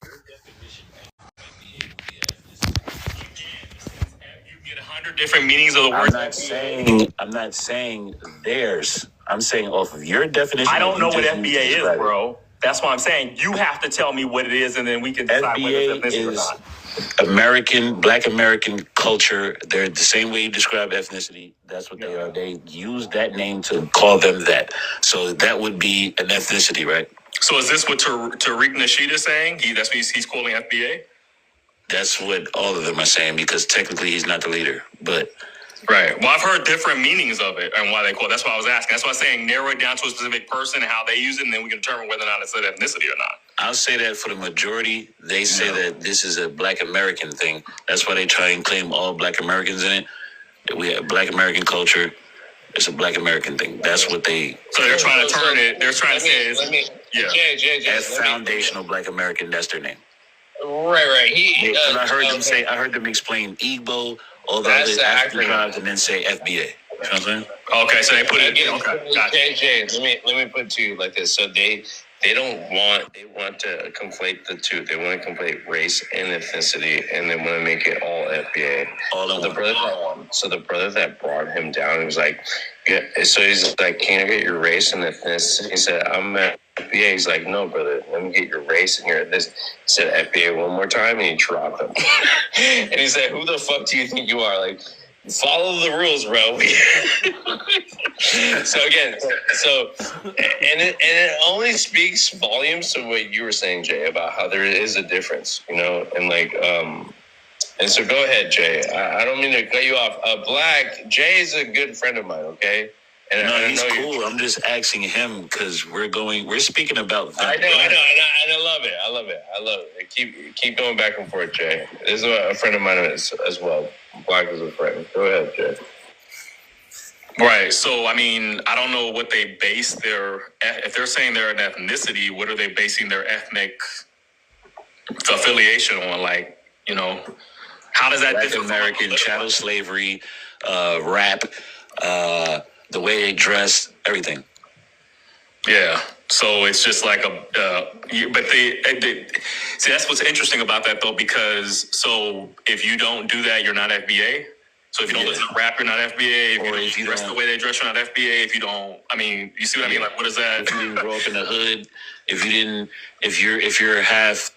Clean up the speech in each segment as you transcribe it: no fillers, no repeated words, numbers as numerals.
You get 100 different meanings of the word. I'm not saying theirs. I'm saying off of your definition. I don't know what just FBA is, describe it. bro. That's why I'm saying you have to tell me what it is, and then we can decide whether it's FBA ethnicity or is not. Black American culture. They're the same way you describe ethnicity. That's what they are. They use that name to call them that. So that would be an ethnicity, right? So is this what Tariq Nasheed is saying? That's what he's calling FBA? That's what all of them are saying because technically he's not the leader. But right. Well, I've heard different meanings of it and why they call it. That's why I was asking. That's why I'm saying narrow it down to a specific person and how they use it, and then we can determine whether or not it's an ethnicity or not. I'll say that for the majority, they say that this is a Black American thing. That's why they try and claim all Black Americans in it. We have Black American culture. It's a Black American thing. That's what they. So they're trying to turn it. They're trying to say Jay, as foundational Black American. That's their name. Right. I heard them explain Igbo, all the other African tribes, and then say FBA. You know what I'm saying? Okay, so they put it. Okay, gotcha. Jay, let me put it to you like this. So they want to conflate the two. They want to conflate race and ethnicity, and they want to make it all FBA. So the brother that brought him down, he was like, yeah. So he's like, can I get your race and ethnicity? He said, I'm FBA. He's like, no, brother, let me get your race and your ethnicity. He said FBA one more time, and he dropped him. And he said, who the fuck do you think you are? Like, follow the rules, bro. It only speaks volumes to what you were saying, Jay, about how there is a difference, and so go ahead, Jay. I don't mean to cut you off. Black, Jay is a good friend of mine, okay? And no, he's cool. I'm just asking him because we're speaking about that. I know, and I love it. Keep going back and forth, Jay. This is a friend of mine as well. Black is a friend. Go ahead, Jay. Right. So, I mean, I don't know what they base if they're saying they're an ethnicity, what are they basing their ethnic affiliation on? Like, how does that differ? American chattel slavery, rap, the way they dress, everything. Yeah. So it's just like but they see, that's what's interesting about that though, because if you don't do that, you're not FBA. So if you don't listen to rap, you're not FBA. If you dress the way they dress, you're not FBA. If you don't, you see what I mean? Like, what is that? If you didn't grow up in the hood, if you're half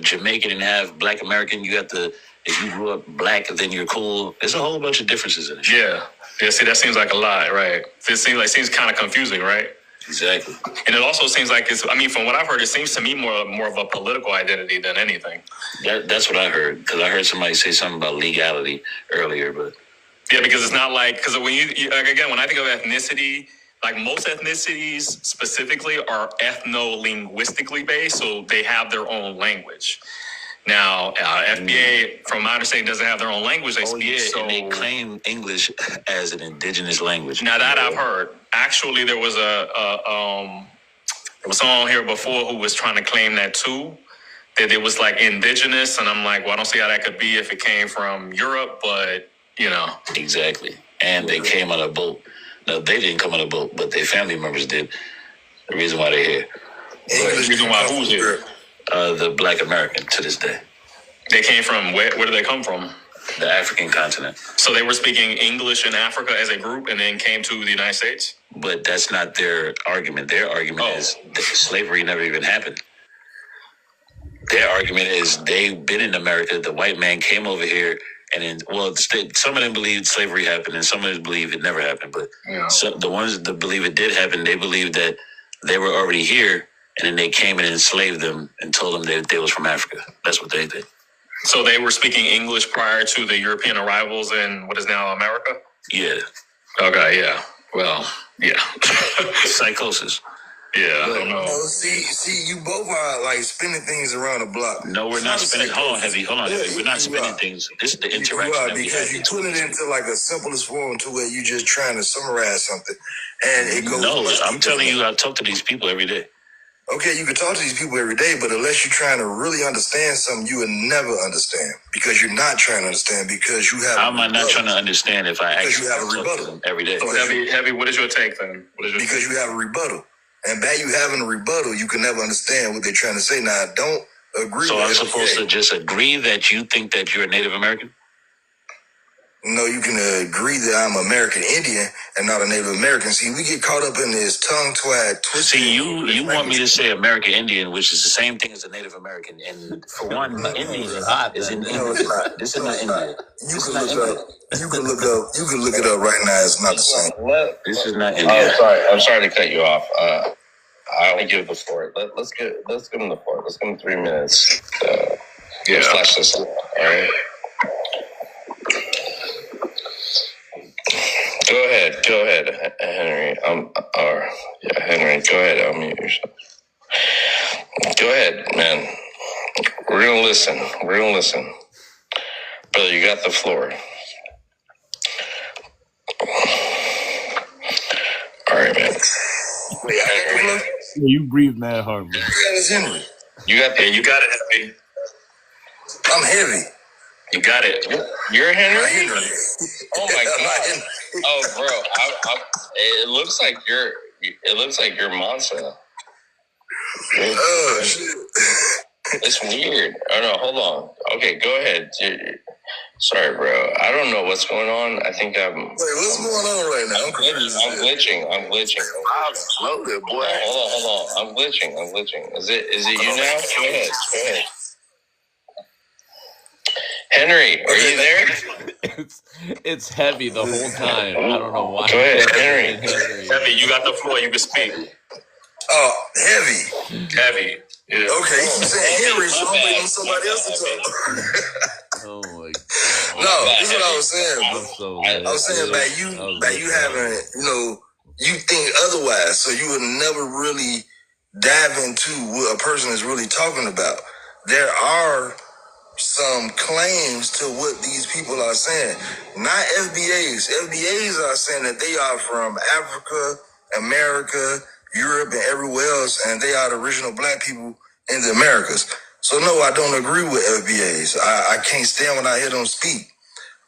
Jamaican and half Black American, if you grew up Black, then you're cool. There's a whole bunch of differences in it. Yeah. See, that seems like a lot, right? It seems kind of confusing, right? Exactly. And it also seems like from what I've heard, it seems to me more of a political identity than anything. That's what I heard, because I heard somebody say something about legality earlier, but. Yeah, because it's not because when when I think of ethnicity, like most ethnicities specifically are ethno-linguistically based, so they have their own language. Now, FBA, from my understanding, doesn't have their own language they speak. And they claim English as an indigenous language. Now, that I've heard. Actually, there was someone here before who was trying to claim that too, that it was like indigenous, and I'm like, well, I don't see how that could be if it came from Europe, but, Exactly. And they came on a boat. No, they didn't come on a boat, but their family members did. The reason why they're here. The reason why who's here? The Black American to this day. They came from where? Where did they come from? The African continent. So they were speaking English in Africa as a group and then came to the United States? But that's not their argument. Their argument is that slavery never even happened. Their argument is they've been in America. The white man came over here, and then, some of them believe slavery happened, and some of them believe it never happened. But the ones that believe it did happen, they believe that they were already here, and then they came and enslaved them and told them that they was from Africa. That's what they did. So they were speaking English prior to the European arrivals in what is now America? Yeah. Okay, yeah. Well, yeah. Psychosis. Yeah, I don't know. See, you both are like spinning things around the block. No, we're not spinning. Hold on, Heavy. We're not spinning things. This is the interaction. You are, because you put it into like a simplest form to where you just trying to summarize something, and it goes. No, I'm telling you, I talk to these people every day. Okay, you can talk to these people every day, but unless you're trying to really understand something, you will never understand, because you're not trying to understand, because you have. How am I not trying to understand if I actually have a talk rebuttal to them every day? So Heavy, what is your take then? Because you have a rebuttal. And by you having a rebuttal, you can never understand what they're trying to say. Now, I don't agree So with I'm FBA. supposed to just agree that you think that you're a Native American? No, you can agree that I'm American Indian and not a Native American. See, we get caught up in this tongue-tied twist. See, you want me to say American Indian, which is the same thing as a Native American. And for one, Indian is in No, it's not. This is No, not it's India. not. You can look it up right now. It's not the same. This is not Oh, India. sorry. I'm sorry to cut you off. I only give the floor. Let's give him the floor. Let's give him 3 minutes. Let's flash this out. All right. Go ahead, Henry. Henry. Go ahead. Unmute yourself. Go ahead, man. We're gonna listen. Brother, you got the floor. All right, man. Henry. You breathe mad hard, bro. Henry. You got You got it, Heavy. I'm heavy. You got it. You're Henry? Henry. Oh my God. Oh, bro. It looks like you're Mansa. Oh, shit. It's weird. Oh no, hold on. Okay, go ahead. Sorry, bro. I don't know what's going on. I think Wait, what's going on right now? I'm glitching. I'm floated, boy. Hold on. I'm glitching. Is it you now? Go ahead. Henry, are you there? It's heavy the whole time. I don't know why. Go ahead, Henry. Heavy, you got the floor. You can speak. Oh, heavy. Heavy. Yeah. Okay, you said Henry, so I'm waiting on somebody else to talk. Oh my God. No, this is what I was saying, bro. I'm so I was saying by you having, you think otherwise, so you would never really dive into what a person is really talking about. There are some claims to what these people are saying, not FBAs. FBAs are saying that they are from Africa, America, Europe, and everywhere else, and they are the original black people in the Americas. So no, I don't agree with FBAs. I can't stand when I hear them speak.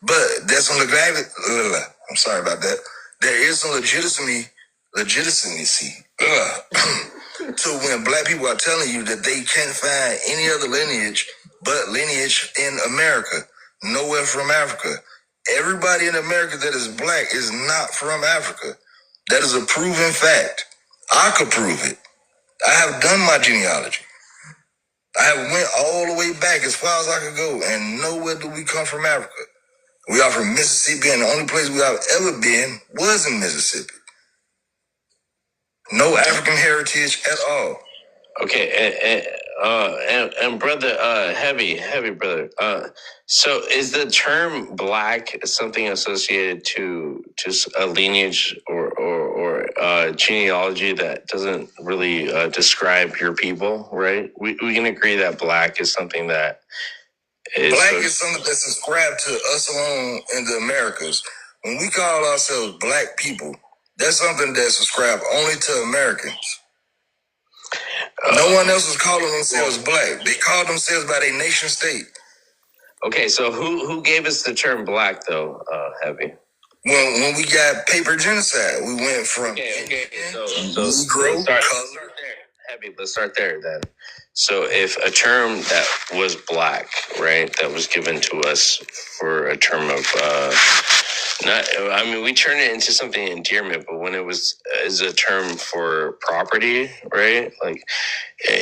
But there's some I'm sorry about that. There is some legitimacy to when black people are telling you that they can't find any other lineage but lineage in America, nowhere from Africa. Everybody in America that is black is not from Africa. That is a proven fact. I could prove it. I have done my genealogy. I have went all the way back as far as I could go, and nowhere do we come from Africa. We are from Mississippi, and the only place we have ever been was in Mississippi. No African heritage at all. Okay, and brother, heavy brother. So is the term black something associated to just a lineage or genealogy that doesn't really describe your people, right? We can agree that black is something that is black is something that's ascribed to us alone in the Americas. When we call ourselves black people, that's something that's ascribed only to Americans. No one else is calling themselves black. They call themselves by their nation state. Okay, so who gave us the term black though, Heavy? When we got paper genocide, we went from So Negro, let's start color. there. Heavy, let's start there then. So if a term that was black, right, that was given to us for a term of we turned it into something endearment, but when it was as a term for property, right? Like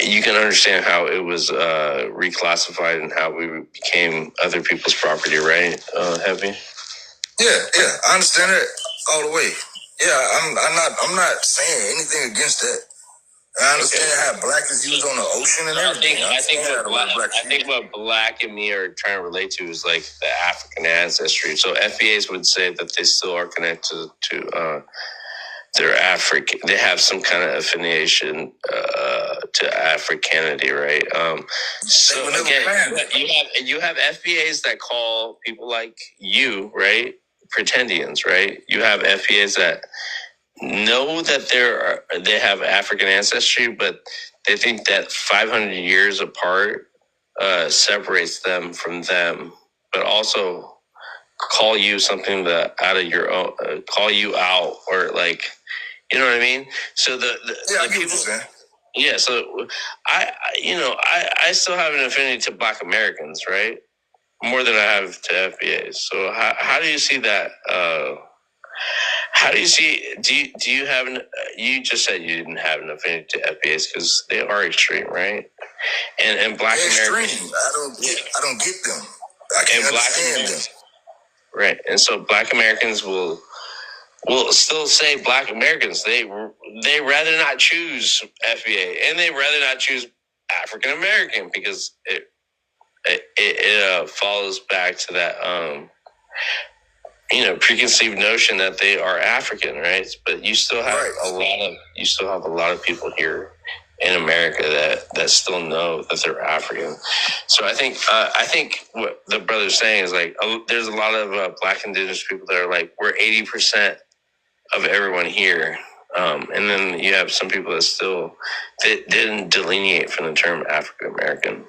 you can understand how it was reclassified and how we became other people's property, right? Heavy. Yeah, I understand it all the way. Yeah, I'm not saying anything against that. I understand how black is used on the ocean and everything. I think what black and me are trying to relate to is like the African ancestry. So FBAs would say that they still are connected to their African. They have some kind of affiliation to Africanity, right? So again, you have FBAs that call people like you, right, pretendians, right? You have FBAs that know that they have African ancestry, but they think that 500 years apart separates them from them, but also call you something that out of your own, call you out, or like You know what I mean? So Yeah, I the get what you're people. saying. Yeah, so I still have an affinity to Black Americans, right? More than I have to FBAs. So how do you see that? How do you see? Do you have an? You just said you didn't have an affinity to FBAs because they are extreme, right? And Black They're Americans, extreme. I don't get them. I can't and Black understand them. Americans, right? And so Black Americans will still say Black Americans. They rather not choose FBA, and they rather not choose African American because it follows back to that preconceived notion that they are African, right? But you still have a lot of people here in America that still know that they're African. So I think what the brother's saying is like there's a lot of Black Indigenous people that are like we're 80% of everyone here. And then you have some people that still didn't delineate from the term African American.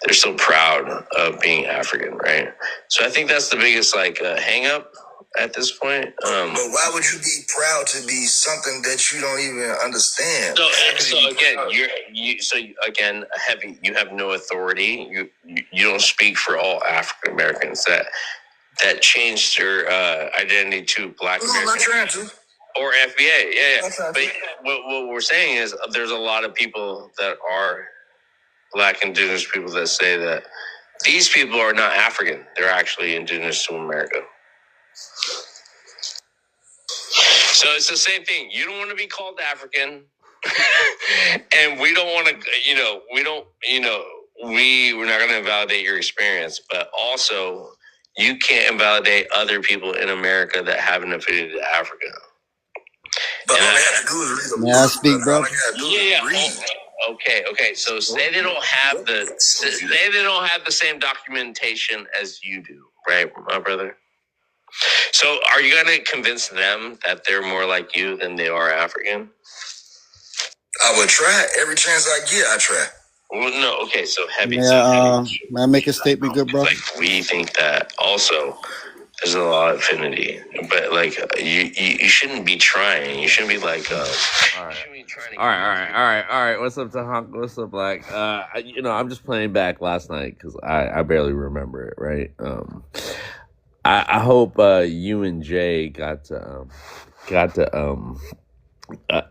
They're so proud of being African, right? So I think that's the biggest hang up at this point. But why would you be proud to be something that you don't even understand? So again, you have no authority. You don't speak for all African Americans that changed their identity to Black American. I'm not trying to. Or FBA, yeah. But what we're saying is there's a lot of people that are Black Indigenous people that say that these people are not African. They're actually indigenous to America. So it's the same thing. You don't want to be called African. And we don't want to, we're not going to invalidate your experience, but also you can't invalidate other people in America that have an affinity to Africa. But all they have to do is read a book. May I speak, bro? Read. Okay. So say they don't have the same documentation as you do, right, my brother? So are you going to convince them that they're more like you than they are African? I would try. Every chance I get, I try. Well, no, okay, so heavy. May I make a statement, good bro? Like we think that also there's a lot of affinity, but you shouldn't be trying. You shouldn't be like. All right. What's up, Tahonk? What's up, Black? I'm just playing back last night because I barely remember it. Right. I hope you and Jay got to.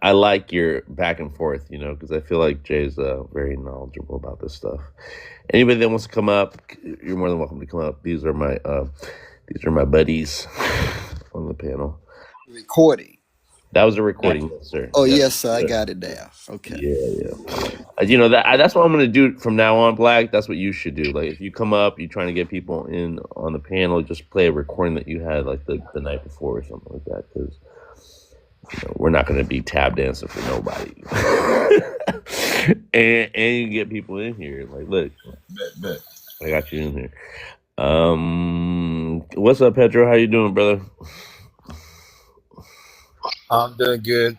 I like your back and forth, because I feel like Jay's very knowledgeable about this stuff. Anybody that wants to come up, you're more than welcome to come up. These are my buddies on the panel. Recording. That was a recording, sir. Oh, yes, sir. I got it there. Okay. Yeah. That's what I'm going to do from now on, Black. That's what you should do. Like, if you come up, you're trying to get people in on the panel, just play a recording that you had, like, the night before or something like that, because we're not going to be tap dancing for nobody. and you get people in here. Like, look, Bet. I got you in here. What's up, Pedro? How you doing, brother? I'm doing good.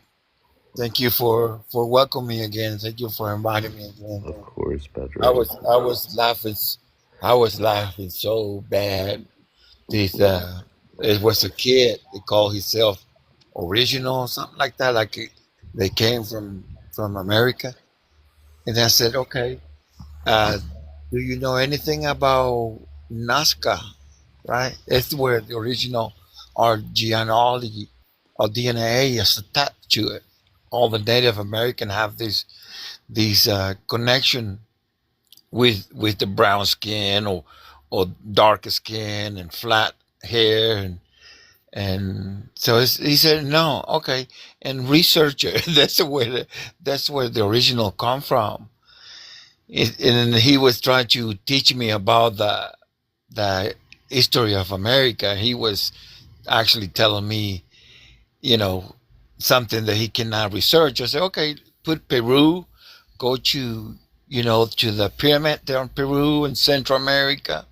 Thank you for welcoming me again. Thank you for inviting me again. Of course, Pedro. I was laughing. I was laughing so bad. It was a kid. They called himself Original, something like that. Like they came from America, and I said, okay. Do you know anything about Nazca? Right? It's where the original our genealogy or DNA is attached to it. All the Native American have these connection with the brown skin or darker skin and flat hair and so he said no, okay, and researcher that's where the original come from. And he was trying to teach me about the history of America. He was actually telling me, something that he cannot research. I said, okay, put Peru, go to the pyramid there in Peru and Central America.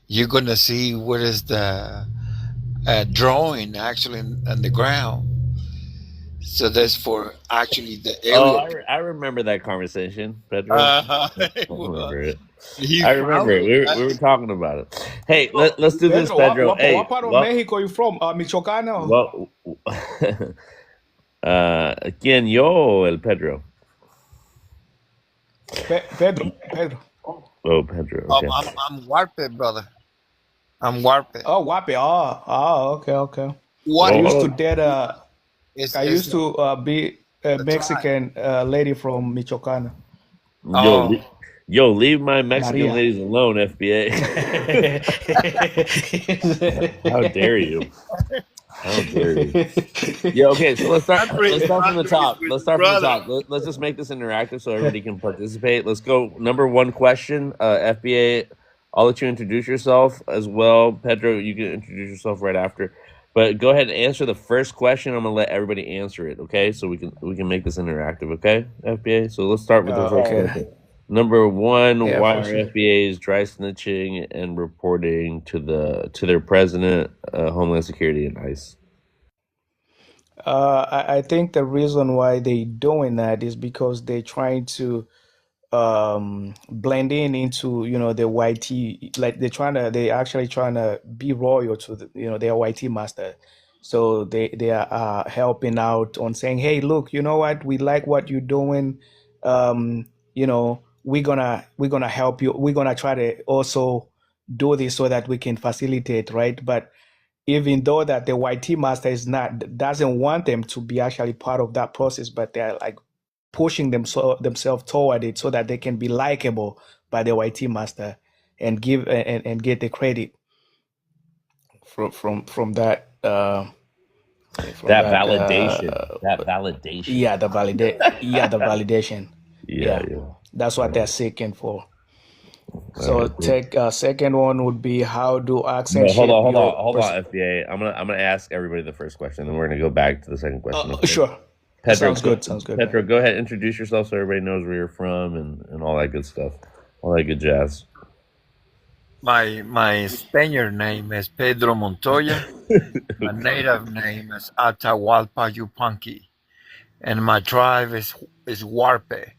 You're going to see what is the drawing actually on the ground. So that's for actually the area. Oh, I remember that conversation, Pedro. I remember it. I remember it. We were talking about it. Hey, let's do this, Pedro. What part of Mexico are you from? Michoacán? Well, ¿Quién yo? El Pedro. Pedro. Oh, Pedro. Okay. I'm Warpe, brother. I'm Warpe. Oh, Wapi. Okay. I What used Oh, to date is I is used to be a the tribe? Mexican lady from Michoacán, Oh, leave my Mexican Maria. ladies alone, FBA. How dare you? How dare you? Yeah, okay, so let's start from the top. Let's start from the top. Let's just make this interactive so everybody can participate. Let's go. Number one question, FBA. I'll let you introduce yourself as well. Pedro, you can introduce yourself right after. But go ahead and answer the first question. I'm gonna let everybody answer it, okay? So we can make this interactive, okay? FBA. So let's start with the first Okay. question. Number one, Yeah, why for are sure. FBAs dry snitching and reporting to their president, Homeland Security, and ICE? I think the reason why they doing that is because they're trying to blend into the YT, like they actually trying to be royal to their YT master. So they are helping out on saying, hey, look, you know what, we like what you're doing. We're gonna help you. We're gonna try to also do this so that we can facilitate, right? But even though that the YT master doesn't want them to be actually part of that process, but they're like pushing themselves toward it so that they can be likable by the YT master and give and get the credit from that That validation. the validation. Yeah. That's what they're seeking for. So take second one would be, how do accent No, hold shape on, your FBA. I'm gonna ask everybody the first question, then we're gonna go back to the second question. Okay? Sure. Pedro, Sounds good. Pedro, go ahead, introduce yourself so everybody knows where you're from and all that good stuff, all that good jazz. my Spaniard name is Pedro Montoya. My native name is Atahualpa Yupanqui, and my tribe is Warpe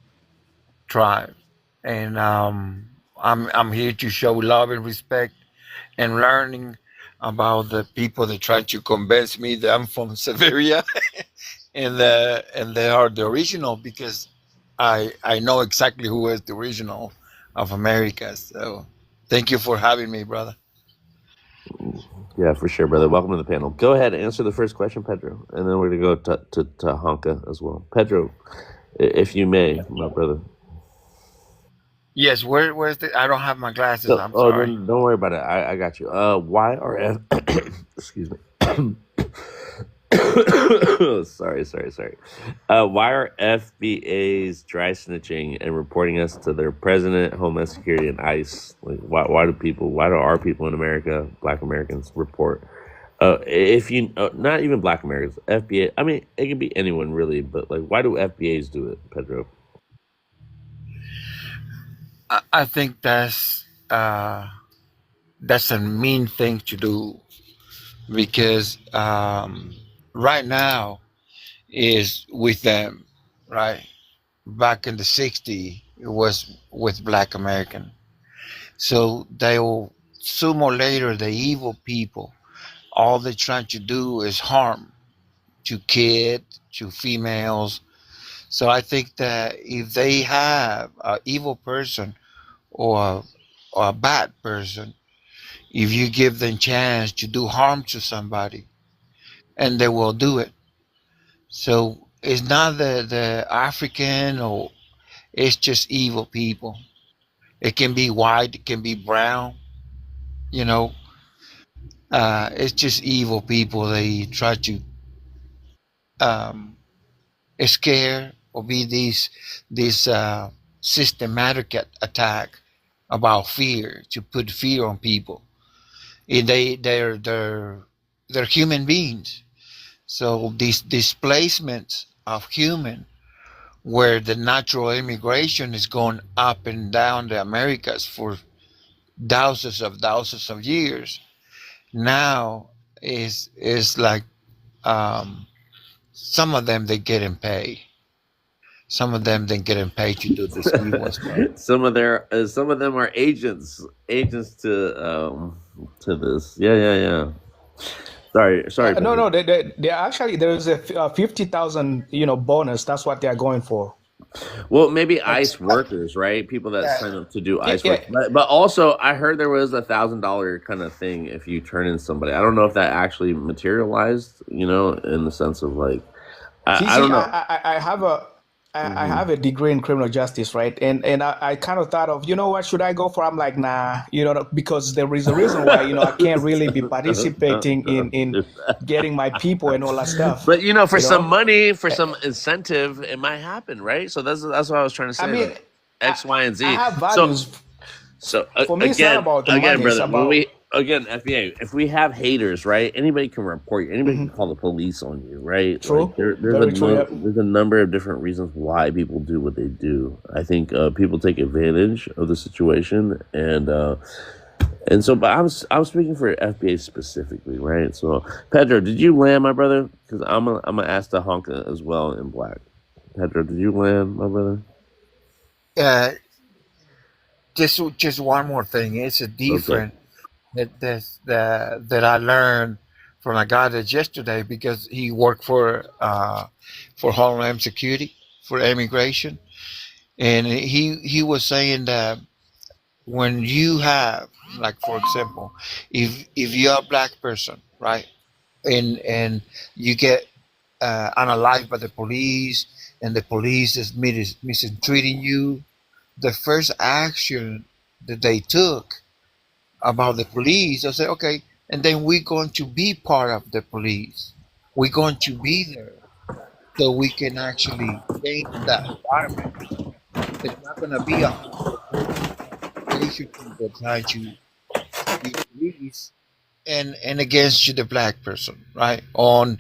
tribe. And I'm here to show love and respect and learning about the people that try to convince me that I'm from Siberia and they are the original, because I know exactly who is the original of America. So thank you for having me, brother. Yeah, for sure, brother. Welcome to the panel. Go ahead and answer the first question, Pedro, and then we're gonna go to Honka as well. Pedro, if you may, my brother. Yes, where's the? I don't have my glasses. I'm sorry. Don't worry about it. I got you. Why are excuse me. sorry. Why are FBAs dry snitching and reporting us to their president, Homeland Security, and ICE? Like, why do our people in America, Black Americans, report? If you not even Black Americans, FBA. I mean, it could be anyone really, but like, why do FBAs do it, Pedro? I think that's a mean thing to do, because right now is with them, right? Back in the '60s, it was with Black American. So they will, sooner or later, the evil people, all they're trying to do is harm to kids, to females. So I think that if they have an evil person or a bad person, if you give them chance to do harm to somebody, and they will do it. So it's not the African, or it's just evil people. It can be white, it can be brown, you know. It's just evil people. They try to um, scare or be these systematic attack about fear, to put fear on people. And they're human beings. So these displacements of human, where the natural immigration is going up and down the Americas for thousands of years, now is like some of them they getting paid. Some of them they getting paid to do this evil stuff. some of them are agents to this. Yeah. Sorry, No, Pedro. no, they actually there's a 50,000 bonus. That's what they are going for. Well, maybe Like, ICE workers, right? People that sign up to do yeah, ICE work. But also, I heard there was $1,000 kind of thing if you turn in somebody. I don't know if that actually materialized, in the sense of like, I See, don't know. I have a I have a degree in criminal justice, right? And I kind of thought of, what should I go for? I'm like, nah, because there is a reason why, I can't really be participating in getting my people and all that stuff. But for some know? money, for some incentive, it might happen, right? So that's what I was trying to say. I mean, Like X, Y, and I Z. have So values. For me, it's not again, about the money. It's brother, about FBA, if we have haters, right? Anybody can report you. Anybody can call the police on you, right? true. Like there's Very true. Yep. there's a number of different reasons why people do what they do. I think people take advantage of the situation, and so, but I'm speaking for FBA specifically, right? So, Pedro, did you land, my brother? Because I'm gonna ask the honka as well in black. Pedro, did you land, my brother? Uh, just one more thing. It's a Okay. different that I learned from a guy that yesterday, because he worked for Homeland Security, for immigration, and he was saying that when you have, like, for example, if you're a black person, right, and you get analyzed by the police, and the police is mistreating you, the first action that they took about the police, they say, okay, and then we're going to be part of the police. We're going to be there so we can actually change that environment. It's not going to be 100% Asian people trying to be police and against the black person, right? On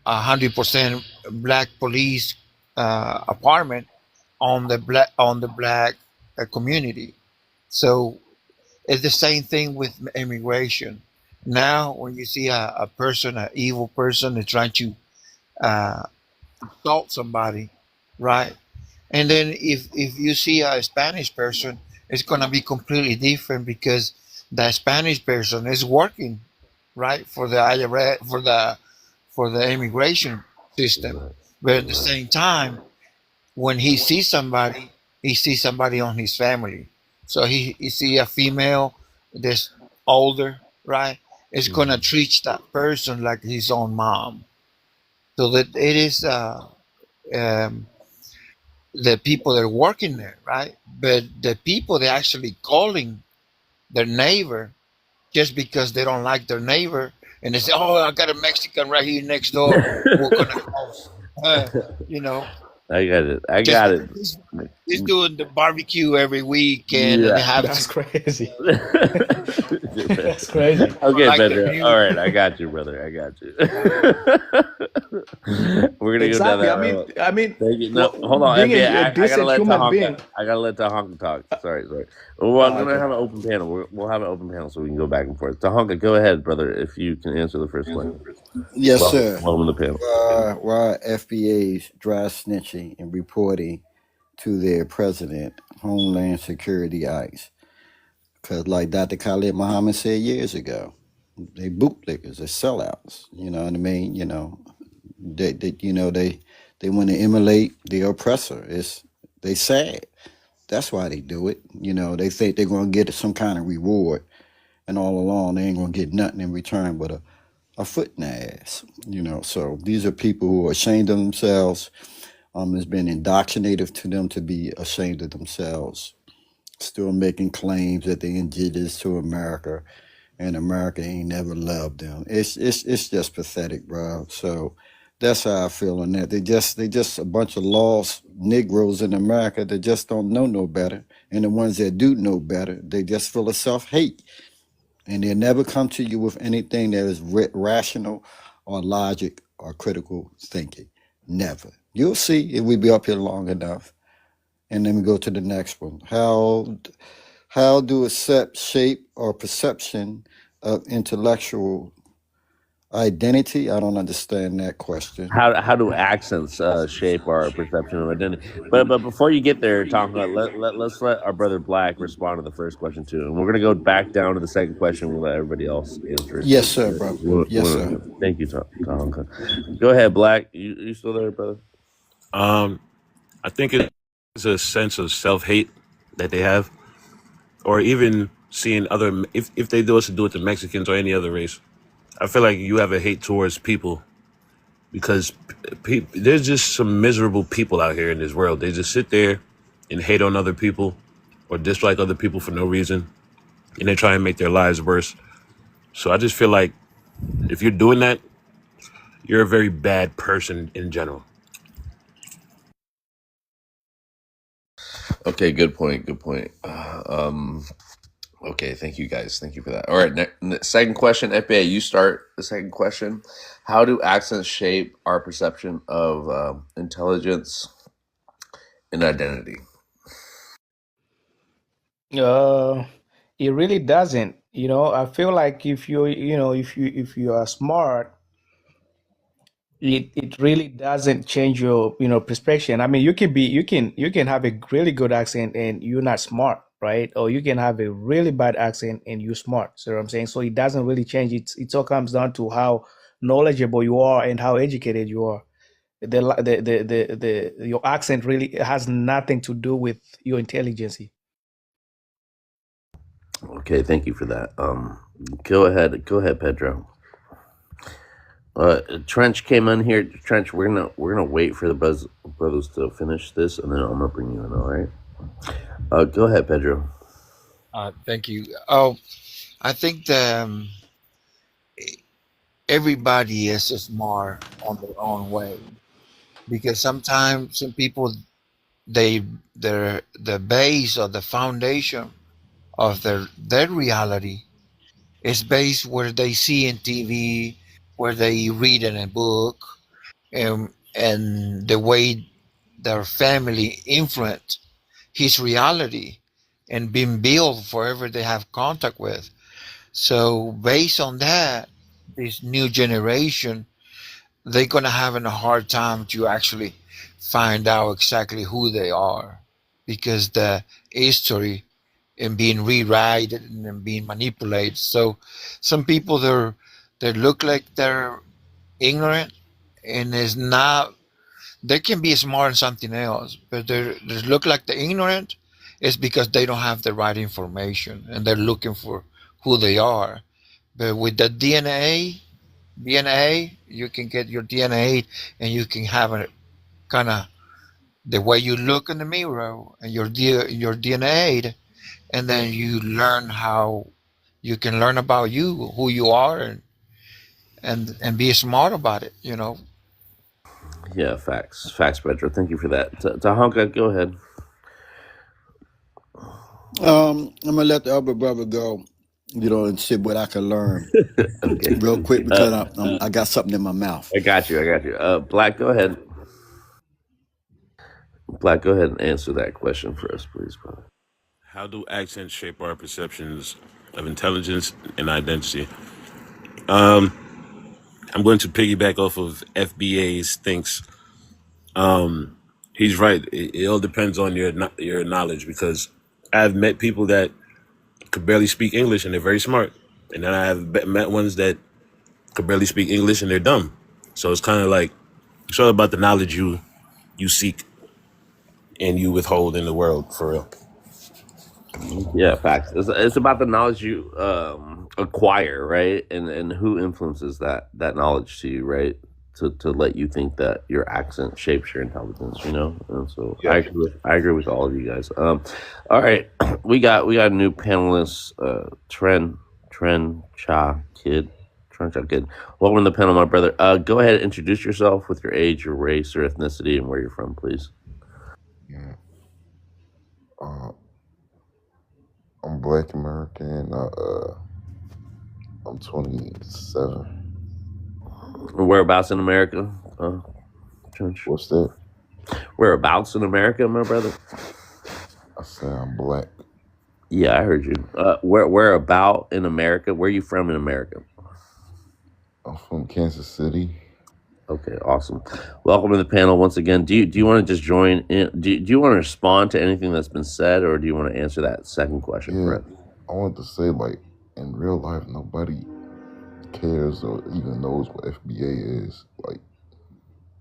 100% black police apartment on the black community. So it's the same thing with immigration. Now, when you see a person, an evil person, is trying to uh, assault somebody, right? And then if you see a Spanish person, it's gonna be completely different, because the Spanish person is working, right, for the IRS, for the immigration system. But at the same time, when he sees somebody on his family. So he see a female that's older, right? It's gonna treat that person like his own mom. So that it is the people that are working there, right? But the people they're actually calling their neighbor just because they don't like their neighbor, and they say, "Oh, I got a Mexican right here next door. We're gonna call." You know, I got it. I just got it. he's doing the barbecue every weekend, and they Yeah. have That's crazy. Okay, That's crazy. like the Pedro. music. All right, I got you, brother. I got you. We're gonna go down Exactly. that road. I mean, Thank you. No, hold on, being FBA. a I gotta decent let human being. Tahanka. I gotta let Tahanka talk. Sorry. Well, I'm gonna Okay. have an open panel. We'll have an open panel so we can go back and forth. Tahanka, go ahead, brother. If you can answer the first question. Yes, sir. Welcome to the panel. Why FBA's dry snitching and reporting to their president, Homeland Security ICE? Because, like Dr. Khalid Muhammad said years ago, they bootlickers, they sellouts. You know what I mean? They want to emulate the oppressor. They sad. That's why they do it. They think they're gonna get some kind of reward, and all along they ain't gonna get nothing in return but a foot in the ass. So these are people who are ashamed of themselves. It's been indoctrinated to them to be ashamed of themselves, still making claims that they're indigenous to America, and America ain't never loved them. It's just pathetic, bro. So that's how I feel on that. They just a bunch of lost Negroes in America that just don't know no better, and the ones that do know better, they just full of self-hate, and they'll never come to you with anything that is rational or logic or critical thinking. Never. You'll see if we be up here long enough. And then we go to the next one. How do accept, shape, or perception of intellectual Identity? I don't understand that question. How do accents shape our perception of identity? But before you get there, Tonka, let's let our brother Black respond to the first question too, and we're gonna go back down to the second question. We'll let everybody else answer it Yes, too. sir, bro. Yes, sir. Thank you, Tonka. Go ahead, Black. You still there, brother? I think it's a sense of self-hate that they have, or even seeing other, if they do us to do it to Mexicans or any other race. I feel like you have a hate towards people because there's just some miserable people out here in this world. They just sit there and hate on other people or dislike other people for no reason, and they try and make their lives worse. So I just feel like if you're doing that, you're a very bad person in general. Okay, good point. Good point. Okay, thank you guys. Thank you for that. All right, second question, FBA. You start the second question. How do accents shape our perception of intelligence and identity? It really doesn't. I feel like if you are smart, it really doesn't change your perception. I mean, you can have a really good accent and you're not smart, right? Or you can have a really bad accent and you're smart. So what I'm saying, so it doesn't really change. It all comes down to how knowledgeable you are and how educated you are. Your accent really has nothing to do with your intelligence. Okay, thank you for that. Go ahead, Pedro. Trench came in here. Trench, we're gonna wait for the brothers to finish this, and then I'm gonna bring you in. All right. Go ahead, Pedro. Thank you. I think everybody is smart on their own way because sometimes some people the base or the foundation of their reality is based where they see in TV, where they read in a book, and the way their family influenced his reality and been built forever they have contact with. So based on that, this new generation, they're gonna have a hard time to actually find out exactly who they are because the history and being rewritten and being manipulated. So some people they look like they're ignorant and it's not. They can be smart in something else, but they look like they're ignorant is because they don't have the right information and they're looking for who they are. But with the DNA, you can get your DNA and you can have a kind of the way you look in the mirror and your DNA, and then you learn how you can learn about you, who you are, and be smart about it. Yeah, facts, Pedro. Thank you for that. Tahanka, go ahead. I'm gonna let the other brother go, and see what I can learn Okay. real quick because I got something in my mouth. I got you. Black, go ahead. Black, go ahead and answer that question for us, please, brother. How do accents shape our perceptions of intelligence and identity? I'm going to piggyback off of FBA's thinks. He's right. It all depends on your knowledge because I've met people that could barely speak English and they're very smart, and then I have met ones that could barely speak English and they're dumb. So it's kind of like it's all about the knowledge you seek and you withhold in the world for real. Yeah, facts. It's about the knowledge you acquire, right? And who influences that knowledge to you, right? To let you think that your accent shapes your intelligence, And so Yeah. I agree with all of you guys. All right, we got a new panelist, Tren Cha Kid. Welcome to the panel, my brother. Go ahead and introduce yourself with your age, your race, your ethnicity, and where you're from, please. Yeah. I'm Black American. I'm 27. Whereabouts in America? Trench? What's that? Whereabouts in America, my brother? I said I'm black. Yeah, I heard you. Where about in America? Where are you from in America? I'm from Kansas City. Okay, awesome. Welcome to the panel once again. Do you want to just join in? Do you want to respond to anything that's been said, or do you want to answer that second question Yeah, first? I want to say, like, in real life, nobody cares or even knows what FBA is. Like,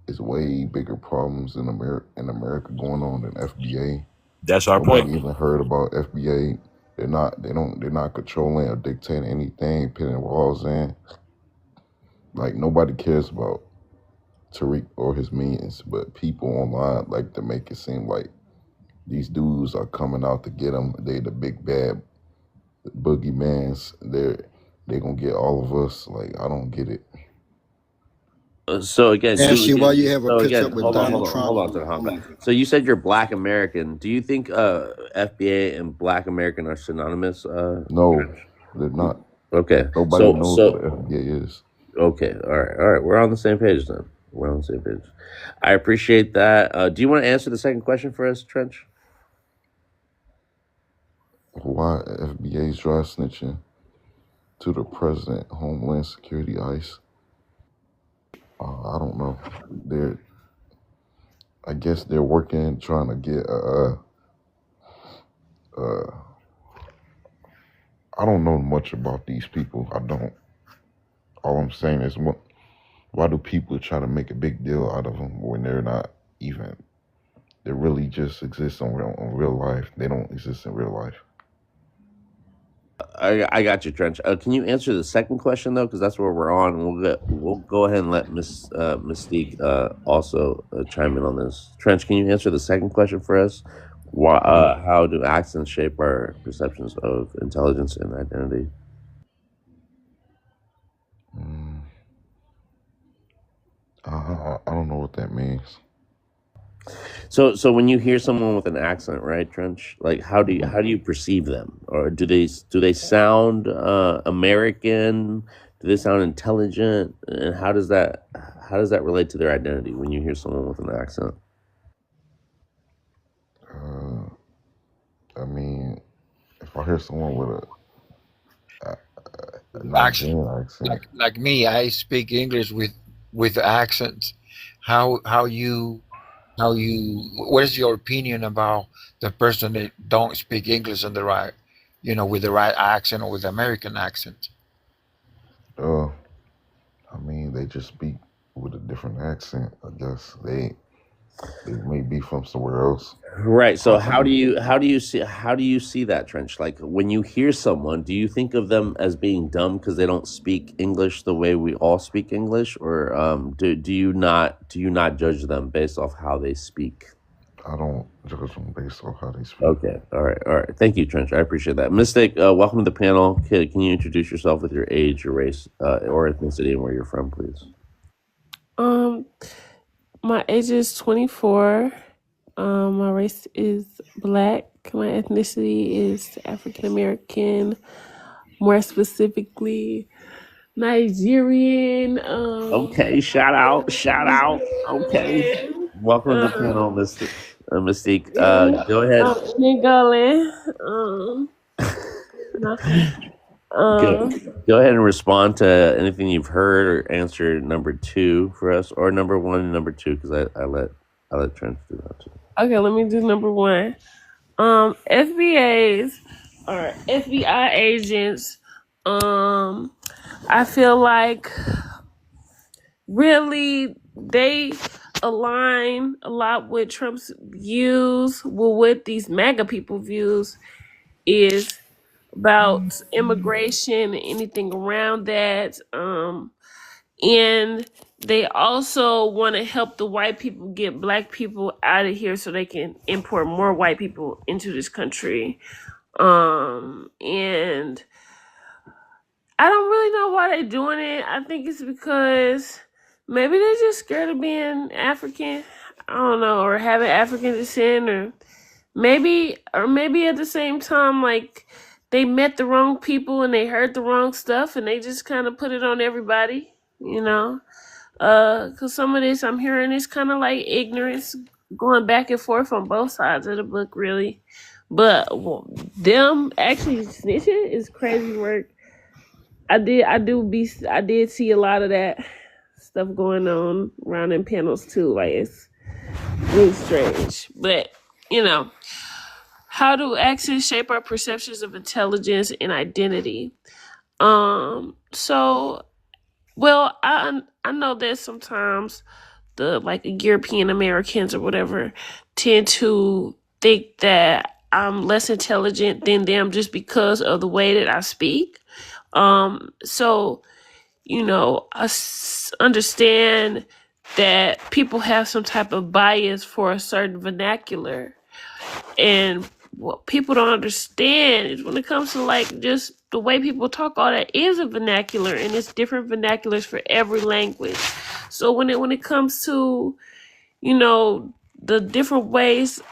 it's way bigger problems in America going on than FBA. That's our Nobody point. even heard about FBA. They're not controlling or dictating anything, putting laws in. Like, nobody cares about Tariq or his minions, but people online like to make it seem like these dudes are coming out to get them. They the big bad boogeymans. They gonna get all of us. Like, I don't get it. So again, Ask you why you have a picture up with hold on, Donald Trump. hold on. So you said you're Black American. Do you think FBA and Black American are synonymous? No, they're not. Okay. Nobody knows what the FBA is. Okay. All right. We're on the same page then. We're on the same page. I appreciate that. Do you want to answer the second question for us, Trench? Why FBA's dry snitching to the president, Homeland Security, ICE? I don't know. I guess they're working, trying to get I don't know much about these people. I don't. All I'm saying is, why do people try to make a big deal out of them when they're not even? They really just exist on real life. They don't exist in real life. I got you, Trench. Can you answer the second question though, because that's where we're on. We'll go ahead and let Mystique also chime in on this. Trench, can you answer the second question for us? Why? How do accents shape our perceptions of intelligence and identity? I don't know what that means. So when you hear someone with an accent, right, Trench? Like, how do you perceive them, or do they sound American? Do they sound intelligent? And how does that relate to their identity when you hear someone with an accent? I mean, if I hear someone with a Actually, Nigerian accent, like me, I speak English with accents. How you what is your opinion about the person that don't speak English in the right, with the right accent or with the American accent? I mean, they just speak with a different accent. I guess they may be from somewhere else. Right. So how do you see that, Trench? Like, when you hear someone, do you think of them as being dumb because they don't speak English the way we all speak English, or do you not judge them based off how they speak? I don't judge them based on how they speak. Okay. All right. Thank you, Trench. I appreciate that. Mystic, welcome to the panel. Kid, can you introduce yourself with your age, your race, or ethnicity, and where you're from, please? My age is 24. My race is Black. My ethnicity is African American, more specifically Nigerian. Okay, shout out. Okay. Welcome to the panel, Mystique. Go ahead. Angolan. Go ahead and respond to anything you've heard, or answer number 2 for us, or number 1 and number 2, because I let Trent do that too. Okay, let me do number 1. FBAs or FBI agents. I feel like really they align a lot with Trump's views, well, what these MAGA people views is about immigration and anything around that. And they also want to help the white people get Black people out of here so they can import more white people into this country. And I don't really know why they're doing it. I think it's because maybe they're just scared of being African. I don't know, or having African descent, or maybe at the same time, like, they met the wrong people and they heard the wrong stuff and they just kind of put it on everybody, because some of this I'm hearing is kind of like ignorance going back and forth on both sides of the book, really. But them actually snitching is crazy work. I did see a lot of that stuff going on around in panels too. Like it's really strange. But how do accents shape our perceptions of intelligence and identity? So well, I know that sometimes the like European Americans or whatever tend to think that I'm less intelligent than them just because of the way that I speak. So understand that people have some type of bias for a certain vernacular, and what people don't understand is when it comes to like just the way people talk, all that is a vernacular, and it's different vernaculars for every language. So when it comes to the different ways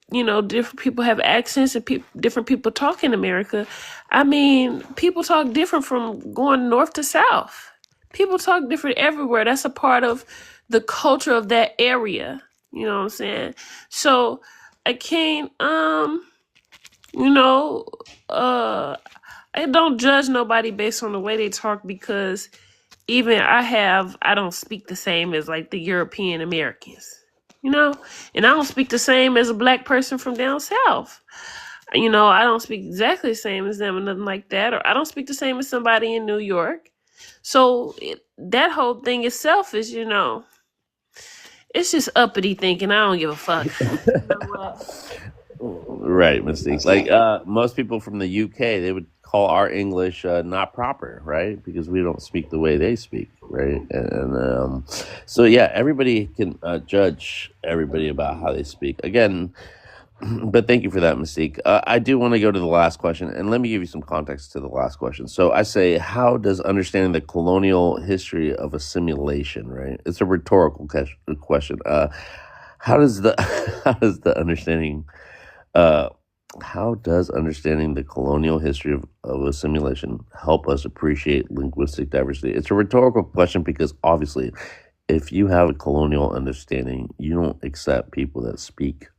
different people have accents and different people talk in America. I mean, people talk different from going north to south. People talk different everywhere. That's a part of the culture of that area. You know what I'm saying? So I can't, I don't judge nobody based on the way they talk, because even I don't speak the same as like the European Americans, and I don't speak the same as a black person from down south. I don't speak exactly the same as them or nothing like that, or I don't speak the same as somebody in New York. So that whole thing itself is, it's just uppity thinking. I don't give a fuck. You know what? Right, Mystique. Like most people from the UK, they would call our English not proper, right? Because we don't speak the way they speak, right? And so yeah, everybody can judge everybody about how they speak. Again, but thank you for that, Mystique. I do want to go to the last question, and let me give you some context to the last question. So I say, how does understanding the colonial history of assimilation, right? It's a rhetorical question. How does the how does understanding the colonial history of assimilation help us appreciate linguistic diversity? It's a rhetorical question because obviously, if you have a colonial understanding, you don't accept people that speak.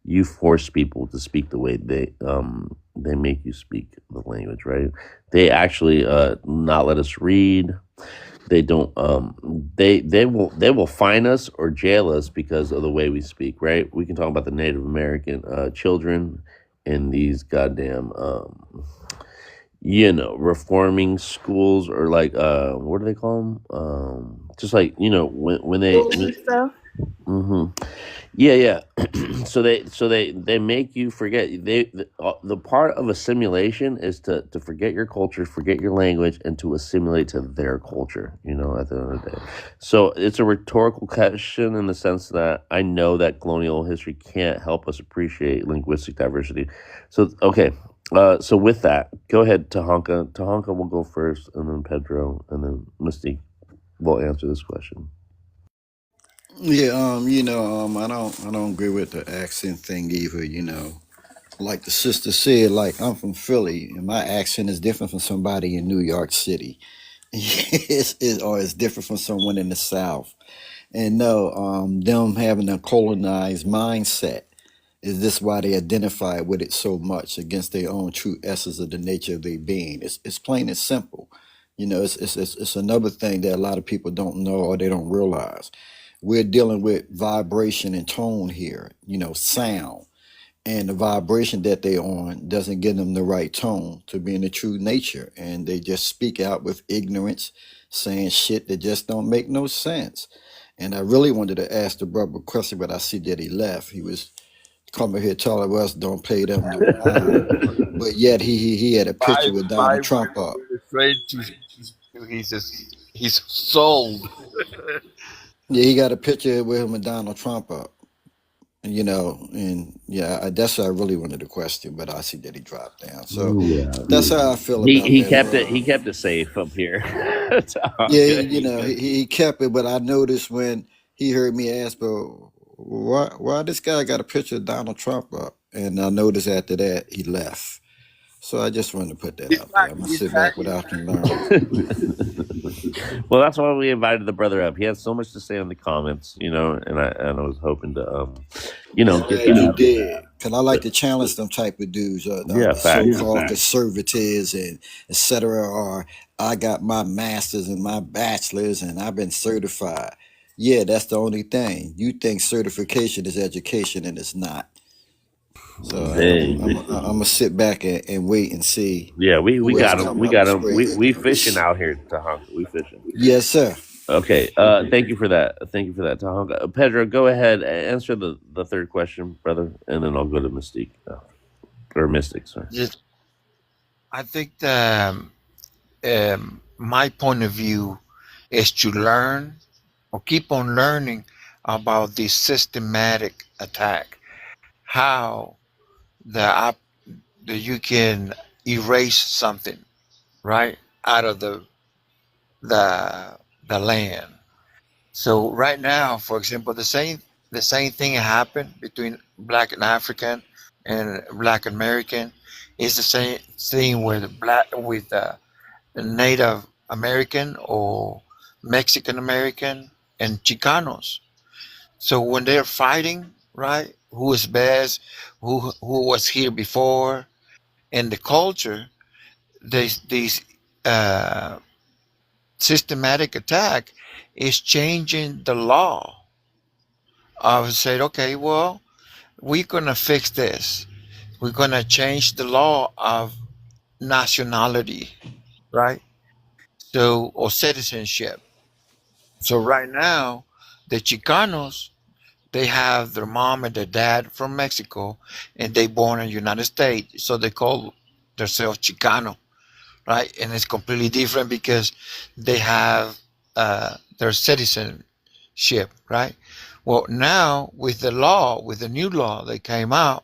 You force people to speak the way they make you speak the language, right? They actually not let us read. They don't. They will fine us or jail us because of the way we speak, right? We can talk about the Native American children in these goddamn reforming schools, or like what do they call them? Just like when they. Mm-hmm. Yeah. so they make you forget. The part of assimilation is to forget your culture, forget your language, and to assimilate to their culture. At the end of the day, so it's a rhetorical question in the sense that I know that colonial history can't help us appreciate linguistic diversity. So okay. So with that, go ahead, Tahanka. Tahanka will go first, and then Pedro, and then Mystique will answer this question. Yeah, I don't agree with the accent thing either. Like the sister said, like I'm from Philly, and my accent is different from somebody in New York City. Or it's different from someone in the South. And no, them having a colonized mindset is this why they identify with it so much against their own true essence of the nature of their being. It's plain and simple. It's another thing that a lot of people don't know or they don't realize. We're dealing with vibration and tone here, sound. And the vibration that they're on doesn't give them the right tone to be in the true nature. And they just speak out with ignorance, saying shit that just don't make no sense. And I really wanted to ask the brother a question, but I see that he left. He was coming here telling us don't pay them no mind. But yet he had a picture with Donald Trump up. He's sold. Yeah, he got a picture with him and Donald Trump up. And yeah, that's what I really wanted to question, but I see that he dropped down. So that's how I feel about he that. kept it. He kept it safe up here. Yeah, he kept it, but I noticed when he heard me ask, "But why this guy got a picture of Donald Trump up?" And I noticed after that he left. So I just wanted to put that out there. I'm gonna sit back without him learning. Well, that's why we invited the brother up. He had so much to say in the comments, and I was hoping to, You did, Cause I like to challenge them type of dudes, Yeah, the facts. so-called conservatives and etc. Or I got my masters and my bachelors and I've been certified. Yeah, that's the only thing. You think certification is education and it's not. So Hey, I'm gonna sit back and wait and see yeah, we who else got him. come We up got with him. spread. We fishing out here, Tahanka. We fishing. Yes, sir. Okay. Thank you for that. Thank you for that, Tahanka. Pedro, go ahead and answer the third question, brother, and then I'll go to Mystique or Mystic. Sorry. Just, I think my point of view is to learn or keep on learning about the systematic attack, how that you can erase something right out of the the land. So right now, for example, the same thing happened between Black and African and Black American. Is the same thing with the Native American or Mexican American and Chicanos. So when they're fighting, right, who is best, who was here before, and the culture, these uh, systematic attack is changing the law. I would say, okay, well, we're gonna fix this. We're gonna change the law of nationality, right? So or citizenship. So right now, the Chicanos, they have their mom and their dad from Mexico, and they born in the United States, so they call themselves Chicano, right? And it's completely different because they have their citizenship, right? Well, now with the law, with the new law that came out,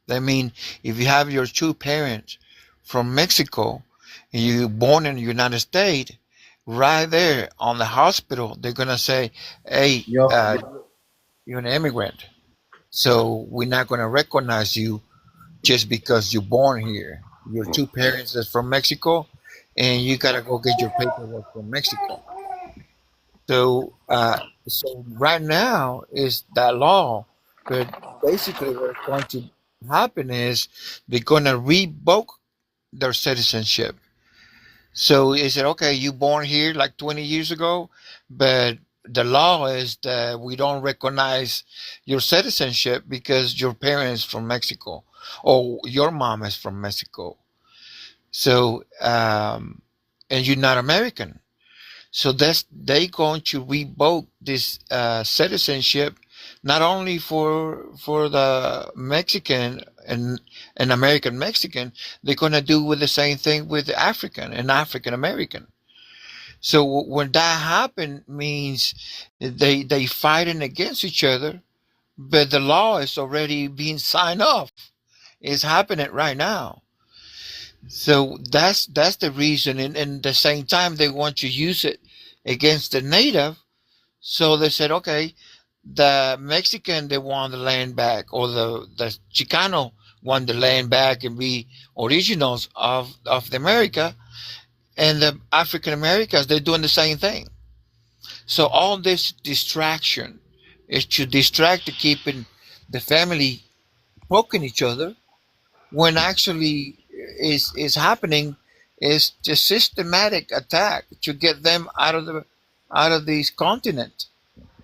I mean, if you have your two parents from Mexico and you born in the United States, right there on the hospital, they're gonna say, "Hey, you're an immigrant, so we're not gonna recognize you just because you're born here. Your two parents is from Mexico, and you gotta go get your paperwork from Mexico." So right now is that law, but basically what's going to happen is they're gonna revoke their citizenship. So is it okay? You born here like 20 years ago, but the law is that we don't recognize your citizenship because your parents from Mexico or your mom is from Mexico. So and you're not American. So that's they going to revoke this citizenship, not only for the Mexican and American Mexican, they're going to do with the same thing with the African and African American. So when that happen means they fighting against each other, but the law is already being signed off. It's happening right now. So that's the reason, and the same time they want to use it against the native. So they said, okay, the Mexican they want the land back, or the Chicano want the land back and be originals of the America, and the African Americans they're doing the same thing. So all this distraction is to distract to keeping the family poking each other when actually is happening is the systematic attack to get them out of these continent,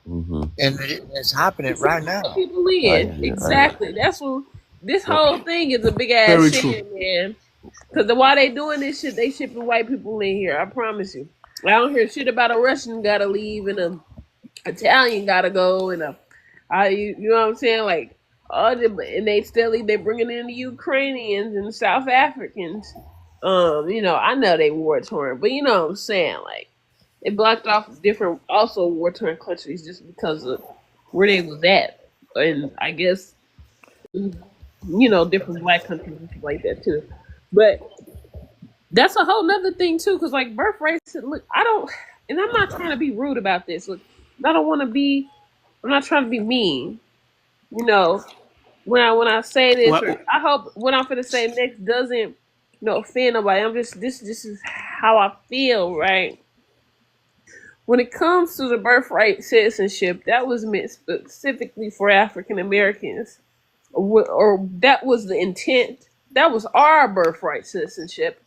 Mm-hmm. and it's happening right now. People I in. hear you. Exactly. That's what this whole thing is a big ass shit, man. Because while they doing this shit, they shipping white people in here. I promise you. I don't hear shit about a Russian gotta leave and a Italian gotta go and you know what I'm saying? Like and they bringing in the Ukrainians and the South Africans. You know, I know they war torn, but you know what I'm saying? Like they blocked off different also war torn countries just because of where they was at. And I guess you know, different black countries and stuff like that too. But that's a whole nother thing too, because like birth rates, look, I don't, and I'm not trying to be rude about this. Look, I don't want to be. I'm not trying to be mean. You know, when I say this, or I hope what I'm gonna say next doesn't, you know, offend nobody. I'm just this is how I feel, right? When it comes to the birthright citizenship, that was meant specifically for African Americans or that was the intent. That was our birthright citizenship.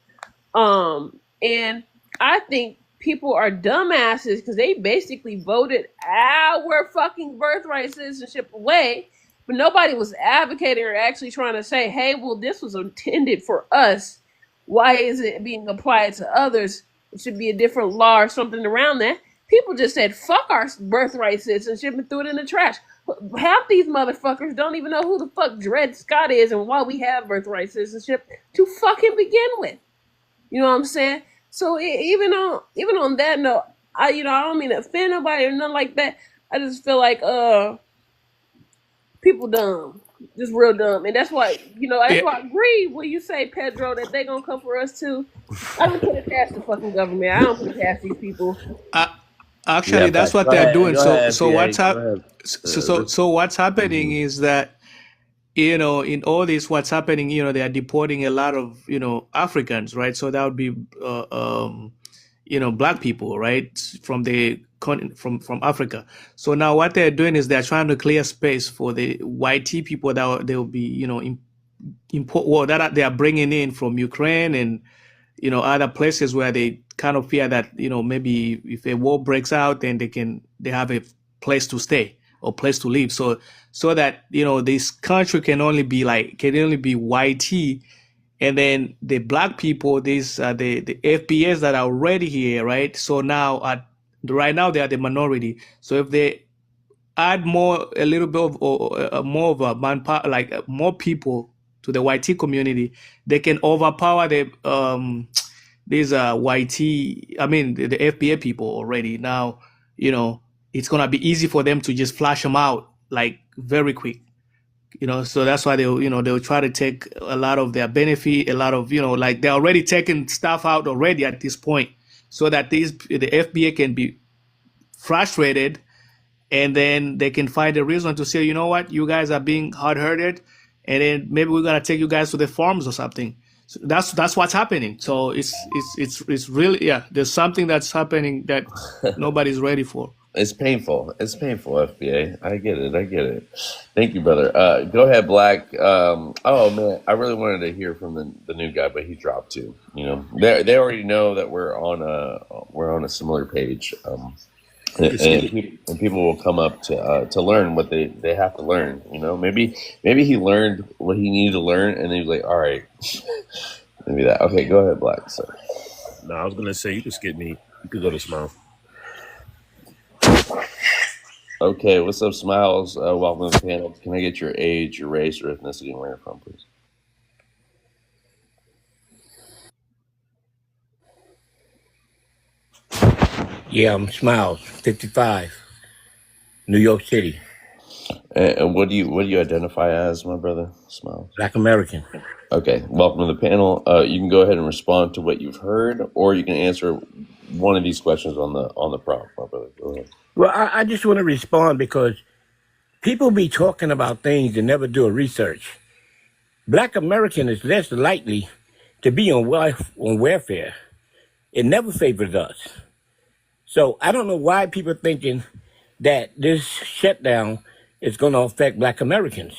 And I think people are dumbasses because they basically voted our fucking birthright citizenship away, but nobody was advocating or actually trying to say, hey, well, this was intended for us. Why is it being applied to others? It should be a different law or something around that. People just said, fuck our birthright citizenship and threw it in the trash. Half these motherfuckers don't even know who the fuck Dred Scott is and why we have birthright citizenship to fucking begin with. You know what I'm saying? So even on that note, I don't mean to offend nobody or nothing like that. I just feel like people dumb, just real dumb, and that's why that's why I agree when you say, Pedro, that they gonna come for us too. I don't put it past the fucking government. I don't put it past these people. Actually, Yeah, that's Black. what Go they're ahead. doing. Go So ahead, so FBA. what's Go up? ahead. So what's happening is that in all this, what's happening, they are deporting a lot of Africans, right? So that would be black people, right, from the from Africa. So now what they're doing is they're trying to clear space for the YT people that they will be that they are bringing in from Ukraine and other places where they kind of fear that maybe if a war breaks out, then they have a place to stay or place to live. So that this country can only be YT, and then the black people, these the FBAs that are already here, right? So now right now they are the minority. So if they add a little bit of more of a manpower, like more people to the YT community, they can overpower the these YT, I mean the FBA people already. Now it's gonna be easy for them to just flash them out like very quick. So that's why they'll try to take a lot of their benefit, a lot of like they're already taking stuff out already at this point, so that the FBA can be frustrated, and then they can find a reason to say, you know what, you guys are being hard-headed, and then maybe we're gonna take you guys to the farms or something. So that's what's happening. So it's really, there's something that's happening that nobody's ready for. It's painful. It's painful, FBA. I get it. Thank you, brother. Go ahead, Black. Oh man, I really wanted to hear from the new guy, but he dropped too. They already know that we're on a similar page, and people will come up to learn what they have to learn. Maybe he learned what he needed to learn, and then he's like, all right, maybe that. Okay, go ahead, Black. So. No, I was gonna say you could skip me. You could go to Smile. Okay, what's up, Smiles? Welcome to the panel. Can I get your age, your race, or ethnicity, and where you're from, please? Yeah, I'm Smiles, 55, New York City, And what do you identify as, my brother? Smiles. Black American. Okay, welcome to the panel. You can go ahead and respond to what you've heard, or you can answer one of these questions on the prompt, my brother. Go ahead. Well, I just want to respond because people be talking about things and never do a research. Black American is less likely to be on welfare. It never favors us. So I don't know why people are thinking that this shutdown is going to affect Black Americans.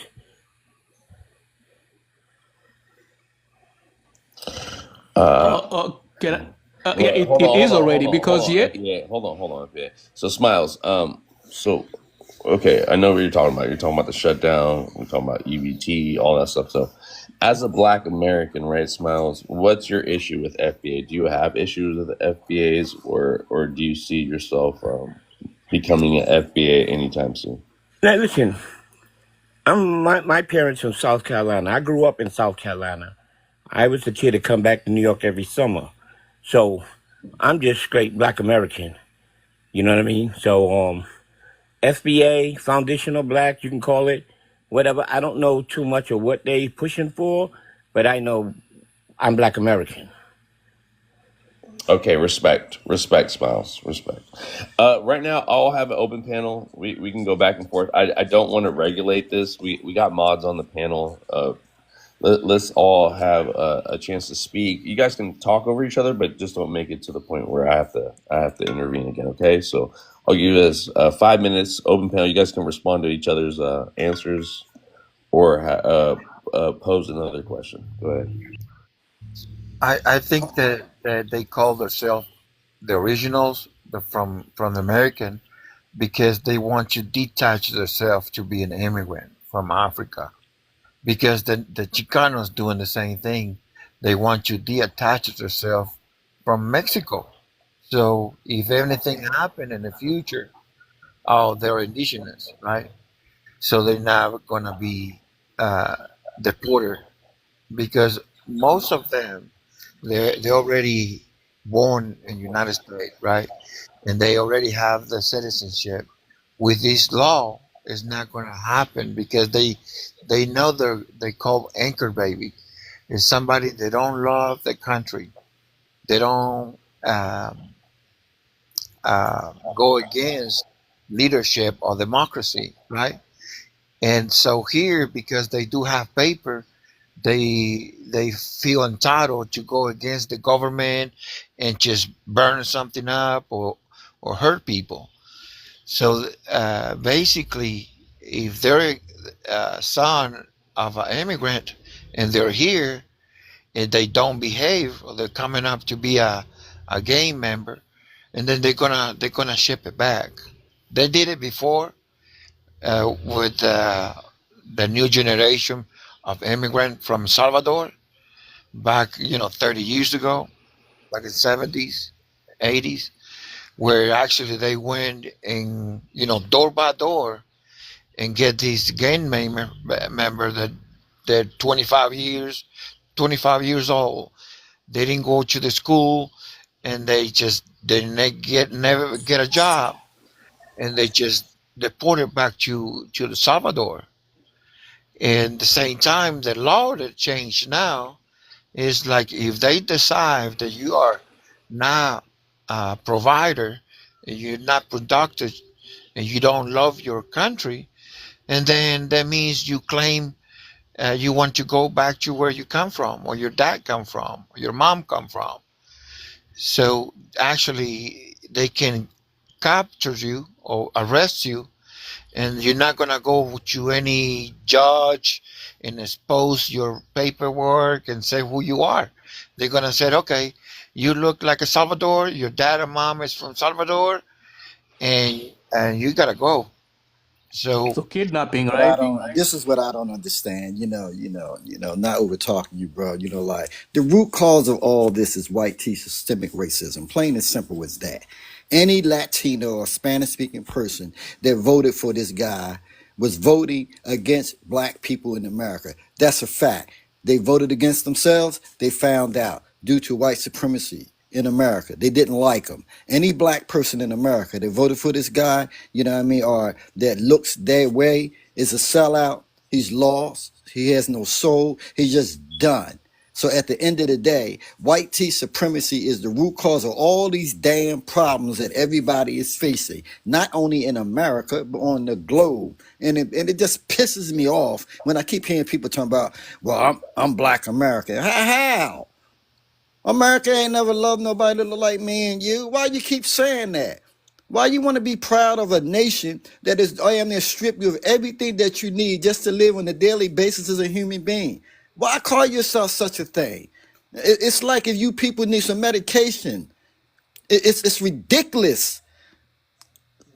Can I? It is already because hold on, FBA. So Smiles, okay, I know what you're talking about. You're talking about the shutdown. We're talking about EBT, all that stuff. So, as a Black American, right, Smiles, what's your issue with FBA? Do you have issues with the FBAs, or do you see yourself becoming an FBA anytime soon? Now listen, my parents from South Carolina. I grew up in South Carolina. I was the kid to come back to New York every summer. So I'm just straight Black American. You know what I mean? So FBA, foundational Black, you can call it, whatever. I don't know too much of what they pushing for, but I know I'm Black American. Okay, respect, Smiles, respect. Right now, I'll have an open panel. We can go back and forth. I don't want to regulate this. We got mods on the panel. Let's all have a chance to speak. You guys can talk over each other, but just don't make it to the point where I have to intervene again. Okay, so I'll give you this 5 minutes open panel. You guys can respond to each other's answers. or pose another question. Go ahead. I think that they call themselves the originals from the American because they want to detach themselves to be an immigrant from Africa. Because the Chicanos doing the same thing. They want to detach themselves from Mexico. So if anything happen in the future, oh, they're indigenous, right? So they're not gonna be uh, deported because most of them they already born in the United States, right? And they already have the citizenship. With this law, it's not going to happen because they know they call anchor baby. It's somebody they don't love the country. They don't go against leadership or democracy, right? And so here, because they do have paper, they feel entitled to go against the government and just burn something up or hurt people. So basically, if they're a son of an immigrant and they're here and they don't behave, or they're coming up to be a gang member, and then they're gonna ship it back. They did it before with the new generation of immigrant from Salvador back, 30 years ago, like in 70s, 80s, where actually they went and, door by door and get these gang member that they're 25 years old. They didn't go to the school and they just didn't never get a job, and they just deported back to the Salvador. And at the same time, the law that changed now is like if they decide that you are not a provider, and you're not productive, and you don't love your country, and then that means you claim you want to go back to where you come from, or your dad come from, or your mom come from. So actually, they can capture you or arrest you, and you're not gonna go to any judge and expose your paperwork and say who you are. They're gonna say, okay, you look like a Salvador, your dad and mom is from Salvador, and you gotta go. So So kidnapping, What I right? don't, this is what I don't understand. Not over talking you, bro. Like the root cause of all this is white tea systemic racism. Plain and simple as that. Any Latino or Spanish speaking person that voted for this guy was voting against black people in America. That's a fact. They voted against themselves. They found out due to white supremacy in America. They didn't like him. Any black person in America that voted for this guy, or that looks their way is a sellout. He's lost. He has no soul. He's just done. So at the end of the day, white tea supremacy is the root cause of all these damn problems that everybody is facing, not only in America, but on the globe. And it just pisses me off when I keep hearing people talking about, well, I'm black American. How? America ain't never loved nobody that look like me and you. Why you keep saying that? Why you want to be proud of a nation that is damn near strip you of everything that you need just to live on a daily basis as a human being? Why call yourself such a thing? It's like if you people need some medication. It's ridiculous.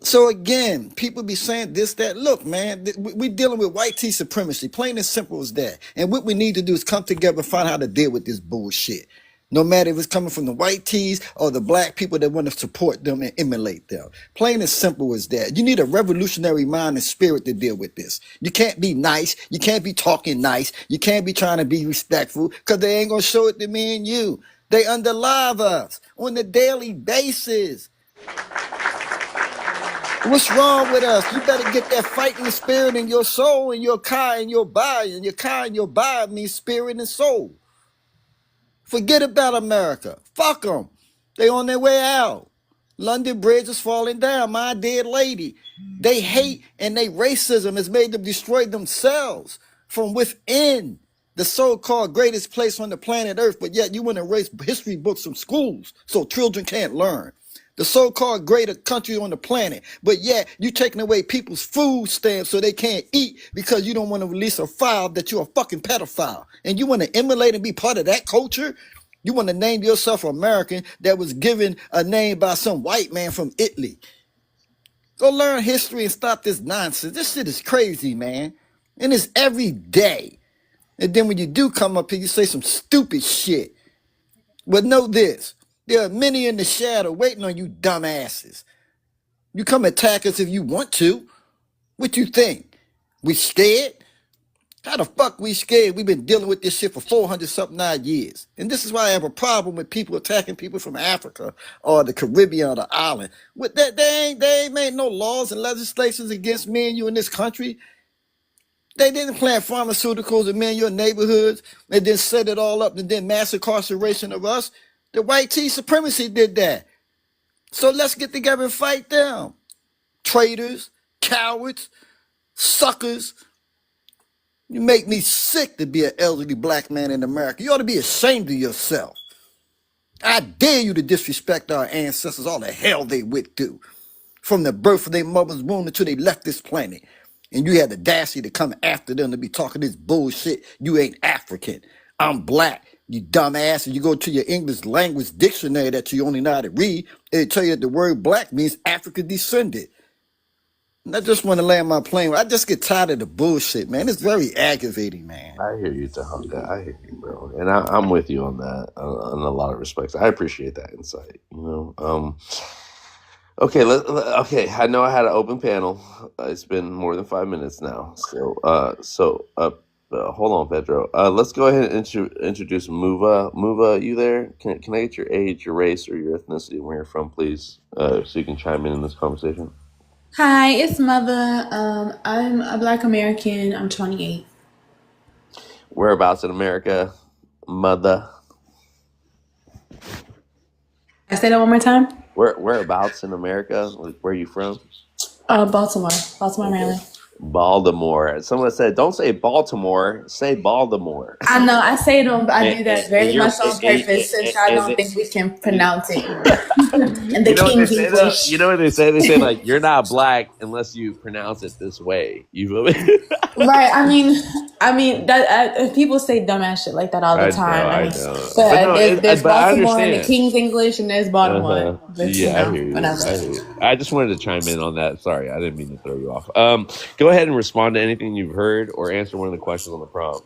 So again, people be saying this, that. Look, man, we're dealing with white tea supremacy, plain and simple as that. And what we need to do is come together and find how to deal with this bullshit. No matter if it's coming from the white tees or the black people that want to support them and emulate them. Plain and simple as that. You need a revolutionary mind and spirit to deal with this. You can't be nice. You can't be talking nice. You can't be trying to be respectful because they ain't going to show it to me and you. They underlive us on a daily basis. What's wrong with us? You better get that fighting spirit in your soul and your car and your body. And your car and your body means spirit and soul. Forget about America. Fuck them. They on their way out. London Bridge is falling down. My dead lady. They hate and they racism has made them destroy themselves from within the so-called greatest place on the planet Earth. But yet you want to erase history books from schools so children can't learn. the so-called greater country on the planet, but yet you taking away people's food stamps so they can't eat because you don't want to release a file that you're a fucking pedophile. And you want to emulate and be part of that culture? You want to name yourself American that was given a name by some white man from Italy. Go learn history and stop this nonsense. This shit is crazy, man. And it's every day. And then when you do come up here, you say some stupid shit. But know this. There are many in the shadow waiting on you dumbasses. You come attack us if you want to. What you think? We scared? How the fuck we scared? We've been dealing with this shit for 400-something odd years. And this is why I have a problem with people attacking people from Africa or the Caribbean or the island. With that, they ain't made no laws and legislations against me and you in this country. They didn't plant pharmaceuticals in me and your neighborhoods and then set it all up and then mass incarceration of us. The white tea supremacy did that. So let's get together and fight them. Traitors, cowards, suckers. You make me sick to be an elderly black man in America. You ought to be ashamed of yourself. I dare you to disrespect our ancestors, all the hell they went through. From the birth of their mother's womb until they left this planet. And you had the audacity to come after them to be talking this bullshit. You ain't African. I'm black. You dumbass. And you go to your English language dictionary that you only know how to read, it'll tell you that the word black means African descendant. And I just want to land my plane. I just get tired of the bullshit, man. It's very aggravating, man. I hear you, Tahanga. I hear you, bro, and I'm with you on that in a lot of respects. I appreciate that insight. Okay, okay. I know I had an open panel. It's been more than 5 minutes now. So, hold on, Pedro. Let's go ahead and introduce Muva. Muva, you there? Can I get your age, your race, or your ethnicity, and where you're from, please, so you can chime in this conversation? Hi, it's Mother. I'm a Black American. I'm 28. Whereabouts in America, Mother? I say that one more time. Whereabouts in America? Like, where are you from? Baltimore, Maryland. Baltimore. Someone said, "Don't say Baltimore, say Baltimore." I know. I say it on. I do that very much on purpose since I don't think we can pronounce it. And the King's English. You know what they say? They say like, "You're not black unless you pronounce it this way." You feel me? Right. I mean that people say dumbass shit like that all the time. I know. But there's but I Baltimore and the understand. King's English, and there's Baltimore. But, Yeah, I hear you. whatever. I hear you. I just wanted to chime in on that. Sorry, I didn't mean to throw you off. Go ahead and respond to anything you've heard or answer one of the questions on the prompt,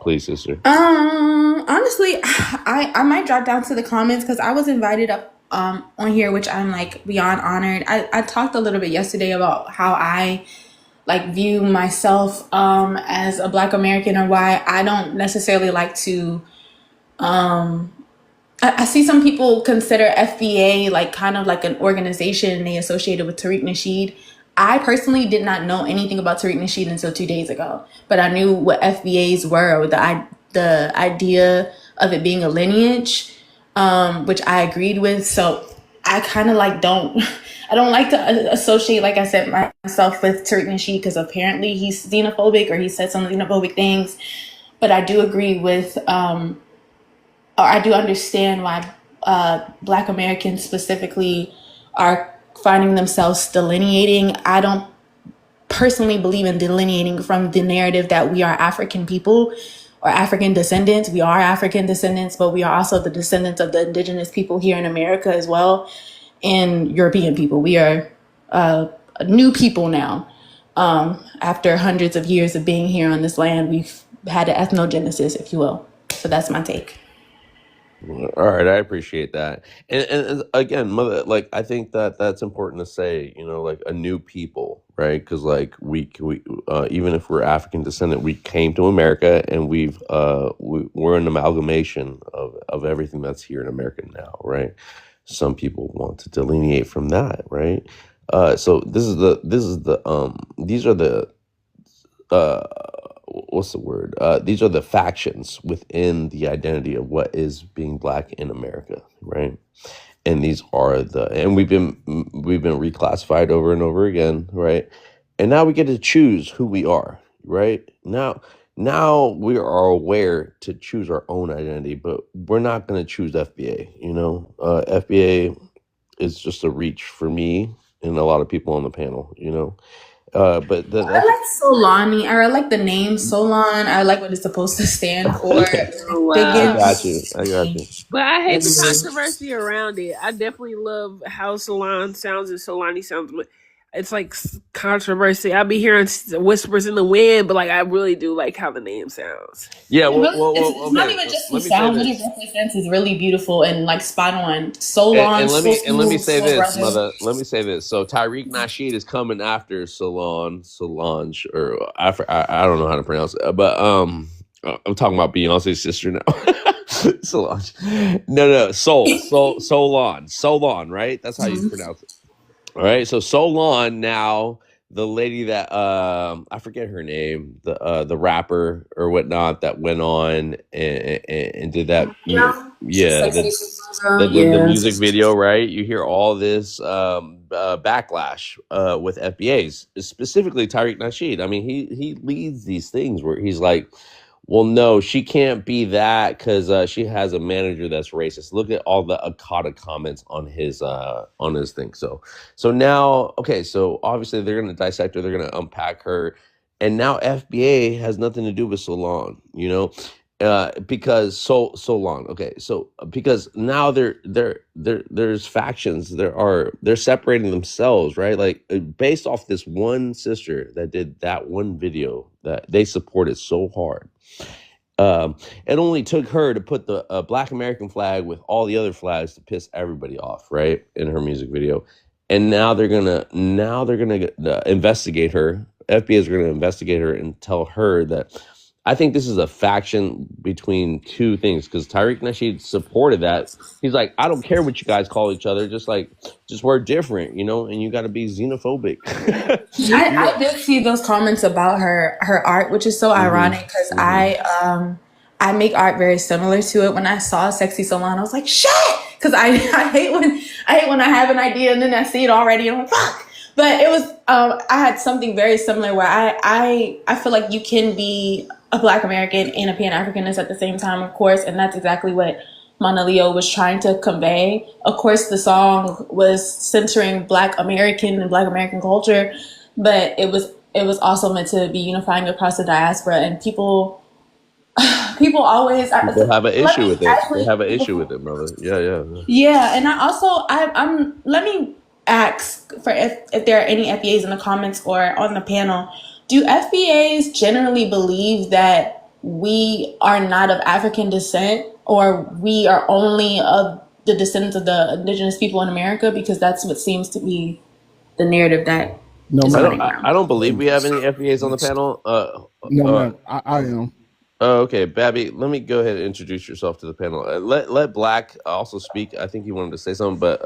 please, sister. Honestly, I might drop down to the comments because I was invited up on here, which I'm like beyond honored. I talked a little bit yesterday about how I like view myself as a Black American, or why I don't necessarily like to I see some people consider FBA like kind of like an organization, and they associate it with Tariq Nasheed. I personally did not know anything about Tariq Nasheed until 2 days ago, but I knew what FBAs were, or the idea of it being a lineage, which I agreed with. So I kind of like I don't like to associate, like I said, myself with Tariq Nasheed because apparently he's xenophobic or he said some xenophobic things. But I do agree with, or I do understand why Black Americans specifically are finding themselves delineating. I don't personally believe in delineating from the narrative that we are African people or African descendants. We are African descendants, but we are also the descendants of the indigenous people here in America as well, and European people. We are new people now. After hundreds of years of being here on this land, we've had an ethnogenesis, if you will. So that's my take. All right, I appreciate that. And again, mother, like I think that's important to say. Like a new people, right? Because like we even if we're African descendant, we came to America, and we're an amalgamation of everything that's here in America now, right? Some people want to delineate from that, right? So these are the what's the word? These are the factions within the identity of what is being Black in America, right? And these are and we've been reclassified over and over again, right? And now we get to choose who we are, right? Now we are aware to choose our own identity, but we're not going to choose FBA. FBA is just a reach for me and a lot of people on the panel, you know. But I that's like Solani, or I like the name Solon. I like what it's supposed to stand for. Oh, They I give wow. got you. I got you. But I hate the me. controversy around it. I definitely love how Salon sounds and Solani sounds. But it's like controversy. I be hearing whispers in the wind, but like I really do like how the name sounds. Yeah, It really, it's not okay. even just the Let me say sound. What it this. represents is really beautiful and like spot on. So long, And so let me smooth, say so this, rugged. mother. Let me say this. So Tyreek Nasheed is coming after Solange, or I don't know how to pronounce it, but I'm talking about Beyonce's sister now. Solange. No, Solon, right? That's how you pronounce it. All right, so Solon now, the lady that I forget her name, the rapper or whatnot that went on and did that, yeah, that did the Yeah. music video, right? You hear all this backlash with FBAs, specifically Tariq Nasheed. I mean, he leads these things where he's like, well, no, she can't be that because she has a manager that's racist. Look at all the Akata comments on his thing. So now, okay, so obviously they're going to dissect her, they're going to unpack her, and now FBA has nothing to do with Solon, you know, because so long. Okay, so because now there's factions. They're separating themselves, right? Like based off this one sister that did that one video that they supported so hard. It only took her to put the Black American flag with all the other flags to piss everybody off, right? In her music video, and now they're gonna investigate her. FBI's are gonna investigate her and tell her that. I think this is a faction between two things because Tariq Nasheed supported that. He's like, I don't care what you guys call each other, just we're different, you know, and you got to be xenophobic. I did see those comments about her art, which is so ironic because I make art very similar to it. When I saw Sexy Salon, I was like, shit, because I hate when I have an idea and then I see it already and I'm like, fuck. But it was I had something very similar where I feel like you can be a Black American and a Pan Africanist at the same time, of course, and that's exactly what Mana Leo was trying to convey. Of course, the song was centering Black American and Black American culture, but it was also meant to be unifying across the diaspora. And people always People have an issue with it. actually They have an issue with it, brother. Yeah. yeah. And I also I'm let me ask for if there are any FBAs in the comments or on the panel. Do FBAs generally believe that we are not of African descent, or we are only of the descendants of the indigenous people in America? Because that's what seems to be the narrative that No, is ma'am. running around. I don't believe we have any FBAs on the panel. No, ma'am. I am. Okay, Babby, let me go ahead and introduce yourself to the panel. Let Black also speak. I think he wanted to say something, but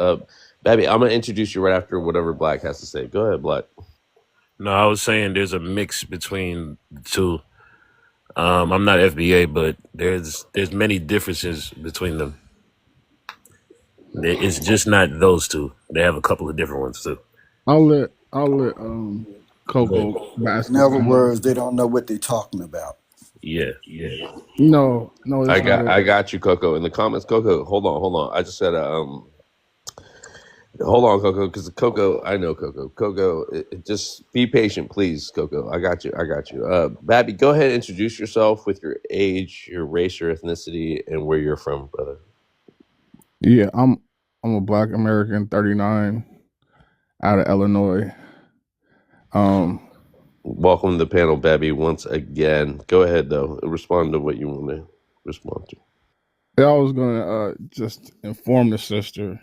Babby, I'm gonna introduce you right after whatever Black has to say. Go ahead, Black. No, I was saying there's a mix between the two. I'm not FBA, but there's many differences between them. It's just not those two. They have a couple of different ones too. I'll let Coco But bask In in other some of words, they don't know what they're talking about. yeah. No, it's not I it. got you, Coco. In the comments, Coco, hold on. I just said hold on, Coco, because Coco, I know Coco. Coco, just be patient, please, Coco. I got you. Babby, go ahead and introduce yourself with your age, your race, your ethnicity, and where you're from, brother. Yeah, I'm a Black American, 39, out of Illinois. Welcome to the panel, Babby, once again. Go ahead, though. Respond to what you want to respond to. I was gonna just inform the sister.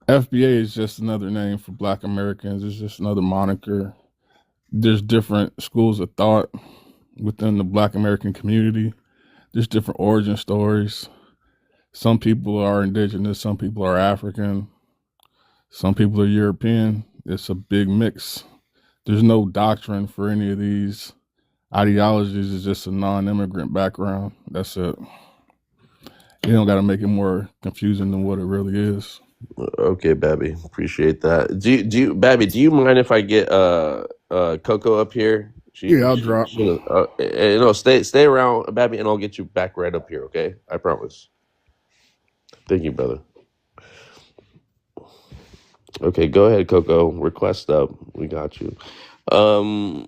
FBA is just another name for Black Americans. It's just another moniker. There's different schools of thought within the Black American community. There's different origin stories. Some people are indigenous, some people are African, some people are European. It's a big mix. There's no doctrine for any of these ideologies. It's just a non-immigrant background. That's it. You don't got to make it more confusing than what it really is. Okay, Babby, appreciate that. Do you, Babby? Do you mind if I get Coco up here? Yeah, I'll drop. Stay around, Babby, and I'll get you back right up here. Okay, I promise. Thank you, brother. Okay, go ahead, Coco. Request up. We got you. Um,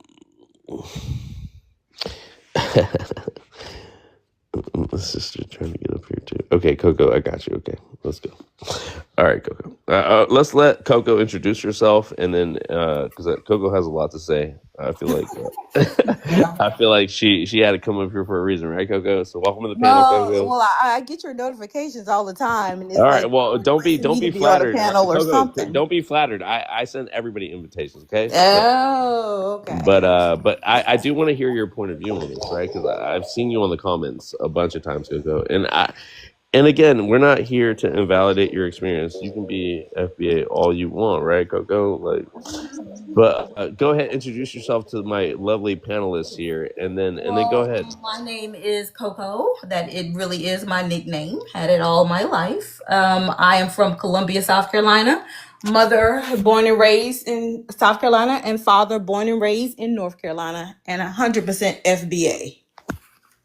my sister trying to get up here too. Okay, Coco, I got you. Okay, let's go. All right, Coco. Let's let Coco introduce herself, and then because Coco has a lot to say, I feel like I feel like she had to come up here for a reason, right, Coco? So welcome to the panel, Coco. Well, I get your notifications all the time, and All it's right. like Well, don't be requesting me to be on a flattered, panel or Coco. something. Don't be flattered. I send everybody invitations. Okay. Oh, okay. But I do want to hear your point of view on this, right? Because I've seen you on the comments a bunch of times, Coco, and again, we're not here to invalidate your experience. You can be FBA all you want, right, Coco? Like, but go ahead, introduce yourself to my lovely panelists here, and then go ahead. My name is Coco. That it really is my nickname. Had it all my life. I am from Columbia, South Carolina. Mother born and raised in South Carolina, and father born and raised in North Carolina, and 100% FBA.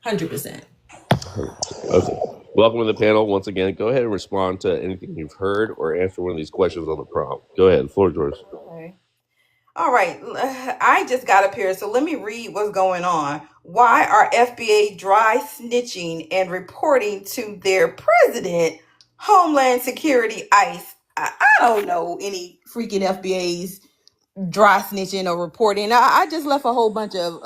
100%. Okay. Welcome to the panel once again. Go ahead and respond to anything you've heard or answer one of these questions on the prompt. Go ahead. The floor is yours. Okay. All right. I just got up here, so let me read what's going on. Why are FBA dry snitching and reporting to their president, Homeland Security, ICE? I don't know any freaking FBA's dry snitching or reporting. I just left a whole bunch of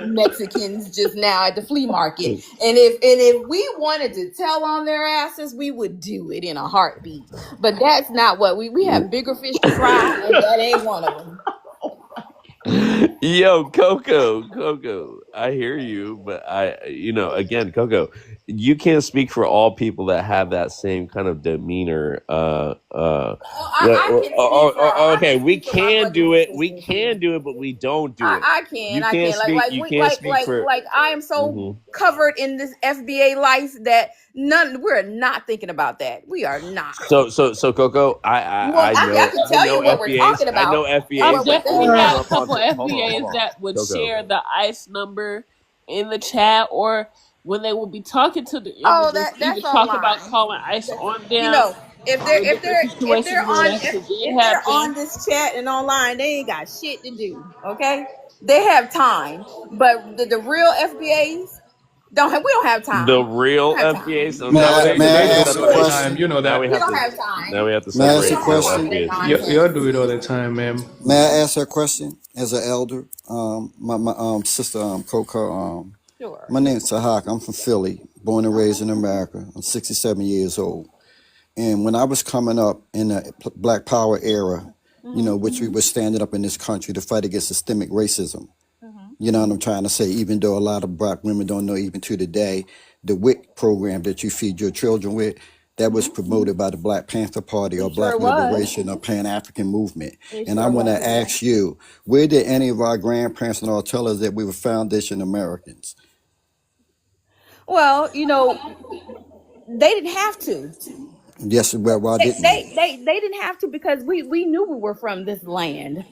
Mexicans just now at the flea market, and if we wanted to tell on their asses, we would do it in a heartbeat. But that's not what we have bigger fish to fry, and that ain't one of them. Yo, Coco, I hear you, but again, Coco, you can't speak for all people that have that same kind of demeanor. Okay, we can do it, but we don't do it. I can like I am so covered in this FBA life that we're not thinking about that. We are not. So Coco, I can tell you what we're talking about. I know FBAs. I definitely have a couple FBAs that would share the ICE number in the chat, or when they will be talking to the that's talk about calling ICE on them. You know, if they're on this chat and online, they ain't got shit to do. Okay, they have time, but the real FBAs we don't have time. The real FBAs. So May I ask a question? You know that. We don't have time. Now we have to May I ask separate a question? You're doing it all the time, ma'am. May I ask her a question as an elder? My sister Coco. Sure. My name's Sahak. I'm from Philly, born and raised in America. I'm 67 years old. And when I was coming up in the Black Power era, which we were standing up in this country to fight against systemic racism. You know what I'm trying to say? Even though a lot of Black women don't know, even to today, the WIC program that you feed your children with, that was promoted by the Black Panther Party or Black Liberation or Pan-African Movement. And I want to ask you, where did any of our grandparents and all tell us that we were foundation Americans? Well, they didn't have to. Yes, well, why didn't they didn't have to, because we knew we were from this land.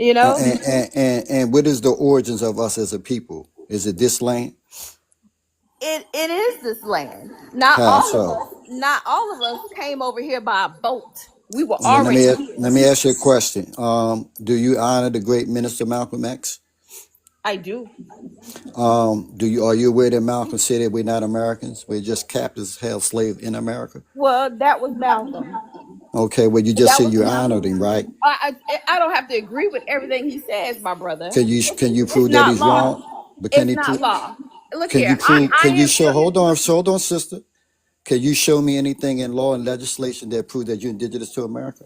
And what is the origins of us as a people? Is it this land? It is this land. Not all of us came over here by a boat. We were already here. Let me ask you a question. Do you honor the great minister Malcolm X? I do. Are you aware that Malcolm said that we're not Americans? We're just captives held slaves in America? Well, that was Malcolm. Okay, well, you just said you honored him, right? I don't have to agree with everything he says, my brother. Can you prove that he's wrong? But can it's not law. Look can here. You prove? Can you show? Hold on, sister. Can you show me anything in law and legislation that proves that you're indigenous to America?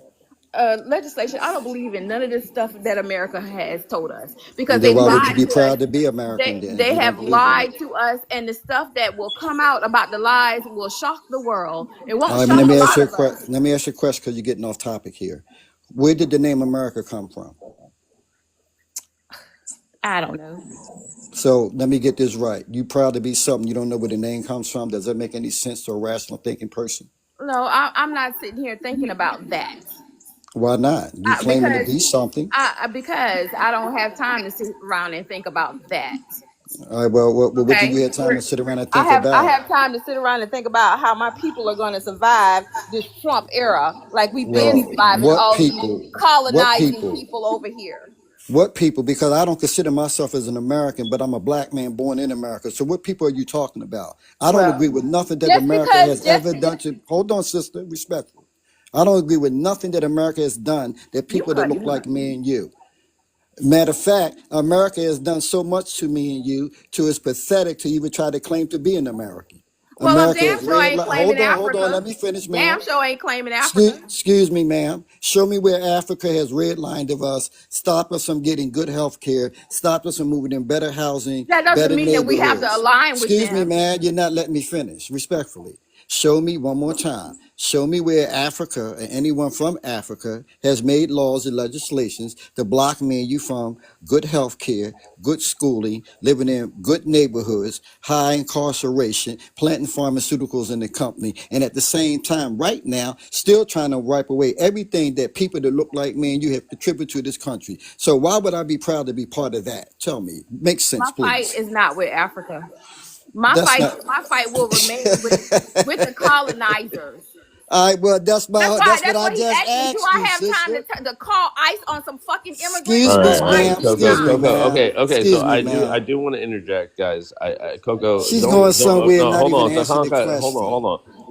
Legislation. I don't believe in none of this stuff that America has told us, because then why would you be proud to be American? They have lied to us, and the stuff that will come out about the lies will shock the world. It won't shock let me ask you a question, because you're getting off topic here. Where did the name America come from? I don't know. So let me get this right. You proud to be something you don't know where the name comes from? Does that make any sense to a rational thinking person? No, I'm not sitting here thinking about that. Why not? You claiming to be something. Because I don't have time to sit around and think about that. All right. Well, what you Okay. had time to sit around and I think have I about? have time to sit around and think about how my people are going to survive this Trump era, like we've been Well, surviving what all these people? What colonizing people? people over here. What people? Because I don't consider myself as an American, but I'm a black man born in America. So what people are you talking about? I don't agree Well, with nothing that just America because has just ever done to. Hold on, sister, respectfully. I don't agree with nothing that America has done that you people that cutting look up. like me and you. Matter of fact, America has done so much to me and you, to it's pathetic to even try to claim to be an American. Well, I'm America damn has sure red. ain't claiming Hold on. Let Africa. me finish, Damn ma'am. sure ain't claiming Africa. Excuse me, ma'am. Show me where Africa has redlined of us, stop us from getting good health care, stop us from moving in better housing, That doesn't better mean that we have to neighborhoods. align with Excuse me, them. man. You're not letting me finish, respectfully. Show me one more time. Show me where Africa and anyone from Africa has made laws and legislations to block me and you from good health care, good schooling, living in good neighborhoods, high incarceration, planting pharmaceuticals in the company, and at the same time, right now, still trying to wipe away everything that people that look like me and you have contributed to this country. So why would I be proud to be part of that? Tell me. Makes My sense, fight please. is not with Africa. My That's fight, not. my fight will remain with the colonizers. All right, well, that's what That's I what he just asked me. Do asked I you, have time sister. to call ICE on some fucking immigrants? Excuse All me, right, No, all I right, ma'am. do Coco, Excuse me, not. Coco. ma'am. Okay. So Excuse me, I ma'am. do want to interject, guys. Coco, She's going somewhere and no, not hold even on, answer the Tahanka, question. hold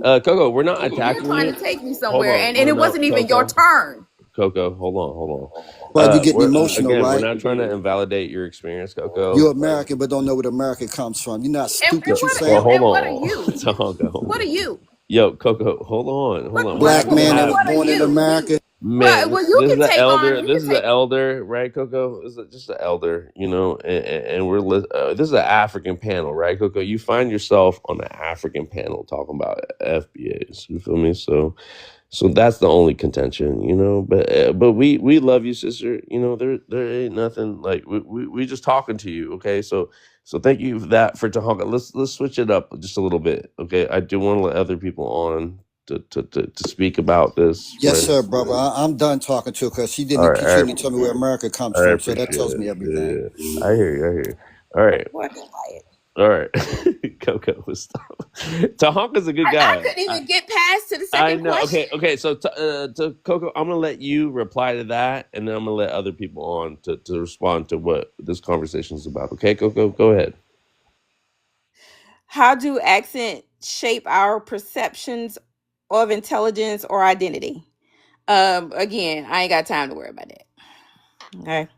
on. Coco, we're not You're attacking trying you. to take me Hold somewhere, on, and it no, wasn't even your Coco, turn. hold on. Well, you getting We're emotional, again, we're right? not trying to invalidate your experience, You're Coco. Like, American, but don't know where America comes from. You're not And stupid. You well, sound. hold what are on, you? Tahanka, What are you? Yo, Coco, hold on. We're Black not gonna man that have. was What are born in you? America. Man, Well, you this is can the take on. elder. You This can is the take. elder, right, Coco? This is just the elder, and this is an African panel, right, Coco? You find yourself on an African panel talking about FBAs. You feel me? So that's the only contention, But we love you, sister. There ain't nothing like we just talking to you, okay? So thank you for that for Tahanka. Let's switch it up just a little bit, okay? I do want to let other people on to speak about this, Yes, right? sir, brother. I'm done talking to her because she All didn't. right, She didn't tell me where America comes I from. So that appreciate tells it. me everything. Yeah. I hear you. All right. What? Quiet. All right. Coco was Tahanka's a good I guy. couldn't even get past to the I second know. question. Okay. So to Coco, I'm gonna let you reply to that, and then I'm gonna let other people on to respond to what this conversation is about. Okay, Coco, go ahead. How do accent shape our perceptions of intelligence or identity? Again, I ain't got time to worry about that. Okay.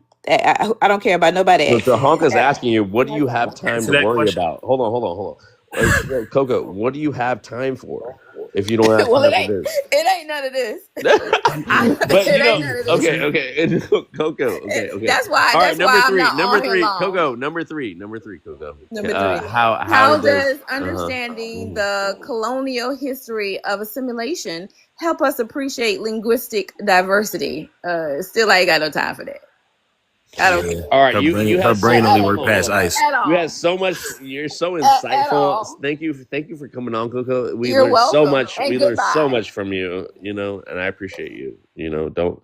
I don't care about nobody So accent. Tahanka's asking you, what do you have time Answer to that worry question. about? Hold on. Coco, what do you have time for if you don't have Well, time for this? it ain't none of this. But It ain't none of this. okay, Coco, okay. That's why All right, number I'm three, not on here long. Coco, number three, Coco. Number three. How How does does understanding the colonial history of assimilation help us appreciate linguistic diversity? Still ain't got no time for that. I don't care. all right? Her You brain, her have so brain At, only hold worked on, past ice. at You all. have so much. You're so At insightful. all. Thank you for coming on, Coco. We You're learned so welcome. much. And We learned so goodbye. much from you. And I appreciate you. Don't.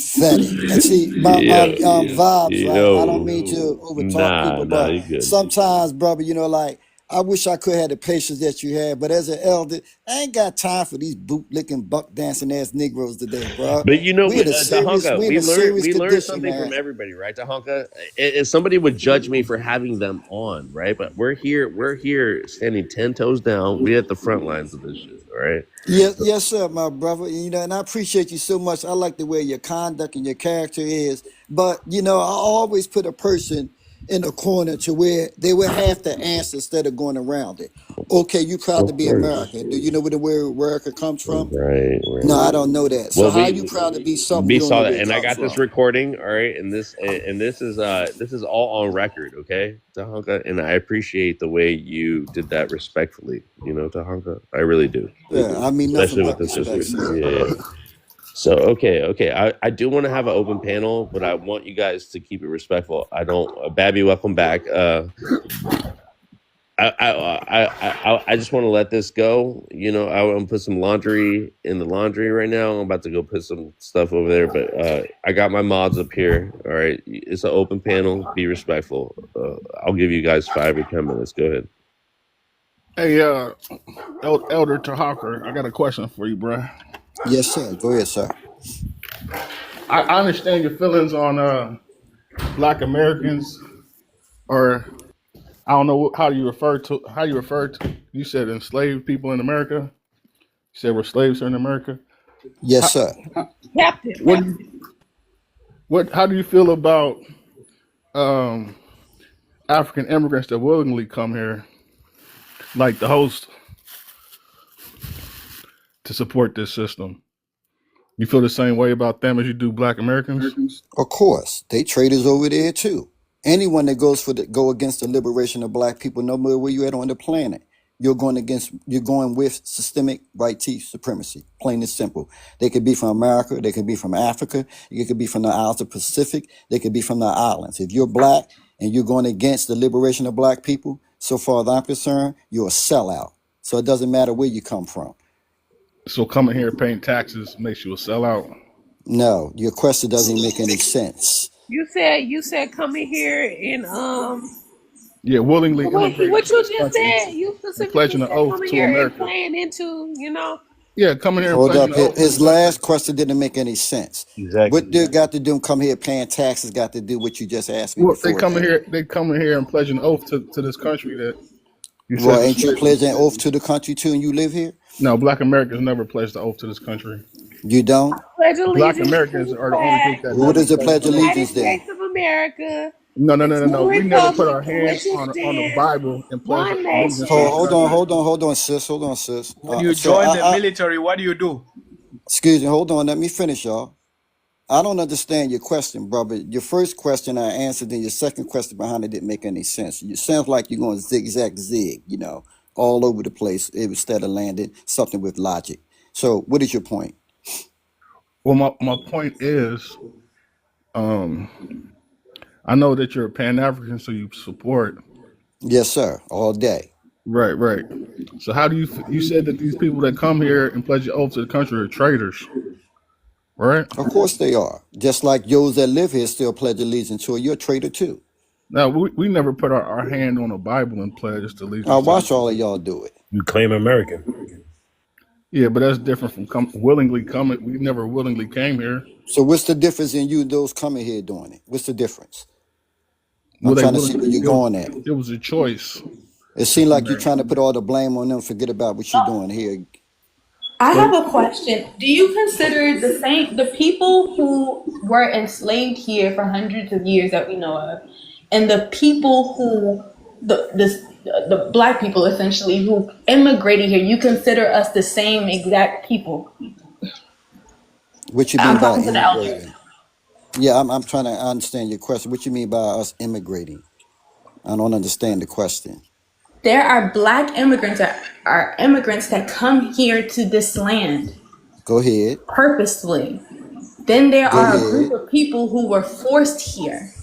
Pathetic. And see, my vibes, right? I don't mean to overtalk people, Nah, but you good. sometimes, brother, like I wish I could have the patience that you had, but as an elder, I ain't got time for these boot licking, buck dancing ass Negroes today, bro. But Tahanka, We in a serious we learn condition, something from man. everybody, right? Tahanka, if somebody would judge me for having them on, right? But we're here standing 10 toes down. We're at the front lines of this shit, all right? Yes, sir, my brother. And I appreciate you so much. I like the way your conduct and your character is. But I always put a person in a corner to where they will have to answer instead of going around it. Okay, you proud to Of be course. American. Do you know where the word America comes from? Right. No, I don't know that. So Well, how you proud to be something you don't saw know that, where it and I comes got this from? recording, all right, and this is all on record, okay, Tahanka, and I appreciate the way you did that respectfully, Tahanka, I really do, Yeah, I mean nothing especially with but the respect, sisters. sir. Yeah. So okay, I do want to have an open panel, but I want you guys to keep it respectful. I don't, Babby, welcome back. I I just want to let this go. You know, I'm gonna put some laundry in the laundry right now. I'm about to go put some stuff over there, but I got my mods up here. All right, it's an open panel. Be respectful. I'll give you guys 5 or 10 minutes. Go ahead. Hey, Elder Tahaka, I got a question for you, bro. Yes, sir. Go ahead, sir. I understand your feelings on Black Americans, or I don't know how you refer to. You said enslaved people in America. You said we're slaves here in America. Yes, sir. Captain. How do you feel about African immigrants that willingly come here, like the host, to support this system? You feel the same way about them as you do Black Americans? Of course, they traitors over there too. Anyone that go against the liberation of Black people, no matter where you at on the planet, you're going with systemic white supremacy. Plain and simple. They could be from America, they could be from Africa, it could be from the Isles of Pacific, they could be from the islands. If you're Black and you're going against the liberation of Black people, so far as I'm concerned, you're a sellout. So it doesn't matter where you come from. So coming here paying taxes makes you a sellout? No, your question doesn't make any sense. You said coming here and Yeah, willingly what immigrating you to this just country said. You and specifically pledging said an oath coming to here and America. playing into, Yeah, coming here and Hold up. pledging an oath to His this country. last question didn't make any sense. Exactly. What do got to do come here paying taxes got to do what you just asked me Well, they before? coming here and pledging an oath to this country that you Well, said. ain't you pledging an oath to the country too and you live here? No, Black Americans never pledged the oath to this country. You don't? Pledge Black allegiance Americans to are the only group that What never is the pledged Pledge of the oath. United Allegiance then? States of America, No. to We never put our republic for hands which it on the stands, Bible and pledged one allegiance to nation. this Hold country. on, sis. Hold on, sis. When you So join the military, what do you do? excuse me, hold on, let me finish, y'all. I don't understand your question, brother. Your first question I answered, and your second question behind it didn't make any sense. It sounds like you're going zigzag, all over the place instead of landing something with logic. So what is your point? Well, my point is, um, I know that you're a Pan-African, so you support. Yes, sir, all day. Right. So how do you said that these people that come here and pledge your oath to the country are traitors, right? Of course they are. Just like those that live here still pledge allegiance to it. You're a traitor too. Now, we never put our hand on a Bible and pledged allegiance I'll to watch all of y'all do it. You claim American. Yeah, but that's different from willingly coming. We never willingly came here. So what's the difference in you those coming here doing it? What's the difference? I'm Well, trying to see where you're going at. It was a choice. It seems like you're trying to put all the blame on them, forget about what you're doing here. I have a question. Do you consider the people who were enslaved here for hundreds of years that we know of, and the people who the Black people essentially who immigrated here, you consider us the same exact people? What you mean I'm by talking to the elders. immigrating? Yeah, I'm trying to understand your question. What you mean by us immigrating? I don't understand the question. There are Black immigrants that come here to this land Go ahead. purposefully. Then there Go are a ahead. group of people who were forced here,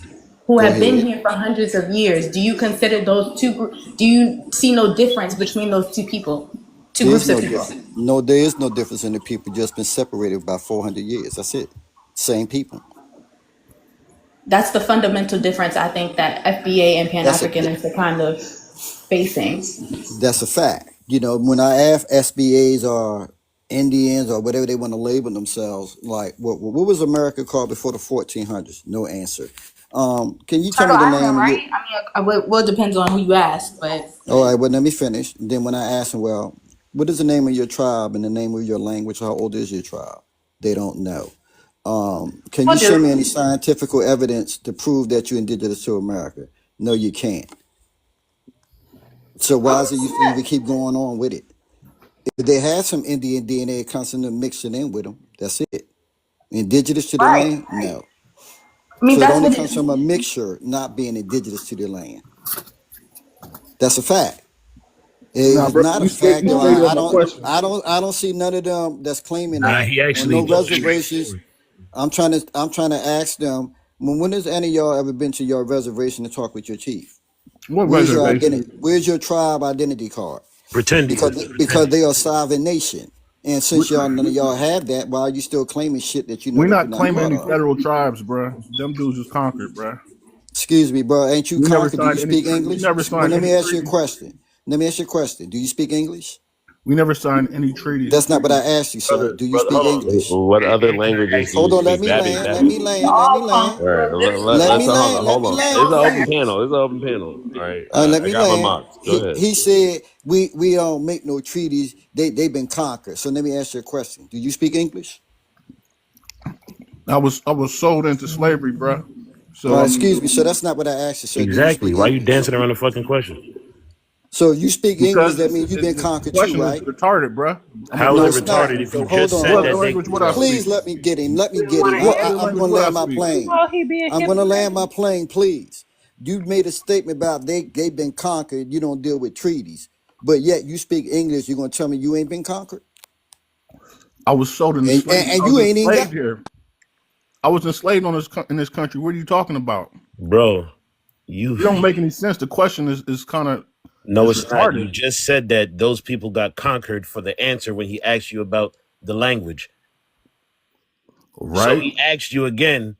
who Go have been ahead. here for hundreds of years. Do you consider those two groups? Do you see no difference between those two people, two There's groups no of people? difference. No, there is no difference in the people. Just been separated by 400 years. That's it. Same people. That's the fundamental difference I think that FBA and Pan That's a Africanists are kind of facing. that's a fact. When I ask SBAs or Indians or whatever they want to label themselves, like what was America called before the 1400s? No answer. Can you tell me Turtle the Island, name? right? I mean, well, it depends on who you ask, but All right, well, let me finish. Then when I ask them, well, what is the name of your tribe and the name of your language? How old is your tribe? They don't know. Can I'll you show do. me any scientific evidence to prove that you're indigenous to America? No, you can't. So why is it you even keep going on with it? If they had some Indian DNA, it comes in mixing in with them. That's it. Indigenous to the Right. land? No. I mean, So it that's only what comes from a mixture, not being indigenous to the land. That's a fact. Nah, It's bro, not a you fact though. stated I my don't question. I don't I don't see none of them that's claiming Nah, that he on actually no reservations. I'm trying to ask them, when has any of y'all ever been to your reservation to talk with your chief? What Where's your reservation? identity? Where's your tribe identity card? Pretend you Because they are a sovereign nation, and We, since none of y'all have that, why are you still claiming shit that you know we're that you're not not claiming part any of? federal tribes, bruh. Them dudes was conquered, bruh. Excuse me, bro. Ain't you We never conquered? Do you signed any. speak We English? never Well, signed let any me ask you a treaties. question. Let me ask you a question. Do you speak English? We never signed any treaties. That's not what I asked you, sir. brother, Do you brother, speak hold on. English? What other Can I languages ask do you Hold you? on. Let speak, me Babby? land. Let Babby. me land. Let me land. All right, Let me hold on, land. Let hold me on. This is land, an open please. panel. This is an open panel. All right, Let I me got my land. mods. Go ahead. He said we don't make no treaties. They've been conquered. So let me ask you a question. Do you speak English? I was sold into slavery, bruh. All So right. I mean, Excuse me, sir. That's not what I asked you, sir. Do you exactly. speak Why you English? dancing around the fucking question? So if you speak English, because that means you've been the conquered too, question is right? retarded, bruh. I'm a How is No, it black it's not. retarded American, if you so Hold just on, said what hold that on. they? language would I Bro, speak? Please let me get him. Let me You get want him. to What hear? other I'm language going to would I land my speak? plane. Well, he be a I'm going to hypocrite. land my plane, please. You made a statement about they've been conquered. You don't deal with treaties, but yet you speak English. You're going to tell me you ain't been conquered, I was sold into slavery. and I you was ain't even got. enslaved here. I was enslaved in this country. What are you talking about? bro, you It don't make any sense. The question is kind of no, is it's not. You retarded, just said that those people got conquered for the answer when he asked you about the language. So right? he asked you again,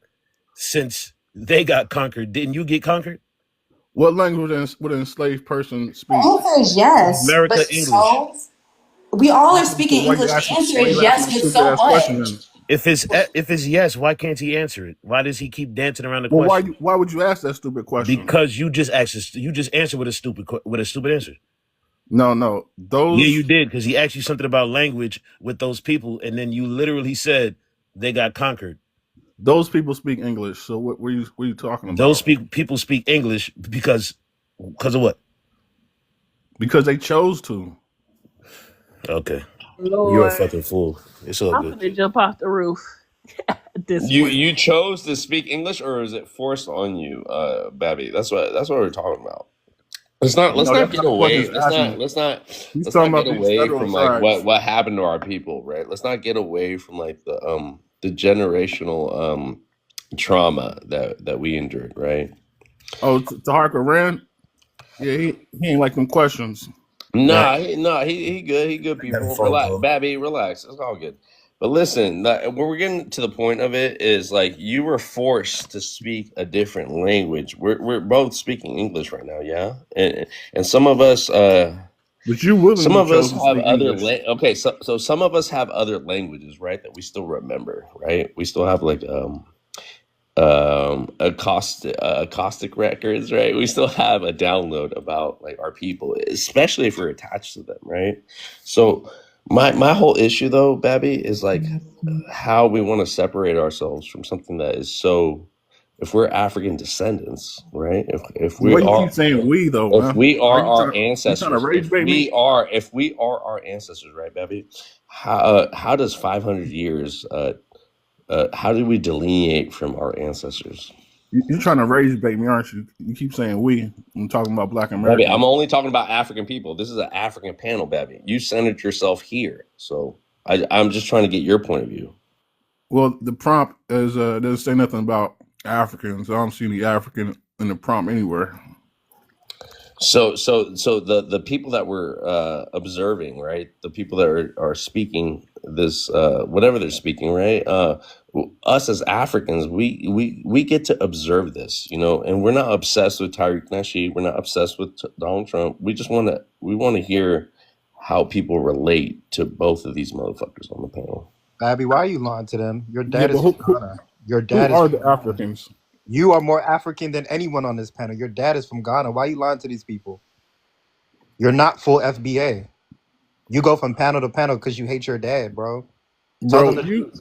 since they got conquered, didn't you get conquered? What language would an enslaved person The speak? answer is yes, America but English. so we all are Okay, so speaking English. The answer why is you asking yes, a but stupid so ass question what? then? If it's yes, why can't he answer it? Why does he keep dancing around the Well, question? why would you ask that stupid question? Because you just answered with a stupid answer. No, Yeah, you those did, because he asked you something about language with those people, and then you literally said they got conquered. people speak English. So what are you talking Those about? people speak English because of what? Because they chose to. Okay, you're a Lord, fucking fool. It's all I'm good. finna jump off the roof at this You point. you chose to speak English, or is it forced on you, Babby? That's what we're talking about. Let's No, not that's get not the question away. he's asking me. He's Let's talking not get about these away federal from like what tribes. what happened to our people, right? Let's not get away from like the generational trauma that we endured, right? Oh, Taharka ran? Yeah, he ain't like them questions. Nah, He good. He good. I got a People, phone relax, call. Babby, relax. It's all good. But listen, where we're getting to the point of it is like you were forced to speak a different language. We're both speaking English right now, yeah, and some of us But you some willingly of us chose to have speak other English. okay, so some of us have other languages, right? That we still remember, right? We still have like acoustic records, right? We still have a download about like our people, especially if we're attached to them, right? So my whole issue though, Babby, is like how we want to separate ourselves from something that is so, if we're African descendants, right? If we Why you keep are saying we though, if man? we Are are you our trying to ancestors, rage bait me? if we are our ancestors, right, Babby? How does 500 years how do we delineate from our ancestors? You're trying to rage bait me, aren't you? You keep saying we. I'm talking about Black Babby, I'm Americans. only talking about African people. This is an African panel, Babby. You centered yourself here. So I'm just trying to get your point of view. Well, the prompt is doesn't say nothing about Africans. I don't see any African in the prompt anywhere. So the people that we're observing, right? The people that are speaking this whatever they're speaking, right? Us as Africans, we get to observe this, you know, and we're not obsessed with Tariq Nasheed. We're not obsessed with Donald Trump. We want to hear how people relate to both of these motherfuckers on the panel. Abby, why are you lying to them? Your Yeah, dad but is from Ghana. Your who dad is are from the Ghana. Africans? You are more African than anyone on this panel. Your dad is from Ghana. Why are you lying to these people? You're not full FBA. You go from panel to panel because you hate your dad, bro. Tell Bro, them the truth.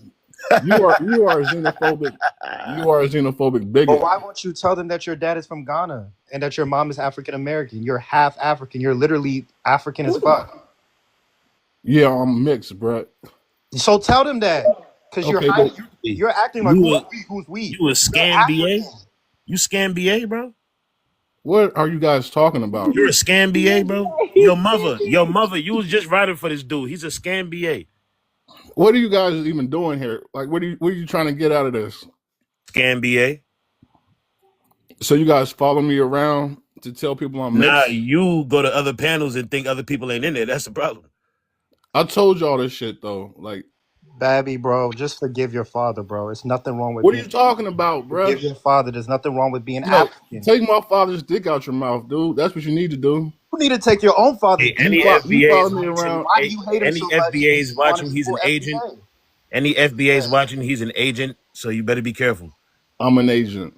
you are a xenophobic. You are a xenophobic But bigot. why won't you tell them that your dad is from Ghana and that your mom is African American? You're half African. You're literally African as fuck. Yeah, I'm mixed, bro. So tell them that. Because you're Okay, but hiding. You're acting like You a who's we? you a You're scam BA? African. You scam BA, bro? what are you guys talking about? You're a scam BA, bro? Your mother, you was just riding for this dude. He's a scam BA. What are you guys even doing here? Like, what are you trying to get out of this? Scam BA. So you guys follow me around to tell people I'm Nah, mixed? you go to other panels and think other people ain't in there. That's the problem. I told y'all this shit though. Like, Babby, bro, just forgive your father, bro. It's nothing wrong with what are being. you talking about, bro? Forgive your father. There's nothing wrong with being No, African. take my father's dick out your mouth, dude. That's what you need to do. You need to take your own father's Hey, dick any out. You FBA's follow me watching, around. Why do you hate him any so much? FBA's You want watching, to he's an support agent. FBA. Any FBA's Yeah. watching, he's an agent. So you better be careful. I'm an agent.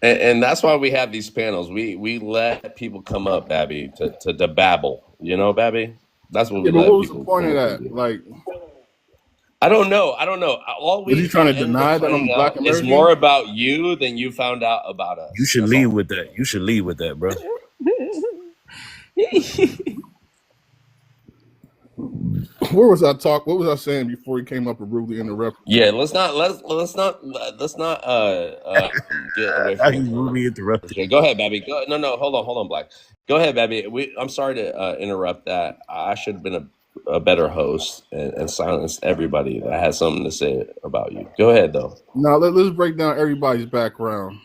And that's why we have these panels. We let people come up, Babby, to babble. You know, Babby? That's what Yeah, we but let what was the people point come of up and that? do. Like, I don't know. All was you we trying to ended up deny that finding I'm Black out is American? more about you than you found out about You us. should That's lead all. with that. You should lead with that, bro. Where was I talk? What was I saying before he came up and rudely interrupted? Yeah, let's not get away How from you the rudely interrupted? Okay, go ahead, Babby. No, hold on, Black. Go ahead, Babby. I'm sorry to interrupt that. I should have been a better host and silenced everybody that has something to say about you. Go ahead, though. Now let's break down everybody's background.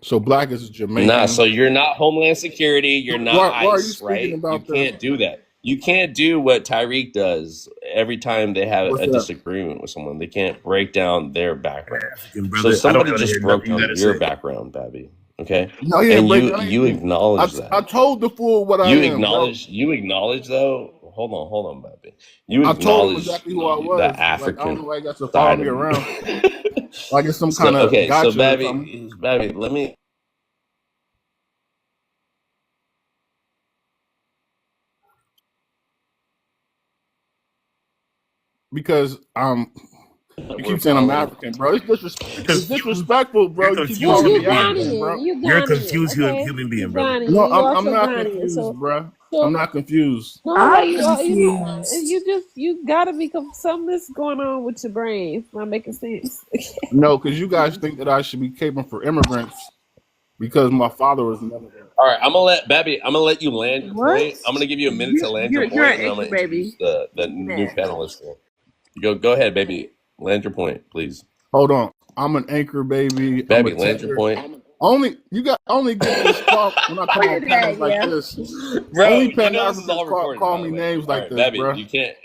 So Black is Jamaican. Nah, so you're not Homeland Security. You're not Why are you ICE, speaking right? You about the? can't do that. You can't do what Tyreek does every time they have What's a that? disagreement with someone. They can't break down their background. African So brother, I don't somebody want to just hear broke nothing you down gotta your say. background, Babby. Okay, No, he ain't and break you down you anything. acknowledge I that. told the fool what I You am, bro. acknowledge though. Hold on, Babby. You I told him acknowledge exactly who I the was. Like, I don't African know why he got to follow side me of around. me. Like it's some So kind of okay, so gotcha or something. Babby, let me. Because you We're keep saying I'm following. African, bro. It's You're it's confused. disrespectful, bro. You're You keep You confused calling you me human being, bro. African, Ghanaian. bro. You You're a Ghanaian. confused Okay. human You being, brother. Ghanaian. No, You I'm also not Ghanaian. confused, bro. So I'm not confused. no, I'm like confused. you gotta be something's going on with your brain. It's not making sense. No, because you guys think that I should be caping for immigrants because my father was an immigrant. All right, I'm gonna let you land your What? point. I'm gonna give you a minute to land your You're point, an and then I'm anchor gonna introduce baby. the new panelist here. Go ahead, baby. Land your point, please. Hold on. I'm an anchor baby. I'm a Babby, land your tether. point. Only get this call when I come Oh, on your panels dad, like yeah. this. Bro, Only you Pan know this is Africans all recorded, call by the me way. names All like right, this, Babby, bro. you can't.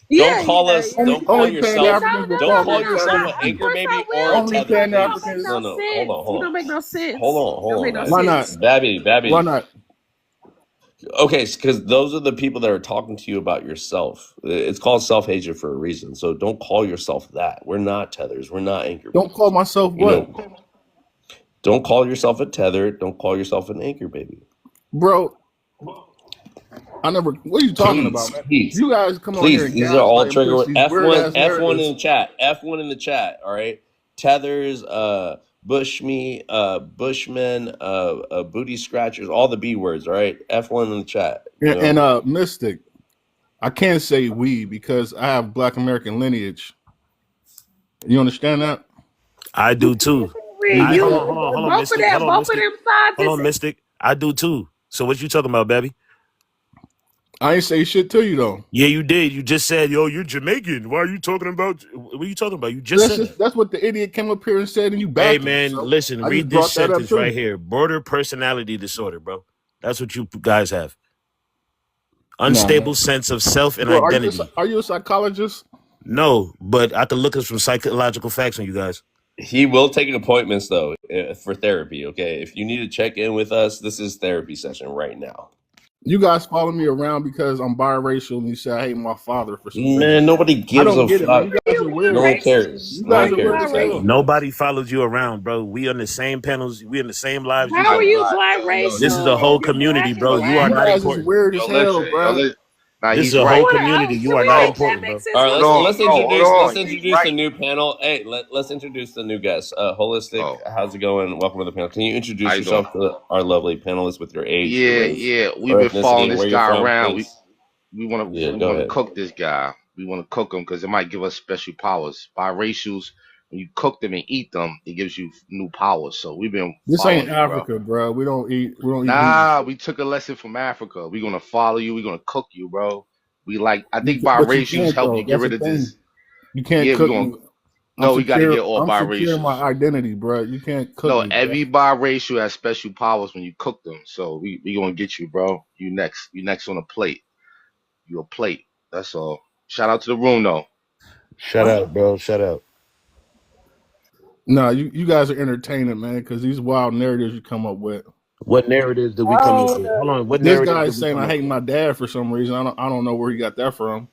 Yeah, Don't call yeah, us. yeah. Don't call Only Pan yourself. Africans will Don't call call me a yourself tether. an Of anchor course I baby or a will, Only because tether, Pan you don't please. make Africans. no No, hold sense. on, You hold on, don't make no sense. hold Don't on, make no guys. Why not? sense. Babby. Why not? Okay, because those are the people that are talking to you about yourself. It's called self-hatred for a reason. So don't call yourself that. We're not tethers. We're not anchor Don't babies. call myself You what? know, don't call yourself a tether. Don't call yourself an anchor baby. Bro, I never. What are you talking about, man? Please. You guys come on here and These are all gaslight and trigger push these weird F1 ass F1 in narratives. the chat. F1 in the chat. All right. Tethers, Bushme, Bushmen, booty scratchers, all the B words. All right. F1 in the chat. You And know. Mystic, I can't say we because I have Black American lineage. You understand that? I do too. You Hold on, both of Mystic. them, Hold on, both of Mystic. them sides. Hold on, Mystic. I do too. So what you talking about, Babby? I ain't say shit to you though. Yeah, you did. You just said, "Yo, you're Jamaican. Why are you talking about? What are you talking about? You just said that." That's what the idiot came up here and said, and you Hey, backed him. man, So listen. I just Read this brought that up sentence right too. here: border personality disorder, bro. That's what you guys have. Nah, Unstable man. sense of self and Bro, identity. are you a psychologist? No, but I can look at some psychological facts on you guys. He will take appointments though for therapy. Okay. If you need to check in with us, this is therapy session right now. You guys follow me around because I'm biracial and you say I hate my father for some reason. Man, nobody I gives don't a get it, man. fuck. You guys are weird. No one cares. You No guys one are weird as cares. hell. Nobody follows you around, bro. We on the same panels. We in the same lives. You How are guys. you black racial? This is a whole community, Black and bro. You are You black? not guys is important. weird as hell, bro. Nah, This is he's a right. whole community. You Can are we not make that important, make bro. sense? All right, let's Hold on. He's introduce right. the new panel. Hey, let's introduce the new guest. Holistic, Oh, how's it going? Welcome to the panel. Can you how introduce you doing? yourself to our lovely panelists with your age, your race, Yeah. We've or been ethnicity, following and this where you're guy from, around. please? We want Yeah, to go ahead. cook this guy. We want to cook him because it might give us special powers. Biracials, when you cook them and eat them, it gives you new powers. So we've been This ain't following you, bro. Africa, bro. We don't eat meat. Nah, we took a lesson from Africa. We're gonna follow you. We're gonna cook you, bro. I think But you biracials can't help though. you get That's the rid of thing. this. You can't Yeah, we're cook gonna me. I'm No, we got to secure. get all I'm secure in my biracials. identity, bro. You can't cook No, me, bro. every biracial has special powers when you cook them. So we gonna get you, bro. You next. You next on a plate. You a plate. That's all. Shout out to the room though. Shut up, bro. Shut up. No, you guys are entertaining, man, because these wild narratives you come up with. What narratives did we come up with? Hold on. What This narrative guy did is we saying come I up hate with? my dad for some reason. I don't know where he got that from.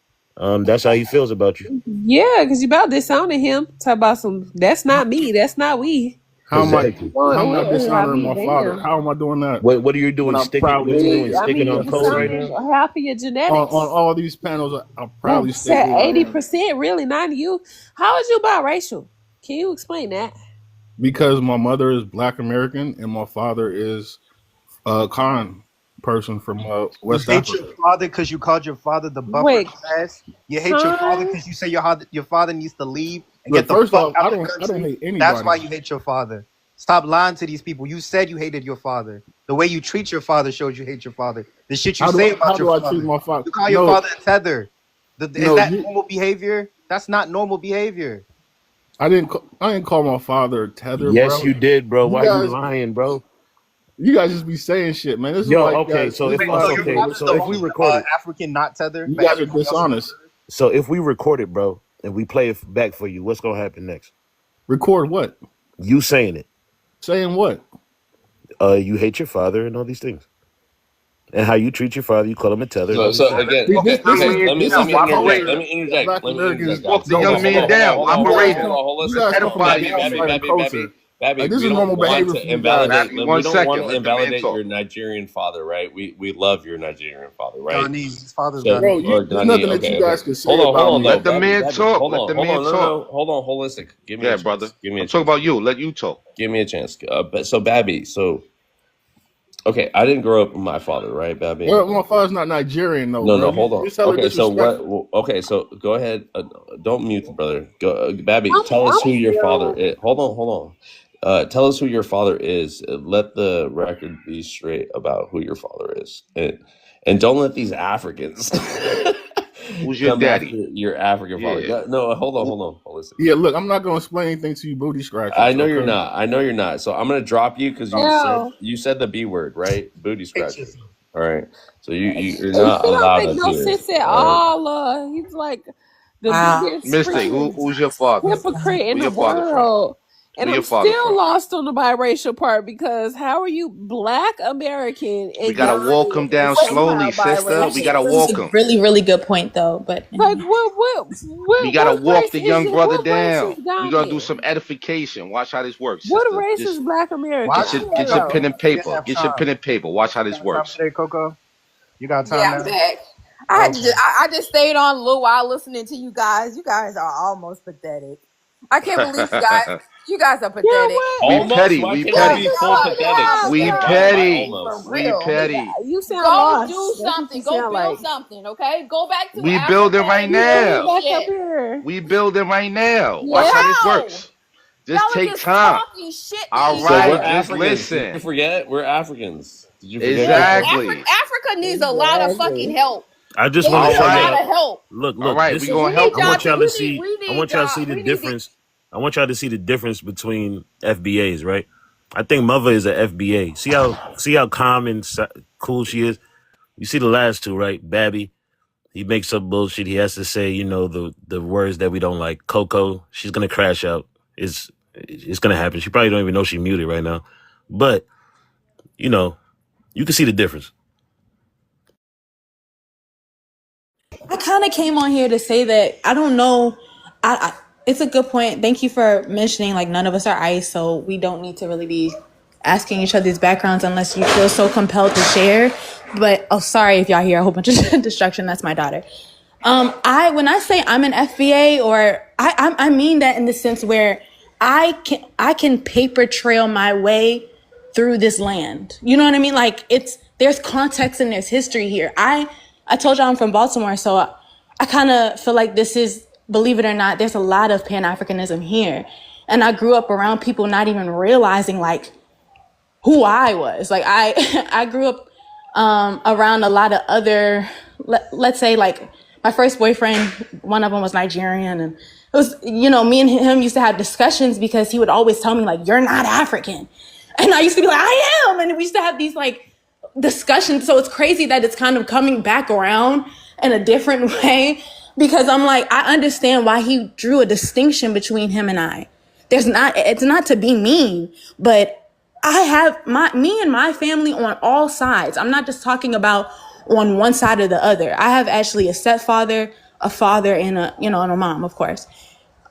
That's how he feels about you. Yeah, because you about disowning him. Talk about some. That's not me. That's not we. How am I Exactly. I dishonoring mean, my father? damn. How am I doing that What are you when doing? I What are you doing? I mean, Sticking you on code right disowning now? half of your on genetics. all these panels? I proudly state Said who I am 80%, really, not you. How is you biracial? Can you explain that? because my mother is Black American and my father is a Khan person from You West hate your Africa. father because you called your father the buffer Wait, class. You hate your father huh? because you say your father needs to leave and Look, get the first fuck off, out I the don't country. hate That's why anybody. you hate your father. Stop lying to these people. You said you hated your father. The way you treat your father shows you hate your father. The shit you say How about your do I treat father. my father? You call your No, father a tether. Is no, that normal behavior? That's not normal behavior. I didn't call my father tether, Yes, bro. you did, bro. You Why you guys lying, bro? just be saying shit, man. This is Yo, why you okay. guys. So This if is why So your some people okay, father's so the if we only record it, African not tether, you but guys are everybody else is dishonest. so if we record it, bro, and we play it back for you, what's gonna happen next? Record what? You saying it? Saying what? You hate your father and all these things, and how you treat your father. You call him a tether and all these So things. again, See, okay, this okay. is Let me this let is me the interject. culture Let me that interject. Black Let me interject, Americans guys. Walk the don't Hold young on, hold man on, respect. hold on, down. hold on, You hold on, guys Operation. hold come, on. Hold you listen, guys hold come on, from a Babby, Edify. Babby, gaslighting Babby, culture. Babby, Babby. Like this We is don't normal want behavior to from you guys. Babby, invalidate. We 1 don't second. want to Let the man invalidate talk. your Nigerian father, right? We love your Nigerian father, right? Ghanese. His father's So Bro, Ghanese. or there's Ghanaian. nothing that you Okay, guys okay. can say Hold about on, though, me. Let the Babby, man Babby. talk. Hold Let on, the hold man on. No, talk. no, hold on. Holistic. Give me a Yeah, brother. chance. Give me a I'm talking chance. about you. Let you talk. Give me a chance. But so Babby, so okay, I didn't grow up with my father, right, Babby? Well, my father's not Nigerian though, No, bro. no, hold on. You're hella Okay, so disrespectful. what? Okay, so go ahead. Don't mute the brother. Go, Babby. I'm, Tell us I'm who your father still. is. Hold on. Tell us who your father is. Let the record be straight about who your father is, and don't let these Africans Who's your come after daddy? your African father. Yeah. No, hold on, Who- hold on. Listen. Yeah, look, I'm not gonna explain anything to you, booty I scratchers. know you're Okay. not. I know you're not. So I'm gonna drop you because Hell, you said the B word, right? Booty scratcher. Hate All right. So you're it not don't allowed make to no do it. sense at All right. all. He's like the Wow. biggest Mystic. freaking Who's your father? hypocrite in Where the your father from? world. Where And I'm your father still from? lost on the biracial part because how are you Black American We and gotta walk Ghanaian him and down somehow slowly, sister. We biracial? Actually, gotta this is walk a him. really, really good point, though. But Like anyway. We gotta what walk race the is young it? brother What race down. is We gotta do Ghanaian? some edification. Watch how this works, What sister. race is Just Black American? Watch I it. want to get your pen know. and You didn't paper. have Get your time. pen and paper. Watch how You this got time works. today, Coco? You got time Yeah, I'm now? back. I had to Okay. I just stayed on a little while listening to you guys. You guys are almost pathetic. I can't believe you guys. You guys are Yeah, pathetic. what? We Almost. petty. Why We can't you Like, be petty. full y'all, pathetic, y'all, We sister? y'all Why petty petty. for almost? We real. petty. You sound Go do lost. That's what you something. Go sound build like. something. Okay, go back to We Africa building right and do You some came now. back up shit. here. We building right now. Watch Yeah. how this How? works. Y'all Just are take just time. talking shit to All each So we're right. other. Just Africans. Did you listen. forget? We're Africans. Did you forget Yeah, that? Exactly. Africa needs a lot of fucking Exactly. help. I just They want need to All a show right. lot y'all. of help. All Look. right. This We is. gonna We need help I y'all you. want to. y'all to see. We I need want y'all to y'all. see the We need to. difference. I want y'all to see the difference between FBAs, right? I think Mother is a FBA. See how calm and cool she is. You see the last two, right? Babby, he makes up bullshit. He has to say, the words that we don't like. Coco, she's gonna crash out. It's gonna happen. She probably don't even know she muted right now, but you can see the difference. I kind of came on here to say that I don't know. It's a good point. Thank you for mentioning like none of us are ICE, so we don't need to really be asking each other's backgrounds unless you feel so compelled to share. But sorry if y'all hear a whole bunch of destruction. That's my daughter. When I say I'm an FBA, or I mean that in the sense where I can paper trail my way through this land. You know what I mean? Like there's context and there's history here. I told you I'm from Baltimore, so I kind of feel like this is, believe it or not, there's a lot of Pan-Africanism here. And I grew up around people not even realizing like who I was. Like I grew up around a lot of other, let's say like my first boyfriend, one of them was Nigerian, and it was, me and him used to have discussions because he would always tell me like, you're not African. And I used to be like, I am. And we used to have these like discussions. So it's crazy that it's kind of coming back around in a different way, because I'm like, I understand why he drew a distinction between him and I. It's not to be mean, but I have me and my family on all sides. I'm not just talking about on one side or the other. I have actually a stepfather, a father, and and a mom, of course.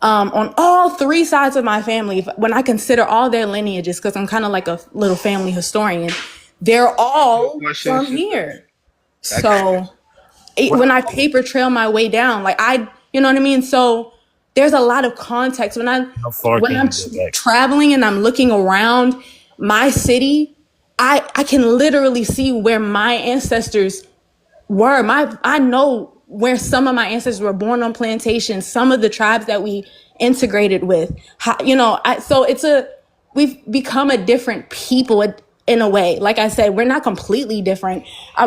On all three sides of my family, when I consider all their lineages, because I'm kind of like a little family historian, they're all from here. So when I paper trail my way down, like you know what I mean? So there's a lot of context when I'm traveling and I'm looking around my city. I can literally see where my ancestors were. I know where some of my ancestors were born on plantations, some of the tribes that we integrated with. So we've become a different people in a way. Like I said, we're not completely different.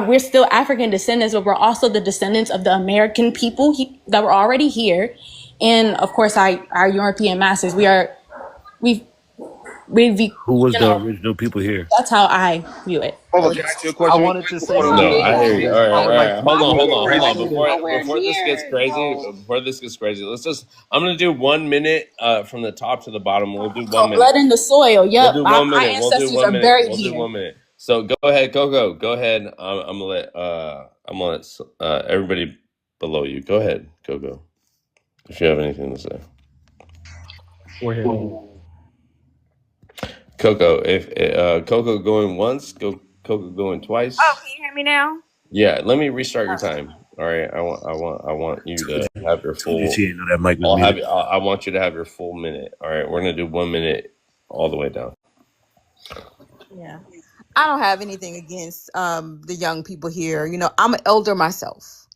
We're still African descendants, but we're also the descendants of the American people that were already here. And of course, our European masters. Who was the original people here? That's how I view it. Hold on, can I ask you a I question? wanted to say No, something. I hear you. All right. Hold on. Nowhere Before this gets crazy, I'm gonna do 1 minute from the top to the bottom. We'll do 1 minute. Blood in the soil. We'll Yep. do My 1 minute. ancestors are buried We'll do here. 1 minute. So go ahead, Coco. Go ahead. I'm gonna let everybody below you. Go ahead, Coco. If you have anything to say. Go ahead. Coco, if Coco going once, Coco going twice. Oh, can you hear me now? Yeah, let me restart your time. All right, I want you to have your full. That mic was I'll have muted. I want you to have your full minute. All right, we're gonna do 1 minute all the way down. Yeah. I don't have anything against the young people here. I'm an elder myself.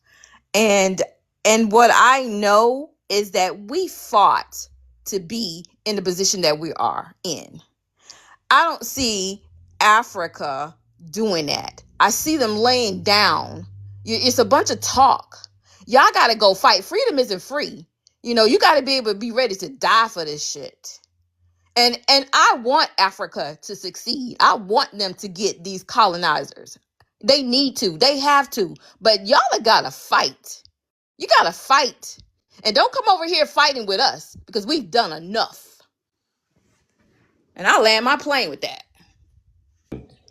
And what I know is that we fought to be in the position that we are in. I don't see Africa doing that. I see them laying down. It's a bunch of talk. Y'all got to go fight. Freedom isn't free. You got to be able to be ready to die for this shit. And I want Africa to succeed. I want them to get these colonizers. They need to. They have to. But y'all got to fight. You got to fight. And don't come over here fighting with us, because we've done enough. And I'll land my plane with that.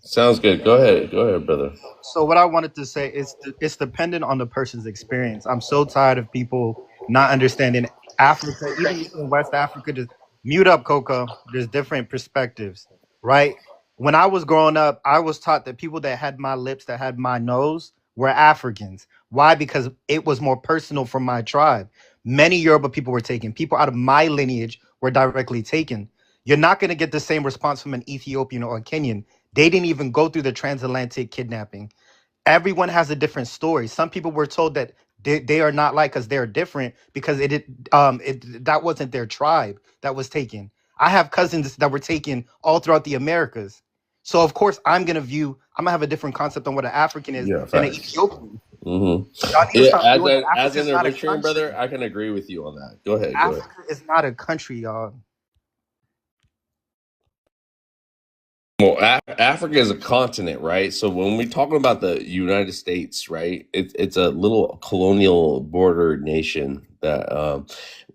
Sounds good. Go ahead, brother. So what I wanted to say is it's dependent on the person's experience. I'm so tired of people not understanding Africa, even in West Africa. Just mute up, Coco. There's different perspectives, right? When I was growing up, I was taught that people that had my lips, that had my nose, were Africans. Why? Because it was more personal from my tribe. Many Yoruba people were taken. People out of my lineage were directly taken. You're not going to get the same response from an Ethiopian or a Kenyan. They didn't even go through the transatlantic kidnapping. Everyone has a different story. Some people were told that they are not like us, they're different because that wasn't their tribe that was taken. I have cousins that were taken all throughout the Americas. So of course I'm gonna have a different concept on what an African is than an Ethiopian. Mm-hmm. Y'all need to stop doing that. As Africa's an not a Eritrean brother, I can agree with you on that. Go ahead. Africa is not a country, y'all. Well, Africa is a continent, right? So when we're talking about the United States, right, it's a little colonial border nation that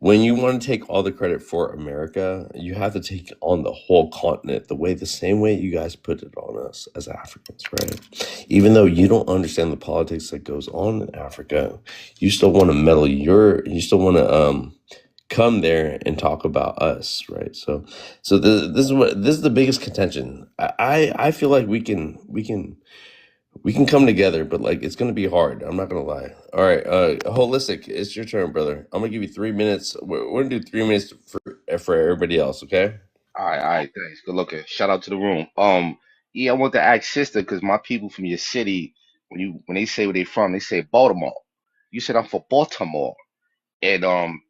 when you want to take all the credit for America, you have to take on the whole continent the same way you guys put it on us as Africans, right? Even though you don't understand the politics that goes on in Africa, you still want to you still want to come there and talk about us, right? So this is the biggest contention. I feel like we can come together, but like it's gonna be hard. I'm not gonna lie. All right, holistic, it's your turn, brother. I'm gonna give you 3 minutes. We're gonna do 3 minutes for everybody else, okay? All right, thanks. Good looking. Shout out to the room. Yeah, I want to ask sister because my people from your city, when they say where they from, they say Baltimore. You said I'm for Baltimore. And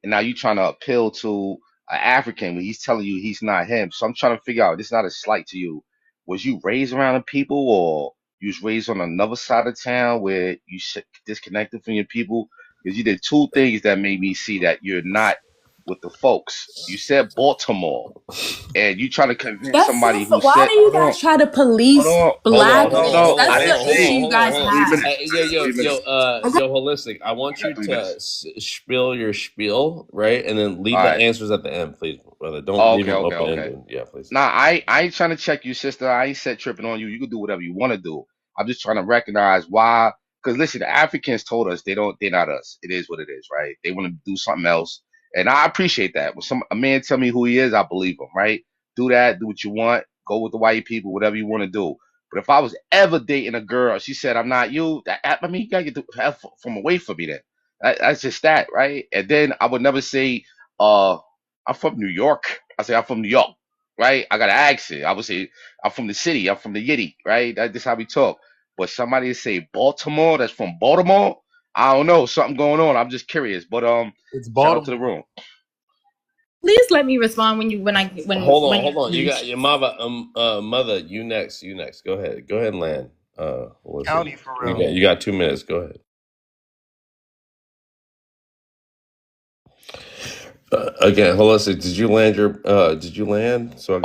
now you trying to appeal to an African when he's telling you he's not him. So I'm trying to figure out, this is not a slight to you. Was you raised around the people, or you was raised on another side of town where you disconnected from your people? Because you did two things that made me see that you're not with the folks. You said Baltimore, and you trying to convince That's somebody so. who Why said, do you guys try to police hold on, blackness? no, That's I the didn't issue say. you guys Wait a have. minute, wait a minute. Yo, holistic. I want You you got 3 to minutes. spill your spiel, right, and then leave All the right. answers at the end, please, brother. Don't Oh, leave okay, them okay, open okay. ended. Yeah, please. Nah, I ain't trying to check you, sister. I ain't set tripping on you. You can do whatever you want to do. I'm just trying to recognize why. Because listen, the Africans told us they're not us. It is what it is, right? They want to do something else, and I appreciate that. When a man tell me who he is, I believe him, right? Do that. Do what you want. Go with the white people. Whatever you want to do. But if I was ever dating a girl, she said I'm not you. I mean, you gotta get the hell from away from me. Then that's just that, right? And then I would never say, I'm from New York. I say I'm from New York, right? I got an accent. I would say I'm from the city. I'm from the Yiddy, right? That's how we talk. But somebody say Baltimore, that's from Baltimore. I don't know, something going on. I'm just curious. But It's shout out to the Baltimore. room. Please let me respond when Hold on. You got your mother. You next. Go ahead and land. County for real. You got 2 minutes. Go ahead. Again, holistic. Did you land your? Did you land? So I can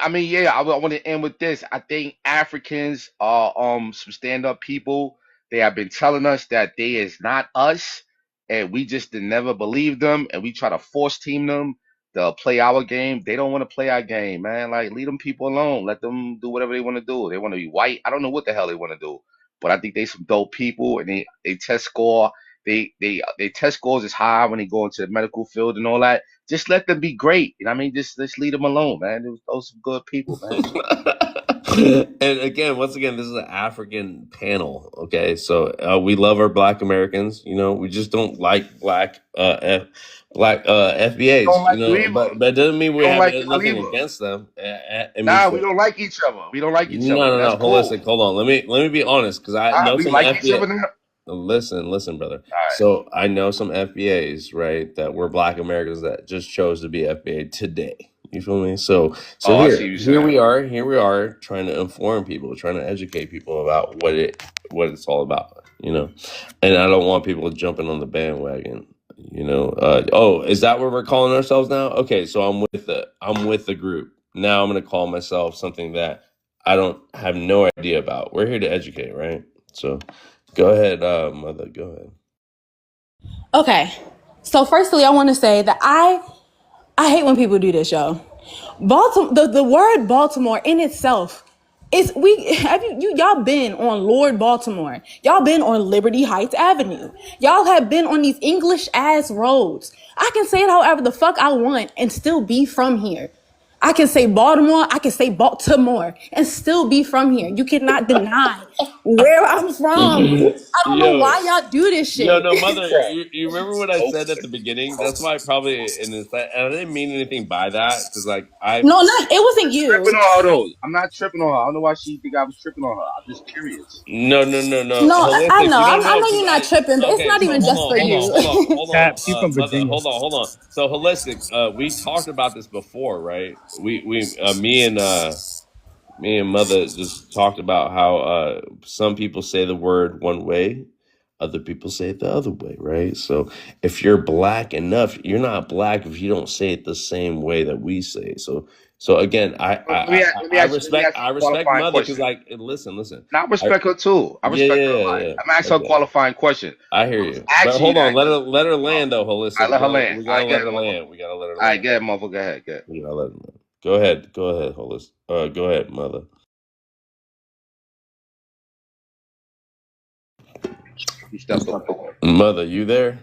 I mean, yeah. I want to end with this. I think Africans are some stand up people. They have been telling us that they is not us, and we just did never believe them, and we try to force team them to play our game. They don't want to play our game, man. Like leave them people alone. Let them do whatever they want to do. They want to be white. I don't know what the hell they want to do, but I think they some dope people, and they test score. They test scores is high when they go into the medical field and all that. Just let them be great. You know what I mean? Just leave them alone, man. Those are some good people, man. And again, once again, this is an African panel. Okay, so we love our Black Americans. You know, we just don't like black FBAs. Don't like You you know, either. but that doesn't mean we We don't have like y'all nothing either. against them. I mean, Nah, so- we don't like each other. We don't like each other. no. That's Holistic. cool. Hold on. Let me be honest, because I know We some like each FBA. other now. Listen, brother. All right. So I know some FBAs, right, that were Black Americans that just chose to be FBA today. You feel me? So I see you here saying. we are trying to inform people, trying to educate people about what it's all about, you know. And I don't want people jumping on the bandwagon, you know. Is that what we're calling ourselves now? Okay, so I'm with the group. Now I'm gonna call myself something that I don't have no idea about. We're here to educate, right? So go ahead, mother. Go ahead. Okay. So firstly, I want to say that I hate when people do this, yo. Baltimore, the word Baltimore in itself is y'all been on Lord Baltimore. Y'all been on Liberty Heights Avenue. Y'all have been on these English ass roads. I can say it however the fuck I want and still be from here. I can say Baltimore, I can say Baltimore and still be from here. You cannot deny where I'm from. I don't know why y'all do this shit. No, mother. You remember what I said at the beginning? That's why probably and I didn't mean anything by that because like it wasn't you. Tripping on her though. I'm not tripping on her. I don't know why she think I was tripping on her. I'm just curious. No. No, Holistic, I know. you don't I know 'cause you're not tripping, but it's not so even just for you. hold on. Cap, she's from Mother, Virginia. hold on. So holistic, we talked about this before, right? Me and mother just talked about how some people say the word one way, other people say it the other way, right? So if you're Black enough, you're not Black if you don't say it the same way that we say. So again, Let me ask you a respect qualifying mother because question. listen. Now, I respect her too. I respect her. Yeah. I'm asking her a qualifying question. I hear you. But Actually, hold on, let her land though, holistic. I let her land. We gotta I let get her it, land. We gotta let her All right, land. go ahead, motherfucker. Go ahead. Go ahead. We gotta let her land. Go ahead, holistic. Go ahead, mother. You stepped up. Mother, you there?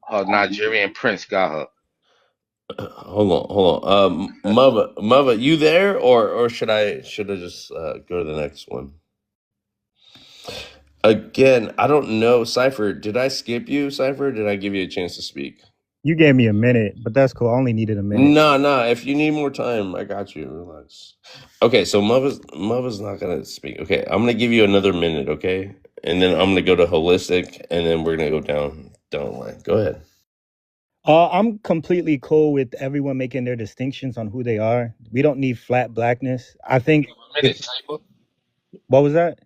Her Nigerian prince got her. Hold on. Mother, you there, or should I just go to the next one? Again, I don't know. Cypher, did I skip you? Cypher, did I give you a chance to speak? You gave me a minute, but that's cool. I only needed a minute. No. If you need more time, I got you. Relax. Okay, so mother's not gonna speak. Okay, I'm gonna give you another minute. Okay, and then I'm gonna go to holistic, and then we're gonna go down the line. Go ahead. I'm completely cool with everyone making their distinctions on who they are. We don't need flat blackness. I think. What was that?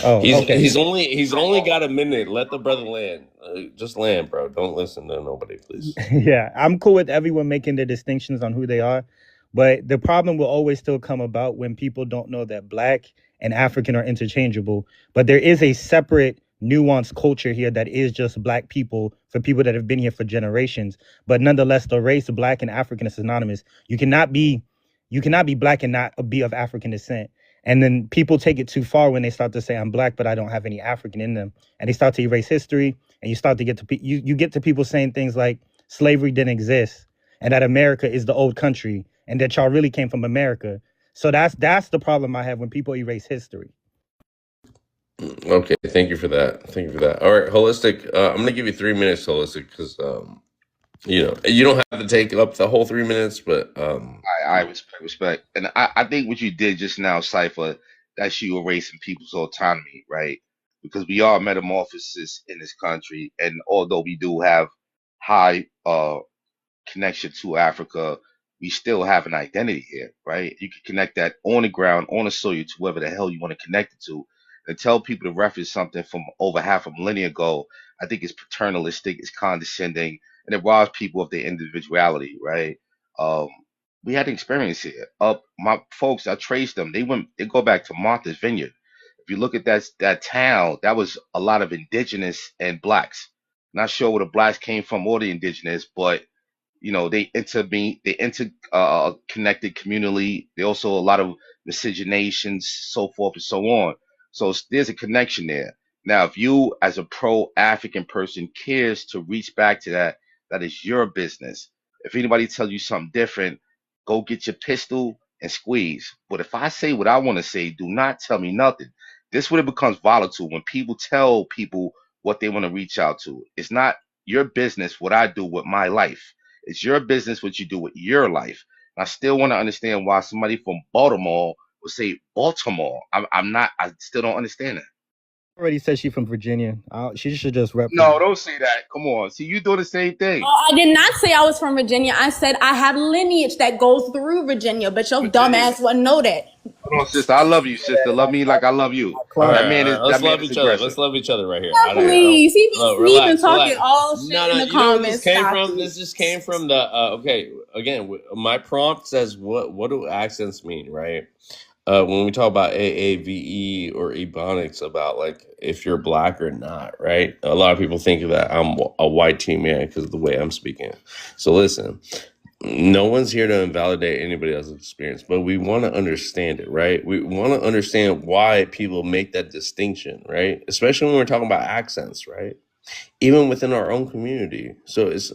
Oh, okay. He's only got a minute. Let the brother land. Just land, bro. Don't listen to nobody, please. Yeah, I'm cool with everyone making their distinctions on who they are, but the problem will always still come about when people don't know that Black and African are interchangeable. But there is a separate, nuanced culture here that is just Black people for people that have been here for generations. But nonetheless, the race Black and African is synonymous. You cannot be Black and not be of African descent. And then people take it too far when they start to say, I'm Black, but I don't have any African in them. And they start to erase history. And you start to get to you get to people saying things like slavery didn't exist and that America is the old country and that y'all really came from America. So that's the problem I have when people erase history. Okay, thank you for that. Thank you for that. All right, Holistic. I'm gonna give you 3 minutes, Holistic, because you don't have to take up the whole 3 minutes, but I respect. And I think what you did just now, Cypher, that's you erasing people's autonomy, right? Because we are metamorphosis in this country, and although we do have high connection to Africa, we still have an identity here, right? You can connect that on the ground, on the soil, to whoever the hell you want to connect it to. And tell people to reference something from over half a millennia ago, I think it's paternalistic, it's condescending, and it robs people of their individuality, right? Um, we had an experience here. My folks, I traced them. They go back to Martha's Vineyard. If you look at that town, that was a lot of indigenous and blacks. Not sure where the blacks came from or the indigenous, but they connected communally. They also a lot of miscegenations, so forth and so on. So there's a connection there. Now, if you as a pro-African person cares to reach back to that, that is your business. If anybody tells you something different, go get your pistol and squeeze. But if I say what I want to say, do not tell me nothing. This when it becomes volatile, when people tell people what they want to reach out to. It's not your business what I do with my life. It's your business what you do with your life. And I still want to understand why somebody from Baltimore would say Baltimore. I still don't understand that. Already said she's from Virginia. She should just rep. No, don't say that. Come on. See, you doing the same thing. Oh, I did not say I was from Virginia. I said I have lineage that goes through Virginia, but your dumb ass wouldn't know that. Hold on, sister. I love you, sister. Love me like I love you. That man is. Let's love each other. Let's love each other right here. Please, he been talking all shit No, in the you know where comments. this came Stop from? it. This just came from the. Okay, again, my prompt says what do accents mean, right? When we talk about AAVE or Ebonics, about like if you're Black or not, right? A lot of people think that I'm a white team man because of the way I'm speaking. So listen, no one's here to invalidate anybody else's experience, but we want to understand it, right? We want to understand why people make that distinction, right? Especially when we're talking about accents, right? Even within our own community. So it's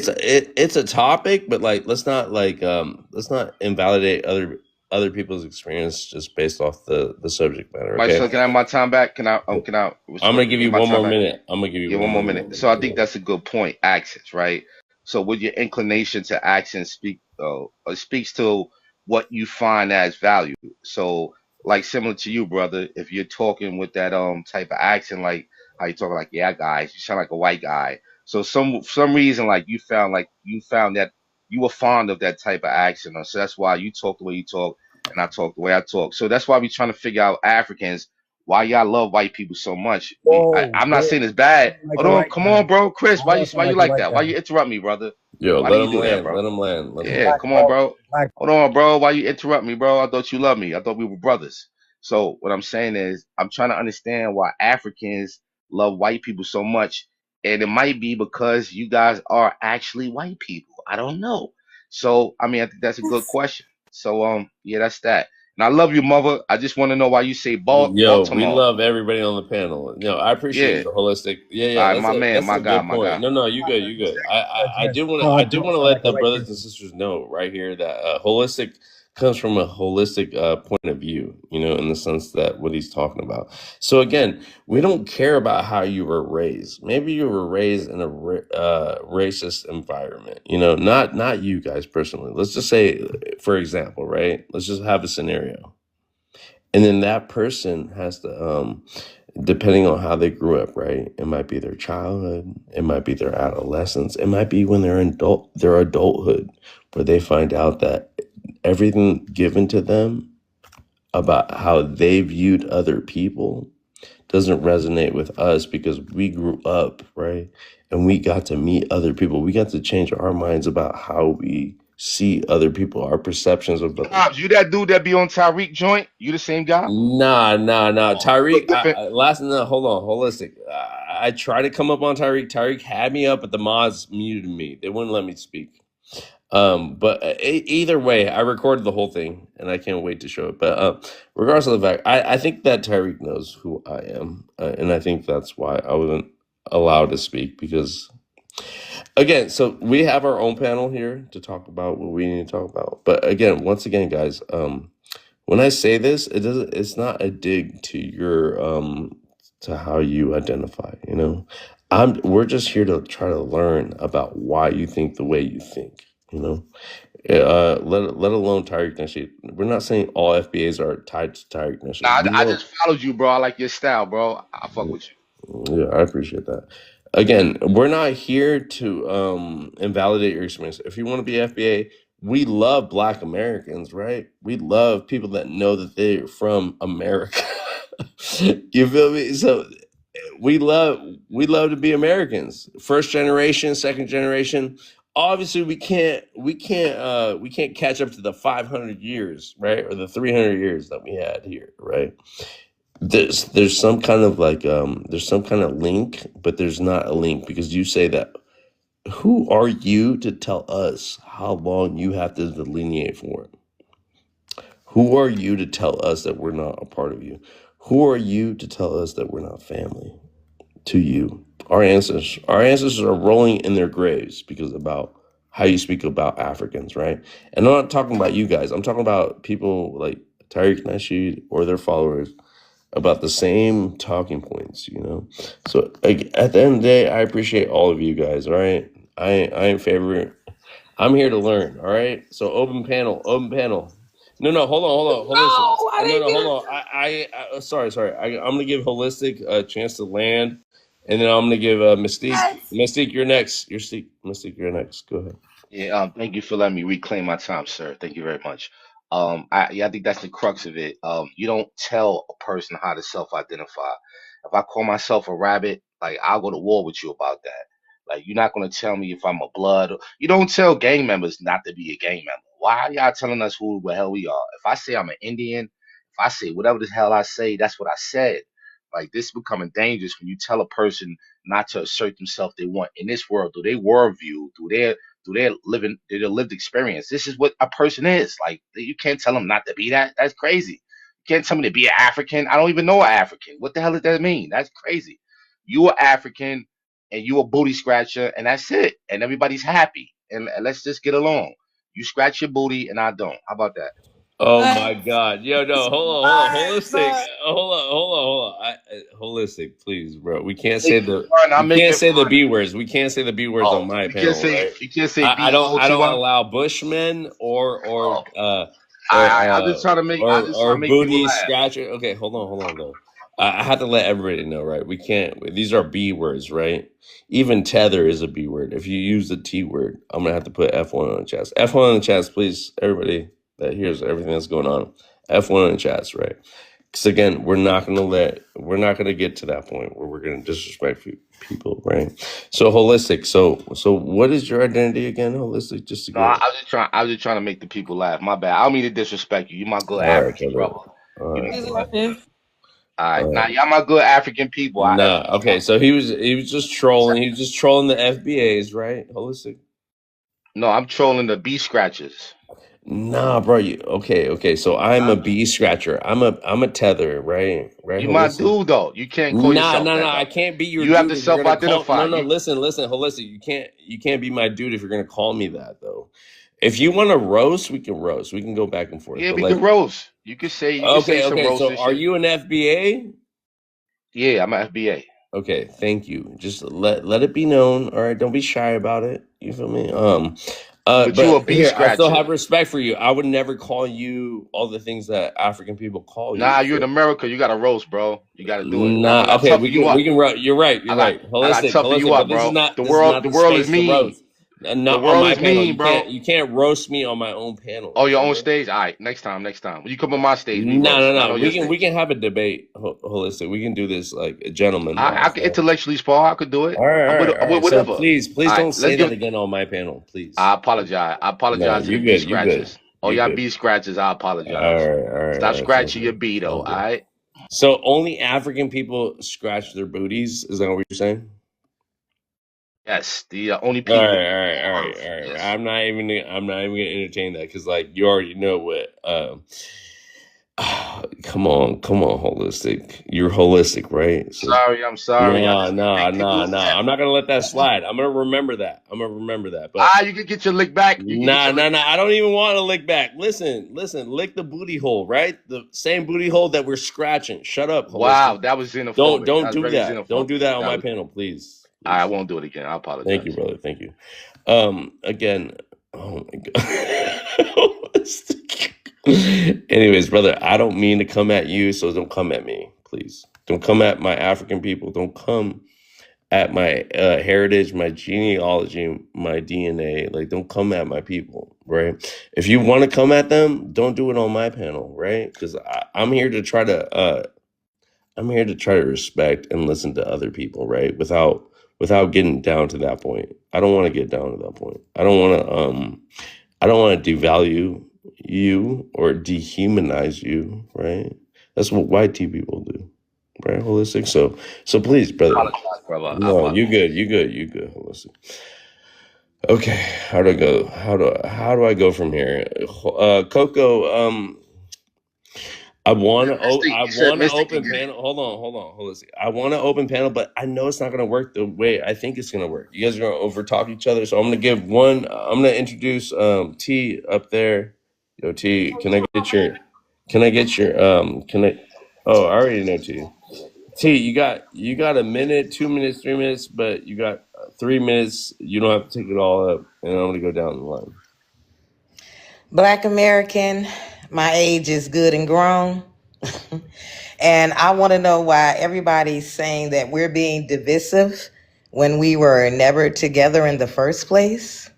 a topic, but like let's not invalidate other people's experience just based off the subject matter. Mike, Okay. so can I have my time back? Can I? I'm gonna give you my one time more back? minute. I'm gonna give you Yeah, one more minute. So I think that's a good point. Accents, right? So with your inclination to accents speaks to what you find as value. So like similar to you, brother, if you're talking with that type of accent, like how you talking like, yeah, guys, you sound like a white guy. So some reason like you found that you were fond of that type of accent. So that's why you talk the way you talk and I talk the way I talk. So that's why we're trying to figure out Africans, why y'all love white people so much. I'm not saying it's bad. Hold on, come on, bro. Chris, why you like that? Why you interrupt me, brother? Yo, Why let do you him do that, land. bro? Let him land. Let him Yeah, land. come on, bro. Hold on, bro. Why you interrupt me, bro? I thought you loved me. I thought we were brothers. So what I'm saying is I'm trying to understand why Africans love white people so much. And it might be because you guys are actually white people. I don't know. So I mean I think that's a good question. So yeah, that's that. And I love you, mother. I just want to know why you say Yo, Baltimore. we love everybody on the panel. No, I appreciate Yeah. the holistic. Yeah, All right, that's my man, that's my a guy, good my point. guy. No, you good, you good. I do want to let the brothers and sisters know right here that holistic comes from a holistic point of view, in the sense that what he's talking about. So again, we don't care about how you were raised. Maybe you were raised in a racist environment, not you guys personally. Let's just say, for example, right? Let's just have a scenario. And then that person has to, depending on how they grew up, right? It might be their childhood, it might be their adolescence, it might be when they're their adulthood, where they find out that everything given to them about how they viewed other people doesn't resonate with us because we grew up, right? And we got to meet other people. We got to change our minds about how we see other people, our perceptions of other. Hobbs, you that dude that be on Tyreek joint? You the same guy? Nah. Tyreek, different. hold on, holistic. I tried to come up on Tyreek. Tyreek had me up, but the mods muted me. They wouldn't let me speak. But either way, I recorded the whole thing, and I can't wait to show it. But regardless of the fact, I think that Tyreek knows who I am, and I think that's why I wasn't allowed to speak because, again, so we have our own panel here to talk about what we need to talk about. But again, once again, guys, when I say this, it's not a dig to your to how you identify. You know, we're just here to try to learn about why you think the way you think. You know, let alone Tyreek Nasheed. We're not saying all FBAs are tied to Tyreek Nasheed. Nah, I just followed you, bro. I like your style, bro. I fuck with you. Yeah, I appreciate that. Again, we're not here to invalidate your experience. If you want to be FBA, we love Black Americans, right? We love people that know that they're from America. You feel me? So we love to be Americans. First generation, second generation. Obviously, we can't catch up to the 500 years, right, or the 300 years that we had here, right? There's some kind of like there's some kind of link, but there's not a link because you say that. Who are you to tell us how long you have to delineate for it? Who are you to tell us that we're not a part of you? Who are you to tell us that we're not family to you? Our ancestors are rolling in their graves because about how you speak about Africans, right? And I'm not talking about you guys. I'm talking about people like Tyreek Nasheed or their followers about the same talking points, you know? So at the end of the day, I appreciate all of you guys, all right? I ain't favorite. I'm here to learn, all right? So open panel. No, hold on. Holistic. Hold on. Sorry. I'm gonna give Holistic a chance to land, and then I'm gonna give Mystique. Yes. Mystique, you're next. Mystique, you're next. Go ahead. Yeah, thank you for letting me reclaim my time, sir. Thank you very much. I think that's the crux of it. You don't tell a person how to self-identify. If I call myself a rabbit, like I'll go to war with you about that. Like you're not gonna tell me if I'm a blood. You don't tell gang members not to be a gang member. Why are y'all telling us who the hell we are? If I say I'm an Indian, if I say whatever the hell I say, that's what I said. Like this becoming dangerous when you tell a person not to assert themselves they want in this world, through their worldview, through their lived experience. This is what a person is. Like you can't tell them not to be that. That's crazy. You can't tell me to be an African. I don't even know an African. What the hell does that mean? That's crazy. You are African and you a booty scratcher and that's it. And everybody's happy. And let's just get along. You scratch your booty and I don't. How about that? Oh my God. Yo, no, hold on. Holistic. Hold on. Holistic, please, bro. We can't say the B words. We can't say the B words on my panel. You can't say I don't allow Bushmen or I'm just trying to make booty scratcher. Okay, hold on though. I have to let everybody know, right? We can't. These are B words, right? Even tether is a B word. If you use the T word, I'm gonna have to put F1 on the chest. F1 on the chest, please, everybody that hears everything that's going on. F1 on the chest, right? Because again, we're not gonna get to that point where we're gonna disrespect people, right? So holistic. So what is your identity again, holistic? Just to I was just trying to make the people laugh. My bad. I don't mean to disrespect you. You're my good African brother. All right. Now y'all my good African people. Okay. So he was just trolling. He was just trolling the FBAs, right? Holistic. No, I'm trolling the B scratchers. Nah, bro. Okay. So I'm a B scratcher. I'm a tether, right? You my dude though. You can't call yourself that. No. I can't be your. You have to self-identify. Listen. You can't be my dude if you're gonna call me that though. If you want to roast, we can roast. We can go back and forth. Yeah, we can roast. You can say. Okay. So are you an FBA? Yeah, I'm an FBA. Okay, thank you. Just let it be known. All right, don't be shy about it. You feel me? But you a B scratcher. I still have respect for you. I would never call you all the things that African people call you. Nah, you're in America. You got to roast, bro. You got to do it. Nah, okay, we can roast. You're right. Holistic. You up, bro. The world is mean. The Not on world my is panel. mean, bro. You can't roast me on my own panel. Oh, your own stage? All right, next time. When you come on my stage, we roast. Not No. on your We stage. can have a debate, holistic. We can do this like a gentleman. I can intellectually spar. I could do it. All right. So Whatever. please All right, don't say that again on my panel, please. I apologize. No, to the you beat good. scratchers. Oh, You y'all good. beat scratchers. I apologize. All right. Stop Sounds scratching your good. beat, though. Sounds All good. right. So only African people scratch their booties? Is that what you're saying? Yes, the only All people. right. Yes. I'm not even gonna entertain that because like you already know what. Come on, holistic. You're holistic, right? So, I'm sorry. no. I'm not gonna let that slide. I'm gonna remember that. But you can get your lick back. nah. I don't even want to lick back. Listen. Lick the booty hole, right? The same booty hole that we're scratching. Shut up, holistic. Wow, that was xenophobic. Don't That was do very that. xenophobic. Don't do that on That my was- panel, please. I won't do it again. I apologize. Thank you, brother. Thank you. Again, oh my god. Anyways, brother, I don't mean to come at you, so don't come at me, please. Don't come at my African people. Don't come at my heritage, my genealogy, my DNA. Like, don't come at my people, right? If you want to come at them, don't do it on my panel, right? Because I'm here to try to respect and listen to other people, right? Without getting down to that point. I don't want to get down to that point. I don't want to devalue you or dehumanize you, right? That's what white tea people do, right? Holistic. So please, brother. Brother. No, you good, holistic. Okay, how do I go? How do I go from here? Coco, I want to open panel. Hold on, holistic. I want to open panel, but I know it's not going to work the way I think it's going to work. You guys are going to over talk each other, so I'm going to introduce T up there. Yo, T, can I get your oh, I already know T. T, you got a minute, 2 minutes, 3 minutes, but you got 3 minutes. You don't have to take it all up, and I'm going to go down the line. Black American, my age is good and grown. And I want to know why everybody's saying that we're being divisive when we were never together in the first place.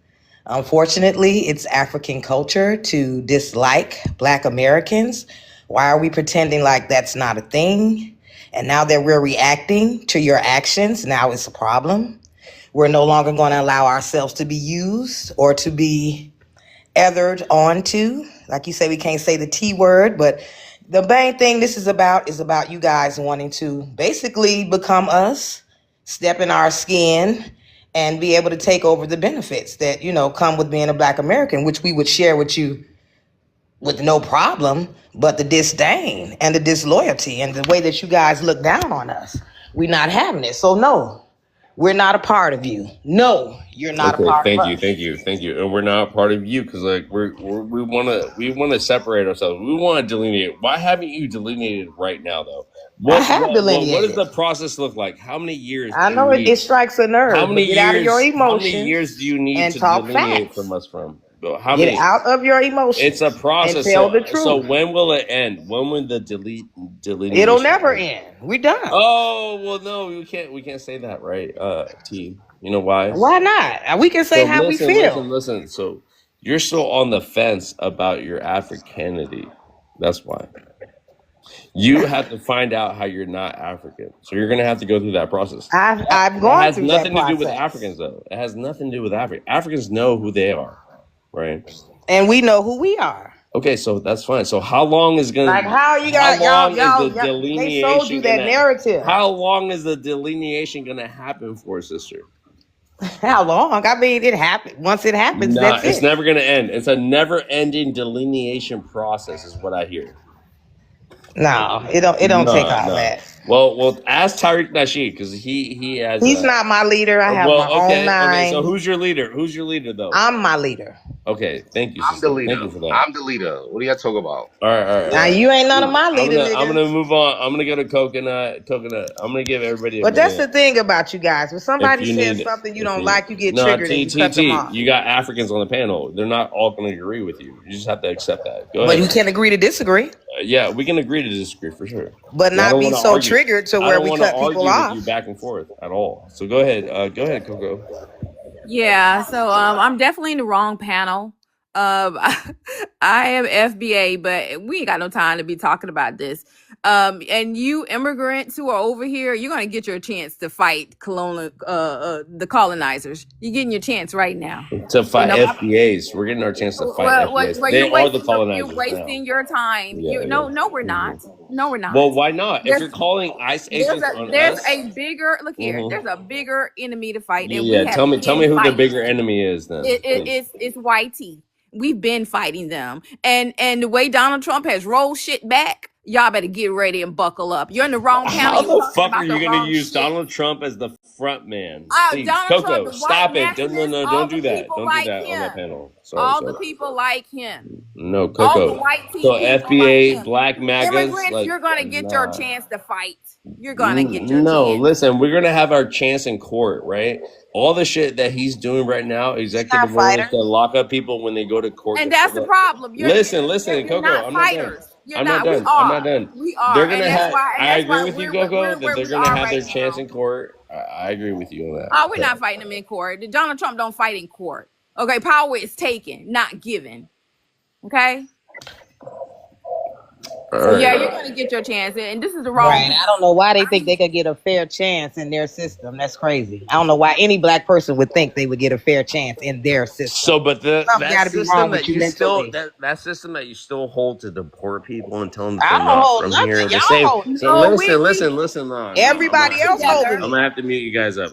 Unfortunately, it's African culture to dislike Black Americans. Why are we pretending like that's not a thing? And now that we're reacting to your actions, now it's a problem. We're no longer going to allow ourselves to be used or to be ethered onto. Like you say, we can't say the T word, but the main thing this is about you guys wanting to basically become us, step in our skin, and be able to take over the benefits that, come with being a Black American, which we would share with you with no problem, but the disdain and the disloyalty and the way that you guys look down on us, we're not having it. So no, we're not a part of you. No, you're not a part of us. Thank you. And we're not part of you because like we want to separate ourselves. We want to delineate. Why haven't you delineated right now though? I have delineated. What does the process look like? How many years? I know it strikes a nerve. How many get years? out of your emotions. How many years do you need and to talk delineate facts. from us from? Get out of your emotions. It's a process. And tell the truth. So when will it end? When will the delineation? It'll never end. We're done. Oh well, no, we can't say that, right? T. You know why? Why not? We can say how we feel. Listen. So you're still on the fence about your Africanity. That's why. You have to find out how you're not African. So you're gonna have to go through that process. I've gone through that process. It has nothing to do with Africans, though. It has nothing to do with Africans. Africans know who they are, right? And we know who we are. Okay, so that's fine. So how long is gonna like how you got y'all they sold you that narrative. How long is the delineation gonna happen for, sister? How long? I mean, it happened. Once it happens, that's it's it. never gonna end. It's a never-ending delineation process, is what I hear. No, it don't take all that. Well, ask Tariq Nasheed because he has. He's not my leader. I have my own nine. Okay, so who's your leader? Who's your leader, though? I'm my leader. Okay, thank you. I'm the leader. Thank you for that. I'm the leader. What do y'all talk about? All right. Now you ain't none of my leaders. I'm gonna move on. I'm gonna go to coconut. I'm gonna give everybody. But that's the thing about you guys. When somebody says something you don't like, you get triggered and you cut them off. You got Africans on the panel. They're not all gonna agree with you. You just have to accept that. Go ahead. But you can't agree to disagree. Yeah, we can agree to disagree for sure. But not be so triggered to where we cut people off. You back and forth at all. So go ahead, Coco. Yeah, so I'm definitely in the wrong panel. I am FBA, but we ain't got no time to be talking about this. And you immigrants who are over here, you're gonna get your chance to fight the colonizers. You're getting your chance right now. To You fight know, FBAs. We're getting our chance to fight FBAs. well, They you're are the you're colonizers now. wasting your time. Yeah, yeah. No, we're not. No, we're not. Well, why not? If There's you're calling ICE agents on there's us, a bigger look here. mhm. There's a bigger enemy to fight, and we Yeah, have tell me been who the fighting bigger them. enemy is then. It's YT. We've been fighting them, and the way Donald Trump has rolled shit back, y'all better get ready and buckle up. You're in the wrong panel. How You're the talking fuck about are the you gonna wrong use shit. Donald Trump as the front man? Please, Donald Trump, Coco, the white stop it. No, nationalists, don't all do the that. people Don't do like that on that him. panel. Sorry, All sorry. the people like him. No, All the Coco. white tea So people like FBA, him. Black MAGAs, Immigrants, like, you're gonna get your nah. chance to fight. You're gonna get your No, chance. listen, we're gonna have our chance in court, right? All the shit that he's doing right now, executive orders to lock up people when they go to court. And to that's fill the up. Listen, Listen, you're Coco, not I'm not done. fighters. You're I'm not. not We done. I'm not are. done. We are. They're And gonna that's have. why. And I that's why agree with you, we're Coco, that where they're we gonna are have their right chance now. in court. I agree with you on that. Oh, we're not fighting them in court. Donald Trump don't fight in court. Okay, power is taken, not given. Okay. All So yeah, right. you're gonna get your chance, and this is the wrong. Right. I don't know why they think they could get a fair chance in their system. That's crazy. I don't know why any black person would think they would get a fair chance in their system. So, but Something that got to be system wrong with that you you still mentally. that system that you still hold to deport people and tell them that I they're don't not hold from nothing. here. The Y'all same. hold. So No, listen. No, I'm Everybody gonna else holding I'm it. gonna have to mute you guys up.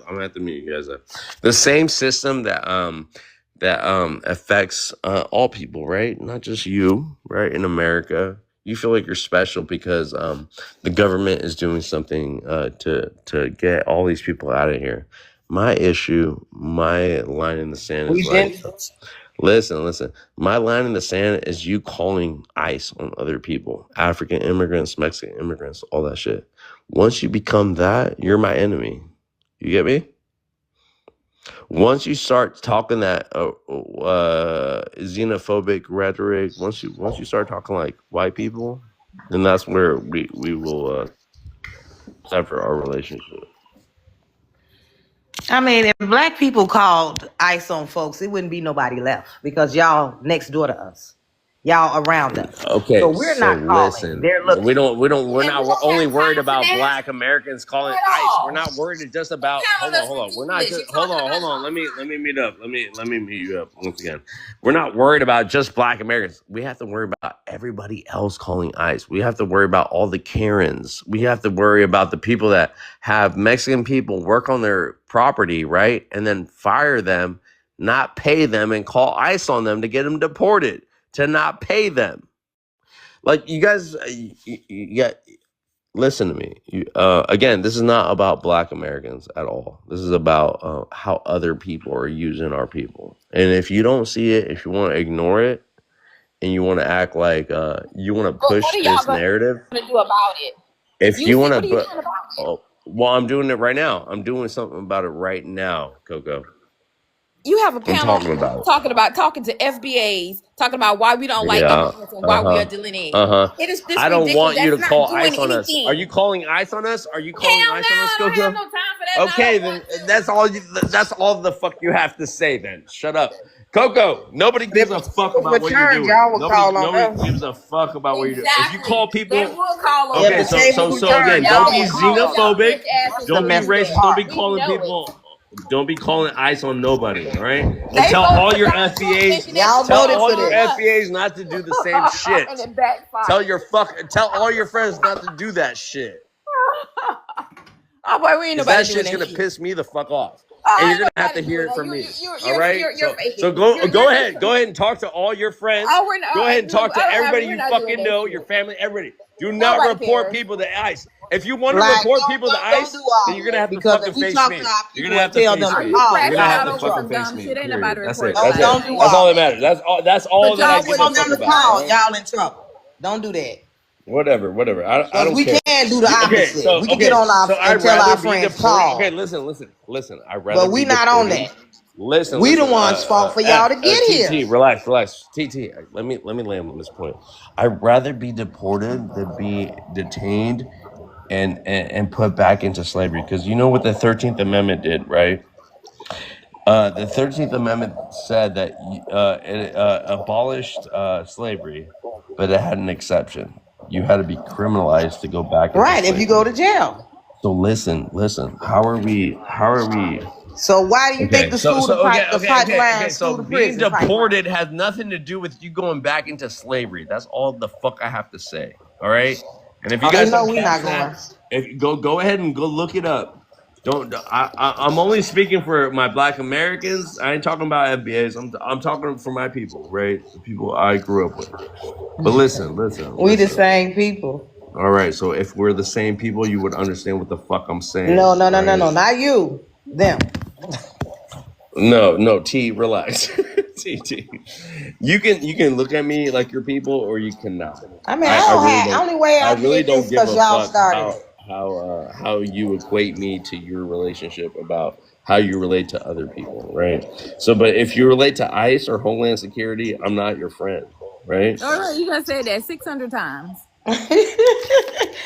The same system that affects all people, right? Not just you, right? In America, you feel like you're special because the government is doing something to get all these people out of here. My issue, my line in the sand We is like, didn't. listen. My line in the sand is you calling ICE on other people, African immigrants, Mexican immigrants, all that shit. Once you become that, you're my enemy. You get me? Once you start talking that xenophobic rhetoric, once you start talking like white people, then that's where we will sever our relationship. I mean, if black people called ICE on folks, it wouldn't be nobody left because y'all next door to us. Y'all around us. Okay, So we're so not calling. listen, They're looking. we're And not we don't only have worried time for about that Black Americans calling at ICE. We're all. not worried just about. Hold on. We're not just. Hold on. Let me meet up. Let me meet you up once again. We're not worried about just Black Americans. We have to worry about everybody else calling ICE. We have to worry about all the Karens. We have to worry about the people that have Mexican people work on their property, right, and then fire them, not pay them, and call ICE on them to get them deported, to not pay them. Like, you guys, listen to me. Again, this is not about Black Americans at all. This is about how other people are using our people. And if you don't see it, if you want to ignore it, and you want to act like you want to But push what are y'all this gonna narrative, do about it? if You you see, want what are you to, doing about it? oh, well, I'm doing it right now. I'm doing something about it right now, Coco. You have a I'm panel talking about it. talking to FBAs, talking about why we don't like Yeah. immigrants and why we are delineating. It is this I don't ridiculous. want you to That's call not doing ICE on us. Are anything. you calling ICE on us? Are you calling Hell ICE on us, no, I don't Coco? have no time for that. And I Okay, don't then want to. that's all the fuck you have to say then. Shut up. Coco, nobody gives a fuck about what you're Return, doing. y'all would call on Nobody us. gives a fuck about what you're doing. If you Exactly. call people, They will call on okay, us. If the so table again, returned, don't y'all be would call on us. xenophobic. Bitch asses That's Don't the be messed up racist. Don't part. be We calling know it. people. Don't be calling ICE on nobody. All right, and They tell voted all for your Donald Trump FBAs. thinking that Y'all shit Tell voted was all for your this. on us. FBAs not to do the same shit. And it backfired. Tell all your friends not to do that shit. Oh boy, we ain't Because nobody that doing shit's that gonna shit. piss me the fuck off. Oh, And ain't you're gonna have to nobody hear doing it that. from me. You're All right? you're faking. So go You're ahead. Go ahead and talk to all your friends. Oh, we're not. Go ahead and talk to I don't have. everybody We're you not doing fucking that know, shit. your family, everybody. Do not Nobody report cares. people to ICE. If you want to Like, report people to don't ICE, do then all you're gonna that have to because fucking if we face talk me. to our You're people gonna have and to tell face them Are to me. you call, You're crashing gonna y'all have out to in over fucking some trouble. face dumb me. shit? Ain't Period. nobody That's it. reporting That's nobody. it. Don't do That's all all that that. matters. That's all But that I y'all If give you a wouldn't want fuck them to listen. about. All call, right? y'all in trouble. Don't do that. Whatever. I Because don't we care. can do the Okay, opposite. We can get on so our and I'd tell rather our be friends deported. Okay, call. listen. I'd rather But be we not on deported. that. Listen. We the ones fought for y'all to get here. TT, relax. TT, let me land on this point. I'd rather be deported than be detained and put back into slavery. Because you know what the 13th Amendment did, right? The 13th Amendment said that it abolished slavery, but it had an exception. You had to be criminalized to go back into Right, if you go slavery. to jail. So listen. How are we? So why do you think Okay, the so school, so okay, the okay, okay, pipeline, okay. So school to being prison pipeline? deported has nothing to do with you going back into slavery. That's all the fuck I have to say. All right. And if you Oh, they guys know don't we catch not going. that, if go ahead and go look it up. Don't I'm only speaking for my Black Americans. I ain't talking about FBAs. I'm talking for my people, right? The people I grew up with. But listen. We the same people. All right. So if we're the same people, you would understand what the fuck I'm saying. No, right? not you. Them. No, T, relax. T. You can look at me like your people, or you cannot. I mean, only way I really did don't this give a because y'all fuck started it. how you equate me to your relationship about how you relate to other people, right? So, but if you relate to ICE or Homeland Security, I'm not your friend, right? All right, you gonna say that 600 times.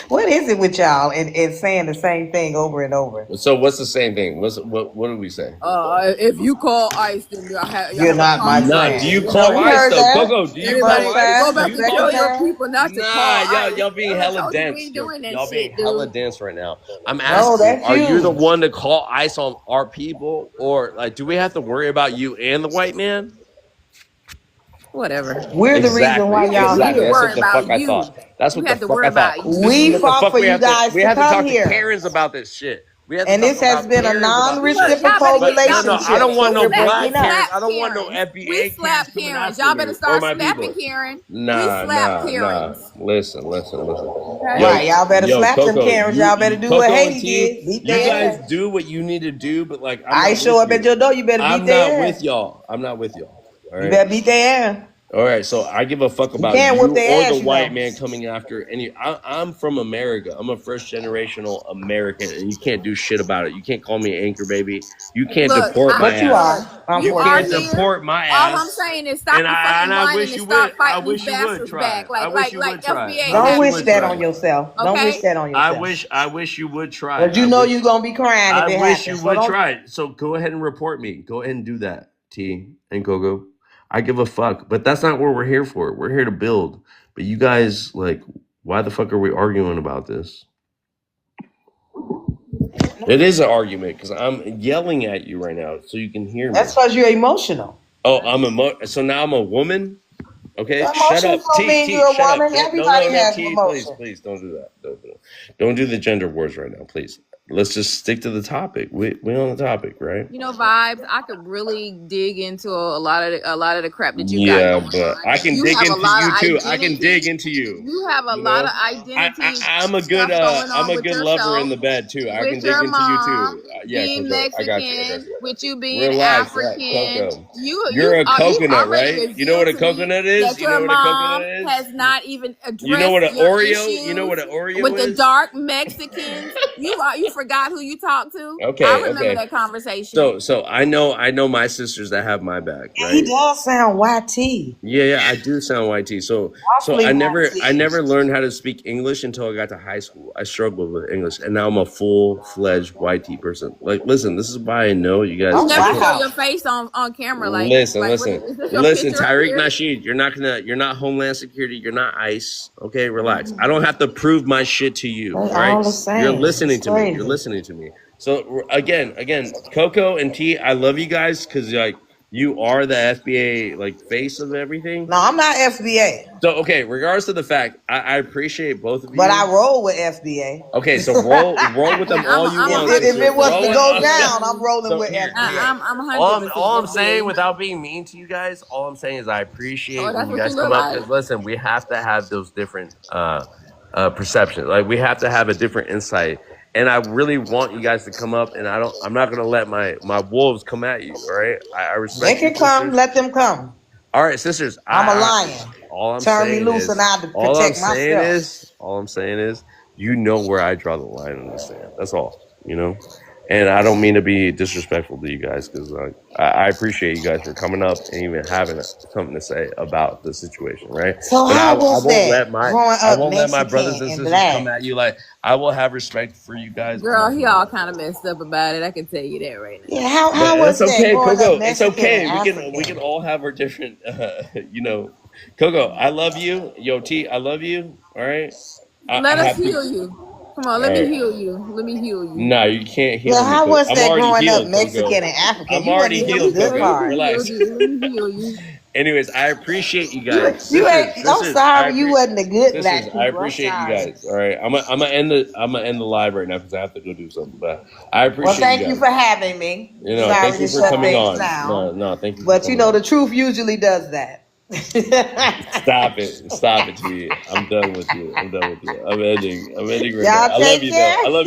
What is it with y'all and saying the same thing over and over? So, what's the same thing? What do we say? If you call ICE, then You're not my friend. Do you call ICE though, Coco? Do you call ICE? Go back and tell your people not to call ICE. Y'all being hella dense. Y'all being hella dense right now. I'm asking, that's are you you. the one to call ICE on our people, or like, do we have to worry about you and the white man? Whatever. We're the reason why y'all Exactly. here. That's what the fuck I thought. That's what the fuck I thought. We fought for you guys we to have to come talk here. to Karens about this shit. And this has been a non-reciprocal relationship. No, I don't want no We're black breaking up. Karens. I don't want no FBA We slap Karens. Y'all better start slapping Karen. Nah. Karens. Listen. Right, y'all better slap them Karens. Y'all better do what Haiti did. Beat You their guys ass. do what you need to do, but like I show up at your door. You better beat I'm their not ass. with y'all. I'm not with y'all. All You right. better beat their ass. All right, so I give a fuck about can't you whoop their or ass, the you white know. man coming after any. I'm from America. I'm a first generational American, and you can't do shit about it. You can't call me anchor baby. You can't Look, deport my But you ass. are. You are can't here. deport my All I'm ass. saying is stop And the I fucking whining wish and you start would. I fighting wish these you would bastards try. back. I wish you would try. FBA I Don't has wish you wish would that try. on yourself. Don't wish that on yourself. I wish you would try. But you know you're going to be crying if it wish happens. you So would don't- try. So go ahead and report me. Go ahead and do that, T and Gogo. I give a fuck. But that's not what we're here for. We're here to build. But you guys, like, why the fuck are we arguing about this? It is an argument because I'm yelling at you right now so you can hear me. That's because you're emotional. Oh, so now I'm a woman? Okay, Your shut up. emotions don't mean T, you're a shut up. woman. Everybody has T, emotions. please don't do that. Don't do the gender wars right now, please. Let's just stick to the topic. We on the topic, right? You know, vibes. I could really dig into a lot of the crap that you Yeah, got going but on. I can You dig have a into lot you of too. I can identity. dig into you. You have a You lot know? of identity. I'm a good stuff going on I'm a with good lover yourself, in the bed too. I can with dig your into mom, you too. Yeah, being Coco, I got you. Mexican, with you being Relax, African. Coco. You've You're a coconut, already right? You know what a revealed to me coconut is? that You know your what a mom coconut is? has not even addressed You know what an your Oreo? issues You know what an Oreo with the is? dark Mexicans. You forgot who you talked to. Okay, I remember okay. that conversation. So I know my sisters that have my back, Yeah, he right? does sound YT. Yeah, I do sound YT. So Awfully I never YT. learned how to speak English until I got to high school. I struggled with English, and now I'm a full-fledged YT person. Like, listen, this is why I know you guys. Oh, You never show wow. your face on camera. Listen. Is this your Listen, picture Tariq here? Nasheed, you're not Homeland Security, you're not ICE. Okay, relax. I don't have to prove my shit to you. They All right, all the same. you're listening It's to me. crazy. You're listening to me. So again, Coco and T, I love you guys because like you are the FBA like face of everything. No, I'm not FBA, So okay, regardless of the fact, I appreciate both of you. but I roll with FBA. Okay, so roll with them all you want. If it was Roll to with go us. down, I'm rolling So with here, FBA. I'm 100%. all I'm saying, without being mean to you guys, all I'm saying is I appreciate Oh, that's when you what guys you look come up. like. Because listen, we have to have those different perceptions. Like we have to have a different insight. And I really want you guys to come up. And I'm not gonna let my wolves come at you. All right, I They respect can you, come. sisters. Let them come. All right, sisters. I'm a lion. All I'm Turn me saying loose is, and I'll all I'm protect saying myself. is, you know where I draw the line in the sand. That's all. You know. And I don't mean to be disrespectful to you guys, because I appreciate you guys for coming up and even having something to say about the situation, right? So But I how won't was that let my growing I up won't let my brothers Mexican and and sisters come black? at you. Like, I will have respect for you guys. Girl, he all kind of messed up about it. I can tell you that right now. Yeah, how But was it's that okay, growing up Coco. It's Mexican and okay. We can African? all have our different, Coco, I love you. Yo, T, I love you. All right. I Let us have to. heal you. Come on, All let me right. heal you. Let me heal you. No, you can't Yeah, heal me, how Coco. was I'm that already growing up healed, Mexican Coco. and African? I'm You wasn't already even We the healed, good good. Coco. We part. healed Relax. you. Let me heal you. Anyways, I appreciate you You guys, you ain't. I'm sorry, you wasn't the good sisters. black I people. I'm appreciate you sorry. guys. All right, I'm gonna end the live right now because I have to go do something. But I Well, appreciate you thank you guys. for having me. You know, Sorry thank to you for shut coming things on. down, No, thank you for but you coming know on. the truth usually does that. Stop it, T. I'm done with you. I'm ending right now. Y'all I love take you though. care. I love.